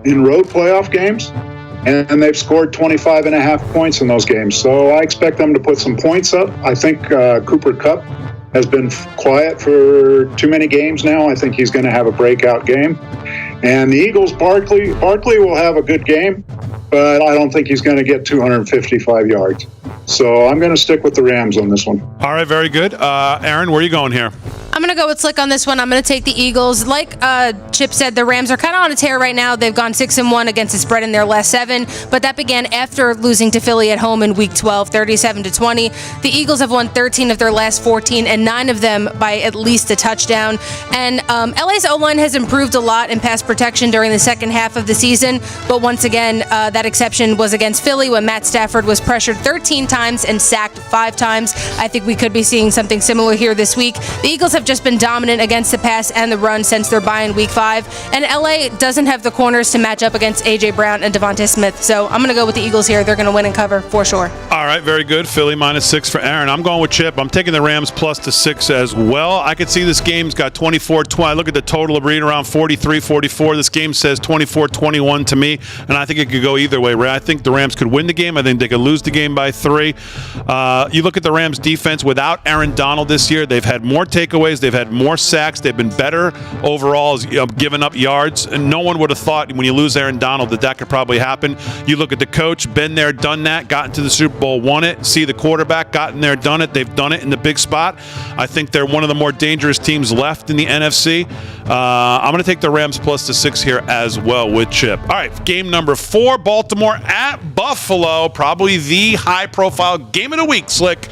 Speaker 16: in road playoff games, and they've scored 25.5 points in those games. So I expect them to put some points up. I think Cooper Kupp has been quiet for too many games now. I think he's going to have a breakout game. And the Eagles, Barkley will have a good game, but I don't think he's going to get 255 yards. So I'm going to stick with the Rams on this one.
Speaker 2: All right, very good. Aaron, where are you going here?
Speaker 5: I'm going to go with Slick on this one. I'm going to take the Eagles. Like Chip said, the Rams are kind of on a tear right now. They've gone 6-1 against the spread in their last 7, but that began after losing to Philly at home in Week 12, 37-20. The Eagles have won 13 of their last 14, and 9 of them by at least a touchdown. And LA's O-line has improved a lot in pass protection during the second half of the season, but once again, that exception was against Philly when Matt Stafford was pressured 13 times and sacked 5 times. I think we could be seeing something similar here this week. The Eagles have just been dominant against the pass and the run since their bye in Week 5, and LA doesn't have the corners to match up against A.J. Brown and Devontae Smith, so I'm going to go with the Eagles here. They're going to win and cover for sure.
Speaker 2: All right, very good. Philly -6 for Aaron. I'm going with Chip. I'm taking the Rams +6 as well. I could see this game's got 24-20. Look at the total of reading around 43-44. This game says 24-21 to me, and I think it could go either way. I think the Rams could win the game. I think they could lose the game by 3. You look at the Rams defense without Aaron Donald this year. They've had more takeaways. They've had more sacks. They've been better overall, giving up yards. And no one would have thought when you lose Aaron Donald that could probably happen. You look at the coach, been there, done that, got into the Super Bowl, won it. See the quarterback, gotten there, done it. They've done it in the big spot. I think they're one of the more dangerous teams left in the NFC. I'm going to take the Rams +6 here as well with Chip. All right, game number 4, Baltimore at Buffalo. Probably the high-profile game of the week, Slick.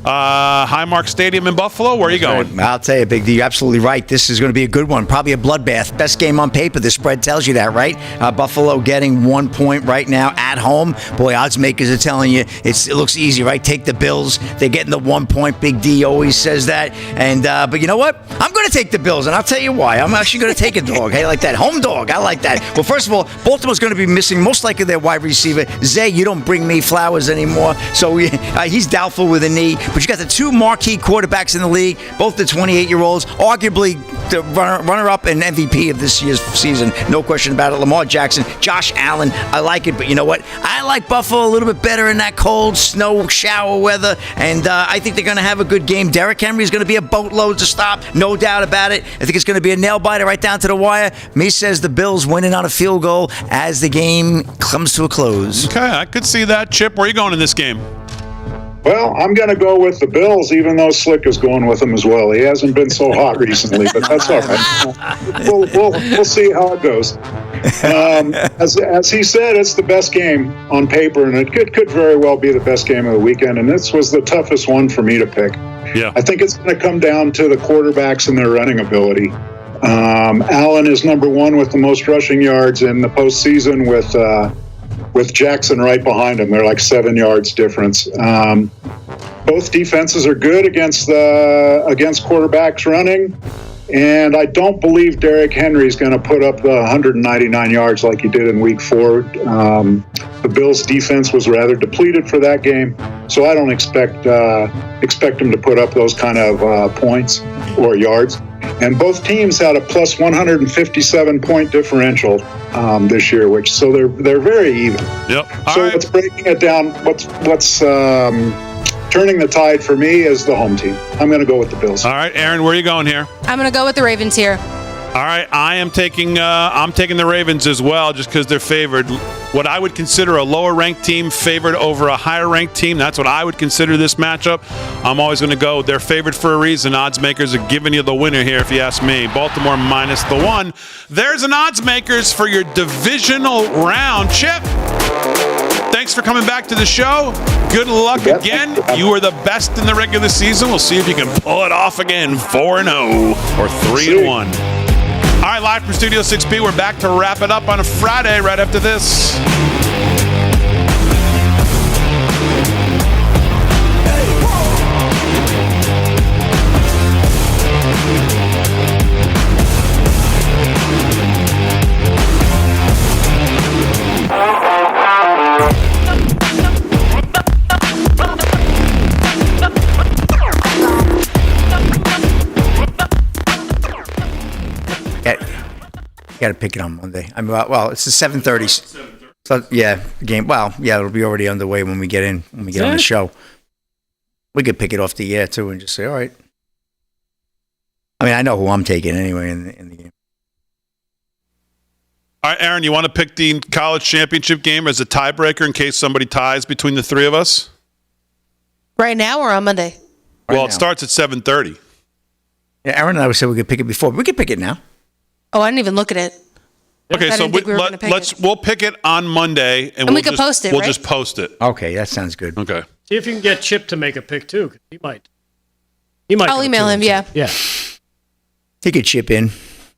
Speaker 2: Highmark Stadium in Buffalo. Where are you going?
Speaker 3: I'll tell you, Big D, you're absolutely right. This is going to be a good one. Probably a bloodbath. Best game on paper. The spread tells you that, right? Buffalo getting 1 point right now at home. Boy, Oddsmakers are telling you it looks easy, right? Take the Bills. They're getting the 1 point. Big D always says that. And but you know what? I'm going to take the Bills, and I'll tell you why. I'm actually going to take a dog. Hey, like that home dog. I like that. Well, first of all, Baltimore's going to be missing most likely their wide receiver. Zay, you don't bring me flowers anymore. So he's doubtful with a knee. But you got the 2 marquee quarterbacks in the league, both the 28-year-olds, arguably the runner-up and MVP of this year's season. No question about it. Lamar Jackson, Josh Allen. I like it, but you know what? I like Buffalo a little bit better in that cold snow shower weather, and I think they're going to have a good game. Derrick Henry is going to be a boatload to stop, no doubt about it. I think it's going to be a nail-biter right down to the wire. Me says the Bills winning on a field goal as the game comes to a close.
Speaker 2: Okay, I could see that. Chip, where are you going in this game?
Speaker 16: Well, I'm going to go with the Bills, even though Slick is going with them as well. He hasn't been so hot recently, but that's all right. We'll see how it goes. As he said, it's the best game on paper, and it could very well be the best game of the weekend, and this was the toughest one for me to pick.
Speaker 2: Yeah.
Speaker 16: I think it's going to come down to the quarterbacks and their running ability. Allen is number 1 with the most rushing yards in the postseason with Jackson right behind him. They're like 7 yards difference. Both defenses are good against quarterbacks running, and I don't believe Derrick Henry is going to put up the 199 yards like he did in Week 4. The Bills' defense was rather depleted for that game, so I don't expect him to put up those kind of points or yards. And both teams had a plus 157 point differential this year, so they're very even.
Speaker 2: Yep.
Speaker 16: So what's breaking it down? What's turning the tide for me is the home team. I'm going to go with the Bills.
Speaker 2: All right, Aaron, where are you going here?
Speaker 5: I'm going to go with the Ravens here.
Speaker 2: All right, I'm taking the Ravens as well, just because they're favored. What I would consider a lower-ranked team favored over a higher-ranked team. That's what I would consider this matchup. I'm always going to go. They're favored for a reason. Oddsmakers are giving you the winner here, if you ask me. Baltimore -1. There's an Oddsmakers for your divisional round. Chip, thanks for coming back to the show. Good luck again. You were the best in the regular season. We'll see if you can pull it off again. 4-0 or 3-1. All right, live from Studio 6B, we're back to wrap it up on a Friday right after this.
Speaker 3: Got to pick it on Monday. I mean, well, it's the 7:30. So yeah, game. Well, yeah, it'll be already underway when we get in. When we get on the show, we could pick it off the air too and just say, all right. I mean, I know who I'm taking anyway in the game.
Speaker 2: All right, Aaron, you want to pick the college championship game as a tiebreaker in case somebody ties between the three of us?
Speaker 5: Right now or on Monday?
Speaker 2: Well, it starts at 7:30.
Speaker 3: Yeah, Aaron and I said we could pick it before. We could pick it now.
Speaker 5: Oh, I didn't even look at it.
Speaker 2: Okay, so we'll pick it on Monday, and
Speaker 5: we can post it.
Speaker 2: We'll
Speaker 5: right?
Speaker 2: just post it.
Speaker 3: Okay, that sounds good.
Speaker 2: Okay.
Speaker 4: See if you can get Chip to make a pick too. 'Cause he might.
Speaker 5: I'll email him. Yeah.
Speaker 4: Yeah.
Speaker 3: He could chip in.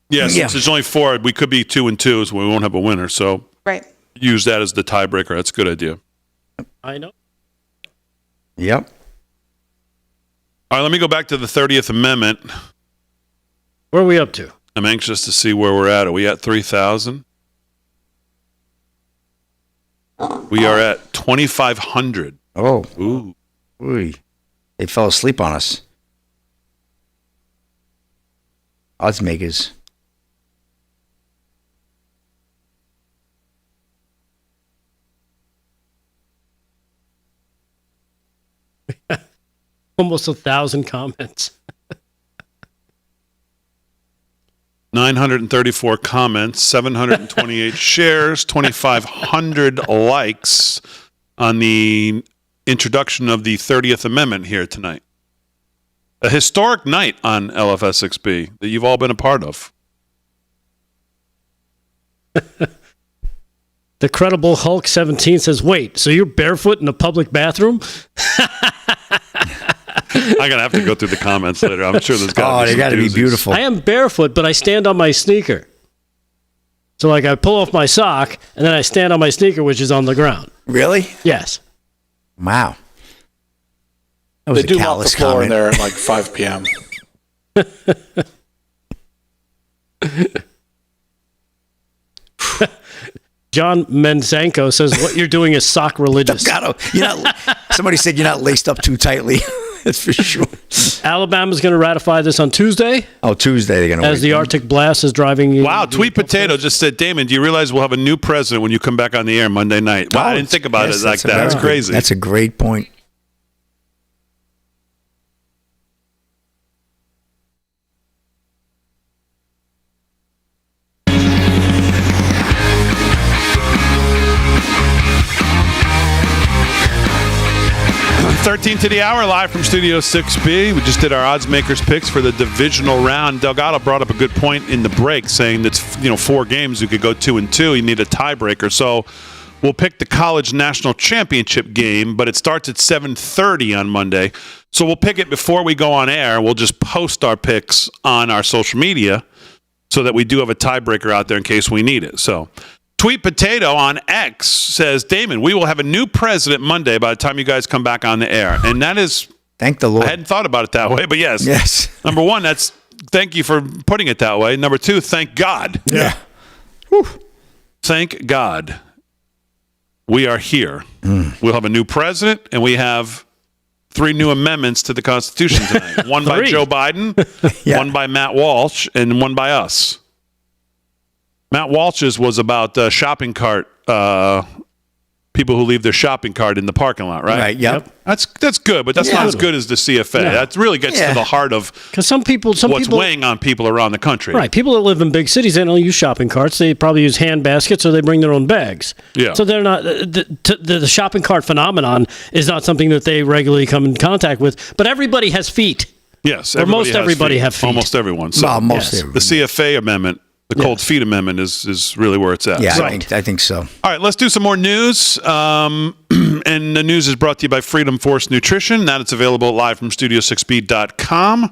Speaker 2: Yeah, since there's only 4, we could be 2-2, so we won't have a winner. So
Speaker 5: right.
Speaker 2: Use that as the tiebreaker. That's a good idea.
Speaker 4: I know.
Speaker 3: Yep.
Speaker 2: All right, let me go back to the 30th Amendment.
Speaker 4: Where are we up to?
Speaker 2: I'm anxious to see where we're at. Are we at 3,000? We are at 2,500.
Speaker 3: Oh.
Speaker 2: Ooh.
Speaker 3: Ooh. They fell asleep on us. Oddsmakers.
Speaker 4: Almost 1,000 comments.
Speaker 2: 934 comments, 728 shares, 2,500 likes on the introduction of the 30th Amendment here tonight. A historic night on LFS6B that you've all been a part of.
Speaker 4: The credible Hulk 17 says, wait, so you're barefoot in a public bathroom?
Speaker 2: I'm going to have to go through the comments later. I'm sure there's got to be
Speaker 3: they got to be beautiful.
Speaker 4: I am barefoot, but I stand on my sneaker. So, like, I pull off my sock, and then I stand on my sneaker, which is on the ground.
Speaker 3: Really?
Speaker 4: Yes.
Speaker 3: Wow.
Speaker 6: They do mop the floor in there at like 5 p.m.
Speaker 4: John Menzanko says, what you're doing is sock religious.
Speaker 3: Somebody said you're not laced up too tightly. That's for sure.
Speaker 4: Alabama's going to ratify this on Tuesday.
Speaker 3: Oh, Tuesday they're going to.
Speaker 4: As the Arctic blast is driving.
Speaker 2: Wow, Tweet Potato just said, Damon, do you realize we'll have a new president when you come back on the air Monday night? Wow, I didn't think about it like that. That's crazy.
Speaker 3: That's a great point.
Speaker 2: $13 to the hour, live from Studio 6B. We just did our Oddsmakers picks for the divisional round. Delgado brought up a good point in the break, saying that's 4 games. You could go 2-2. You need a tiebreaker. So we'll pick the college national championship game, but it starts at 7:30 on Monday. So we'll pick it before we go on air. We'll just post our picks on our social media so that we do have a tiebreaker out there in case we need it. So Tweet Potato on X says, Damon, we will have a new president Monday by the time you guys come back on the air. And that is...
Speaker 3: Thank the Lord.
Speaker 2: I hadn't thought about it that way, but yes.
Speaker 3: Yes.
Speaker 2: Number 1, that's thank you for putting it that way. Number 2, thank God.
Speaker 3: Yeah.
Speaker 2: Whew. Thank God. We are here. We'll have a new president, and we have 3 new amendments to the Constitution tonight. One by Joe Biden, one by Matt Walsh, and one by us. Matt Walsh's was about shopping cart, people who leave their shopping cart in the parking lot, right?
Speaker 3: Right, yep.
Speaker 2: That's good, but that's not as good as the CFA.
Speaker 4: Yeah.
Speaker 2: That really gets to the heart of
Speaker 4: some people
Speaker 2: weighing on people around the country.
Speaker 4: Right. People that live in big cities, they don't use shopping carts. They probably use hand baskets or they bring their own bags.
Speaker 2: Yeah.
Speaker 4: So they're not the shopping cart phenomenon is not something that they regularly come in contact with. But everybody has feet.
Speaker 2: Yes.
Speaker 4: Or most everybody have feet.
Speaker 2: Almost everyone. So
Speaker 3: everyone.
Speaker 2: The CFA amendment, the cold feet amendment is really where it's at.
Speaker 3: Yeah,
Speaker 2: So-
Speaker 3: I think so.
Speaker 2: All right, let's do some more news. And the news is brought to you by Freedom Force Nutrition. That it's available live from studio6b.com.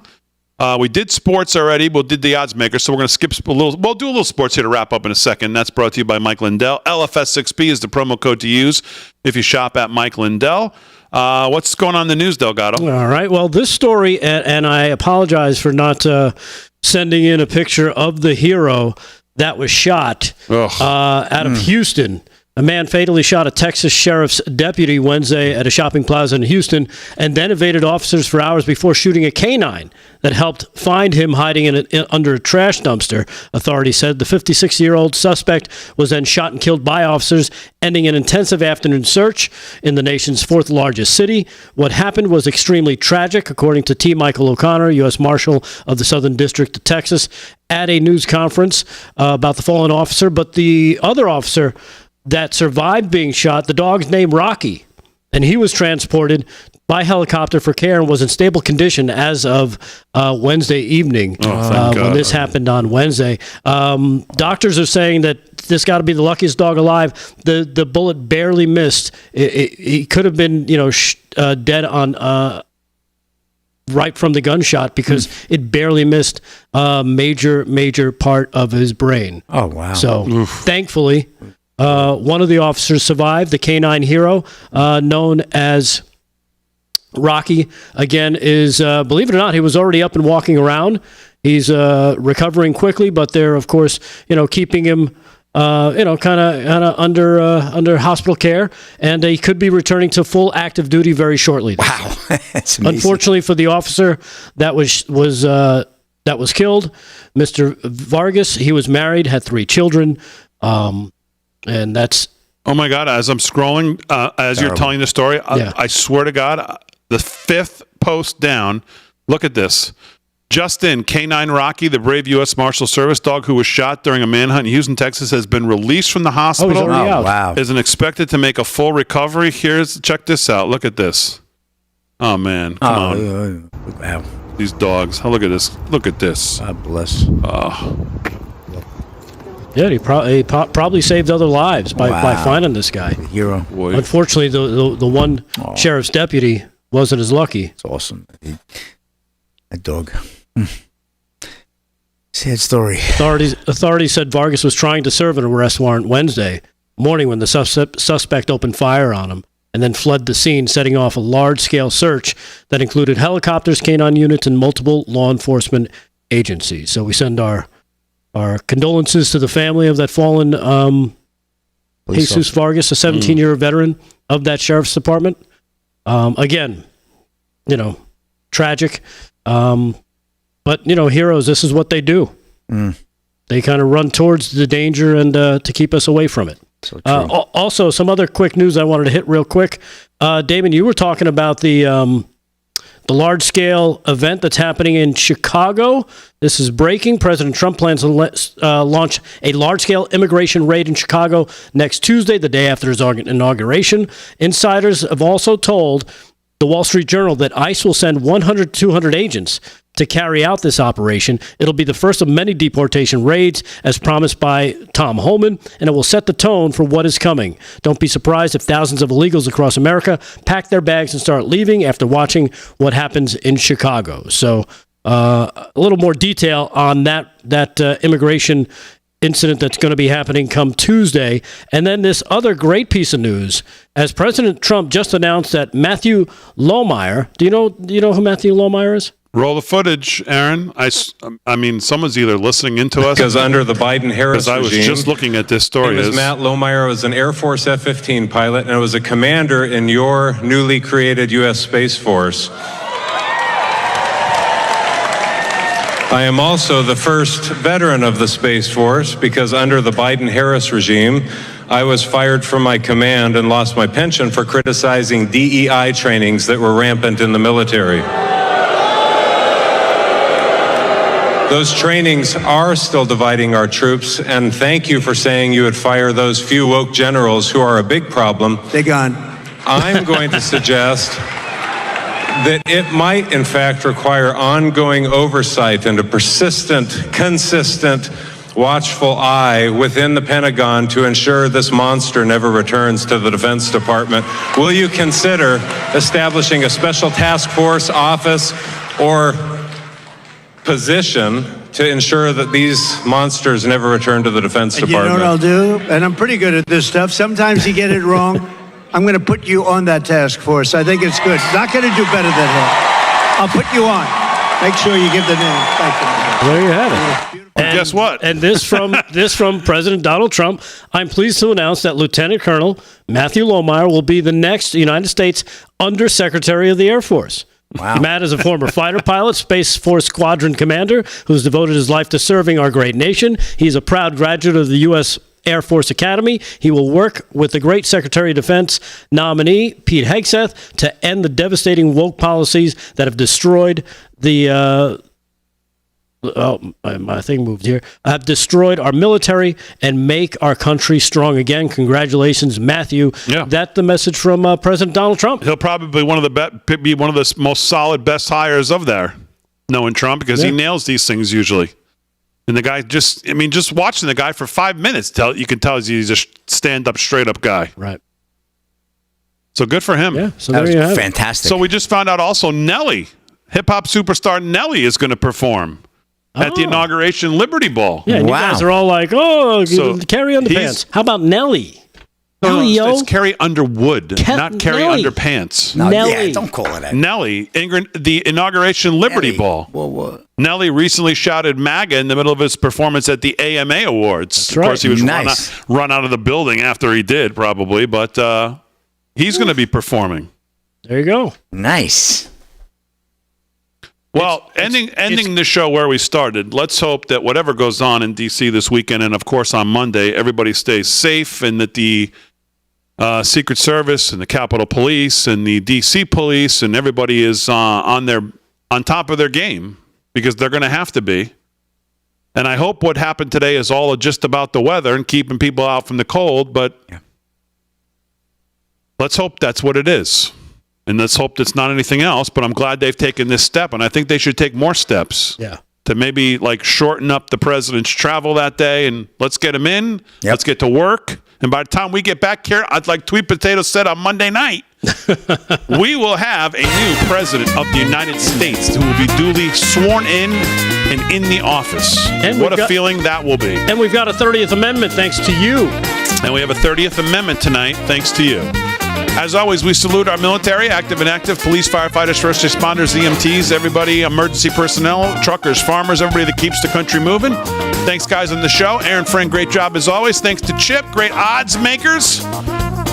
Speaker 2: We did sports already. We did the odds maker, so we're going to skip a little. We'll do a little sports here to wrap up in a second. That's brought to you by Mike Lindell. LFS6B is the promo code to use if you shop at Mike Lindell. What's going on in the news, Delgado?
Speaker 4: All right. Well, this story, and I apologize for not sending in a picture of the hero that was shot out of Houston. A man fatally shot a Texas sheriff's deputy Wednesday at a shopping plaza in Houston and then evaded officers for hours before shooting a canine that helped find him hiding under a trash dumpster. Authorities said the 56-year-old suspect was then shot and killed by officers, ending an intensive afternoon search in the nation's fourth largest city. What happened was extremely tragic, according to T. Michael O'Connor, U.S. Marshal of the Southern District of Texas, at a news conference about the fallen officer. But the other officer that survived being shot, the dog's name Rocky, and he was transported by helicopter for care and was in stable condition as of Wednesday evening when this happened on Wednesday. Doctors are saying that this got to be the luckiest dog alive. The bullet barely missed. He could have been, dead on right from the gunshot because it barely missed a major part of his brain.
Speaker 3: Oh, wow.
Speaker 4: So thankfully, one of the officers survived. The canine hero, known as Rocky, again, is, believe it or not, he was already up and walking around. He's recovering quickly, but they're, of course, keeping him, kind of under hospital care, and he could be returning to full active duty very shortly.
Speaker 3: Wow, that's amazing.
Speaker 4: Unfortunately for the officer that was killed, Mr. Vargas, he was married, had 3 children. And that's...
Speaker 2: Oh, my God. As I'm scrolling, as you're telling the story, I swear to God, the 5th post down, look at this. Just in, K9 Rocky, the brave U.S. Marshal Service dog who was shot during a manhunt in Houston, Texas, has been released from the hospital.
Speaker 4: Oh, he's already out.
Speaker 3: Wow.
Speaker 2: Isn't expected to make a full recovery. Check this out. Look at this. Oh, man. Come on.
Speaker 3: Wow.
Speaker 2: These dogs. Oh, look at this. Look at this.
Speaker 3: God bless.
Speaker 4: Yeah, he probably saved other lives by finding this guy.
Speaker 3: The hero.
Speaker 2: Boy.
Speaker 4: Unfortunately, the one sheriff's deputy wasn't as lucky.
Speaker 3: It's awesome. That dog. Sad story.
Speaker 4: Authorities said Vargas was trying to serve an arrest warrant Wednesday morning when the suspect opened fire on him and then fled the scene, setting off a large-scale search that included helicopters, canine units, and multiple law enforcement agencies. So we send our condolences to the family of that fallen Jesus Vargas, a 17-year veteran of that sheriff's department. Again, tragic. But, heroes, this is what they do. They kind of run towards the danger and to keep us away from it.
Speaker 3: So true.
Speaker 4: Also, some other quick news I wanted to hit real quick. Damon, you were talking about the large-scale event that's happening in Chicago. This is breaking. President Trump plans to launch a large-scale immigration raid in Chicago next Tuesday, the day after his inauguration. Insiders have also told the Wall Street Journal that ICE will send 100 to 200 agents to carry out this operation. It'll be the first of many deportation raids, as promised by Tom Homan, and it will set the tone for what is coming. Don't be surprised if thousands of illegals across America pack their bags and start leaving after watching what happens in Chicago. So a little more detail on that immigration incident that's going to be happening come Tuesday. And then this other great piece of news, as President Trump just announced that Matthew Lohmeyer, do you know who Matthew Lohmeyer is?
Speaker 2: Roll the footage, Aaron. I mean, someone's either listening into us.
Speaker 17: Because under the Biden-Harris regime,
Speaker 2: I was just looking at this story.
Speaker 17: Matt Lohmeyer was an Air Force F-15 pilot and was a commander in your newly created U.S. Space Force. I am also the first veteran of the Space Force because under the Biden-Harris regime, I was fired from my command and lost my pension for criticizing DEI trainings that were rampant in the military. Those trainings are still dividing our troops, and thank you for saying you would fire those few woke generals who are a big problem.
Speaker 18: They're gone.
Speaker 17: I'm going to suggest that it might, in fact, require ongoing oversight and a persistent, consistent, watchful eye within the Pentagon to ensure this monster never returns to the Defense Department. Will you consider establishing a special task force, office, or position to ensure that these monsters never return to the Defense Department?
Speaker 18: You know what I'll do? And I'm pretty good at this stuff. Sometimes you get it wrong. I'm going to put you on that task force. I think it's good. Not going to do better than him. I'll put you on. Make sure you give the name. Thank you.
Speaker 4: There you have it.
Speaker 2: And guess what?
Speaker 4: And this from President Donald Trump. I'm pleased to announce that Lieutenant Colonel Matthew Lohmeyer will be the next United States Undersecretary of the Air Force.
Speaker 3: Wow.
Speaker 4: Matt is a former fighter pilot, Space Force Squadron Commander, who's devoted his life to serving our great nation. He's a proud graduate of the U.S. Air Force Academy. He will work with the great Secretary of Defense nominee, Pete Hegseth, to end the devastating woke policies that have destroyed the... my thing moved here. Have destroyed our military and make our country strong again. Congratulations, Matthew.
Speaker 2: Yeah.
Speaker 4: That's the message from President Donald Trump.
Speaker 2: He'll probably be one of the most solid, best hires of there, knowing Trump, because he nails these things usually. And the guy just watching the guy for 5 minutes, you can tell he's a stand-up, straight-up guy.
Speaker 4: Right.
Speaker 2: So good for him.
Speaker 4: Yeah. So
Speaker 3: That
Speaker 4: there you have
Speaker 3: was
Speaker 4: it.
Speaker 3: fantastic.
Speaker 2: So we just found out also Nelly, hip-hop superstar Nelly, is going to perform at the Inauguration Liberty Ball.
Speaker 4: Yeah, and you guys are all like,
Speaker 2: So
Speaker 4: Carrie Underpants. How about Nelly? Nelly,
Speaker 2: it's Carrie Underwood, not Carrie
Speaker 4: Nelly.
Speaker 2: Underpants.
Speaker 3: No,
Speaker 4: Nelly.
Speaker 3: Yeah, don't call it that.
Speaker 2: Nelly, the Inauguration Liberty Ball.
Speaker 3: Whoa.
Speaker 2: Nelly recently shouted MAGA in the middle of his performance at the AMA Awards.
Speaker 4: That's
Speaker 2: Of course, he was
Speaker 3: Nice.
Speaker 2: run out of the building after he did, probably, but he's going to be performing.
Speaker 4: There you go.
Speaker 3: Nice.
Speaker 2: Well, ending the show where we started, let's hope that whatever goes on in D.C. this weekend, and of course on Monday, everybody stays safe, and that the Secret Service and the Capitol Police and the D.C. Police and everybody is on top of their game, because they're going to have to be. And I hope what happened today is all just about the weather and keeping people out from the cold, but let's hope that's what it is. And let's hope that's not anything else, but I'm glad they've taken this step, and I think they should take more steps.
Speaker 4: Yeah.
Speaker 2: To maybe shorten up the president's travel that day, and let's get him in. Yep. Let's get to work. And by the time we get back here, like Tweet Potato said on Monday night, we will have a new president of the United States who will be duly sworn in and in the office. And what a feeling that will be.
Speaker 4: And we've got a 30th Amendment thanks to you.
Speaker 2: And we have a 30th Amendment tonight thanks to you. As always, we salute our military, active and inactive, police, firefighters, first responders, EMTs, everybody, emergency personnel, truckers, farmers, everybody that keeps the country moving. Thanks, guys, on the show. Aaron Friend, great job as always. Thanks to Chip, great odds makers.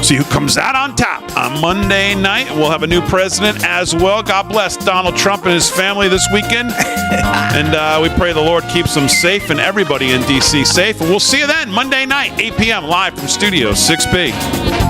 Speaker 2: See who comes out on top on Monday night. We'll have a new president as well. God bless Donald Trump and his family this weekend. And we pray the Lord keeps them safe and everybody in D.C. safe. And we'll see you then, Monday night, 8 p.m., live from Studio 6B.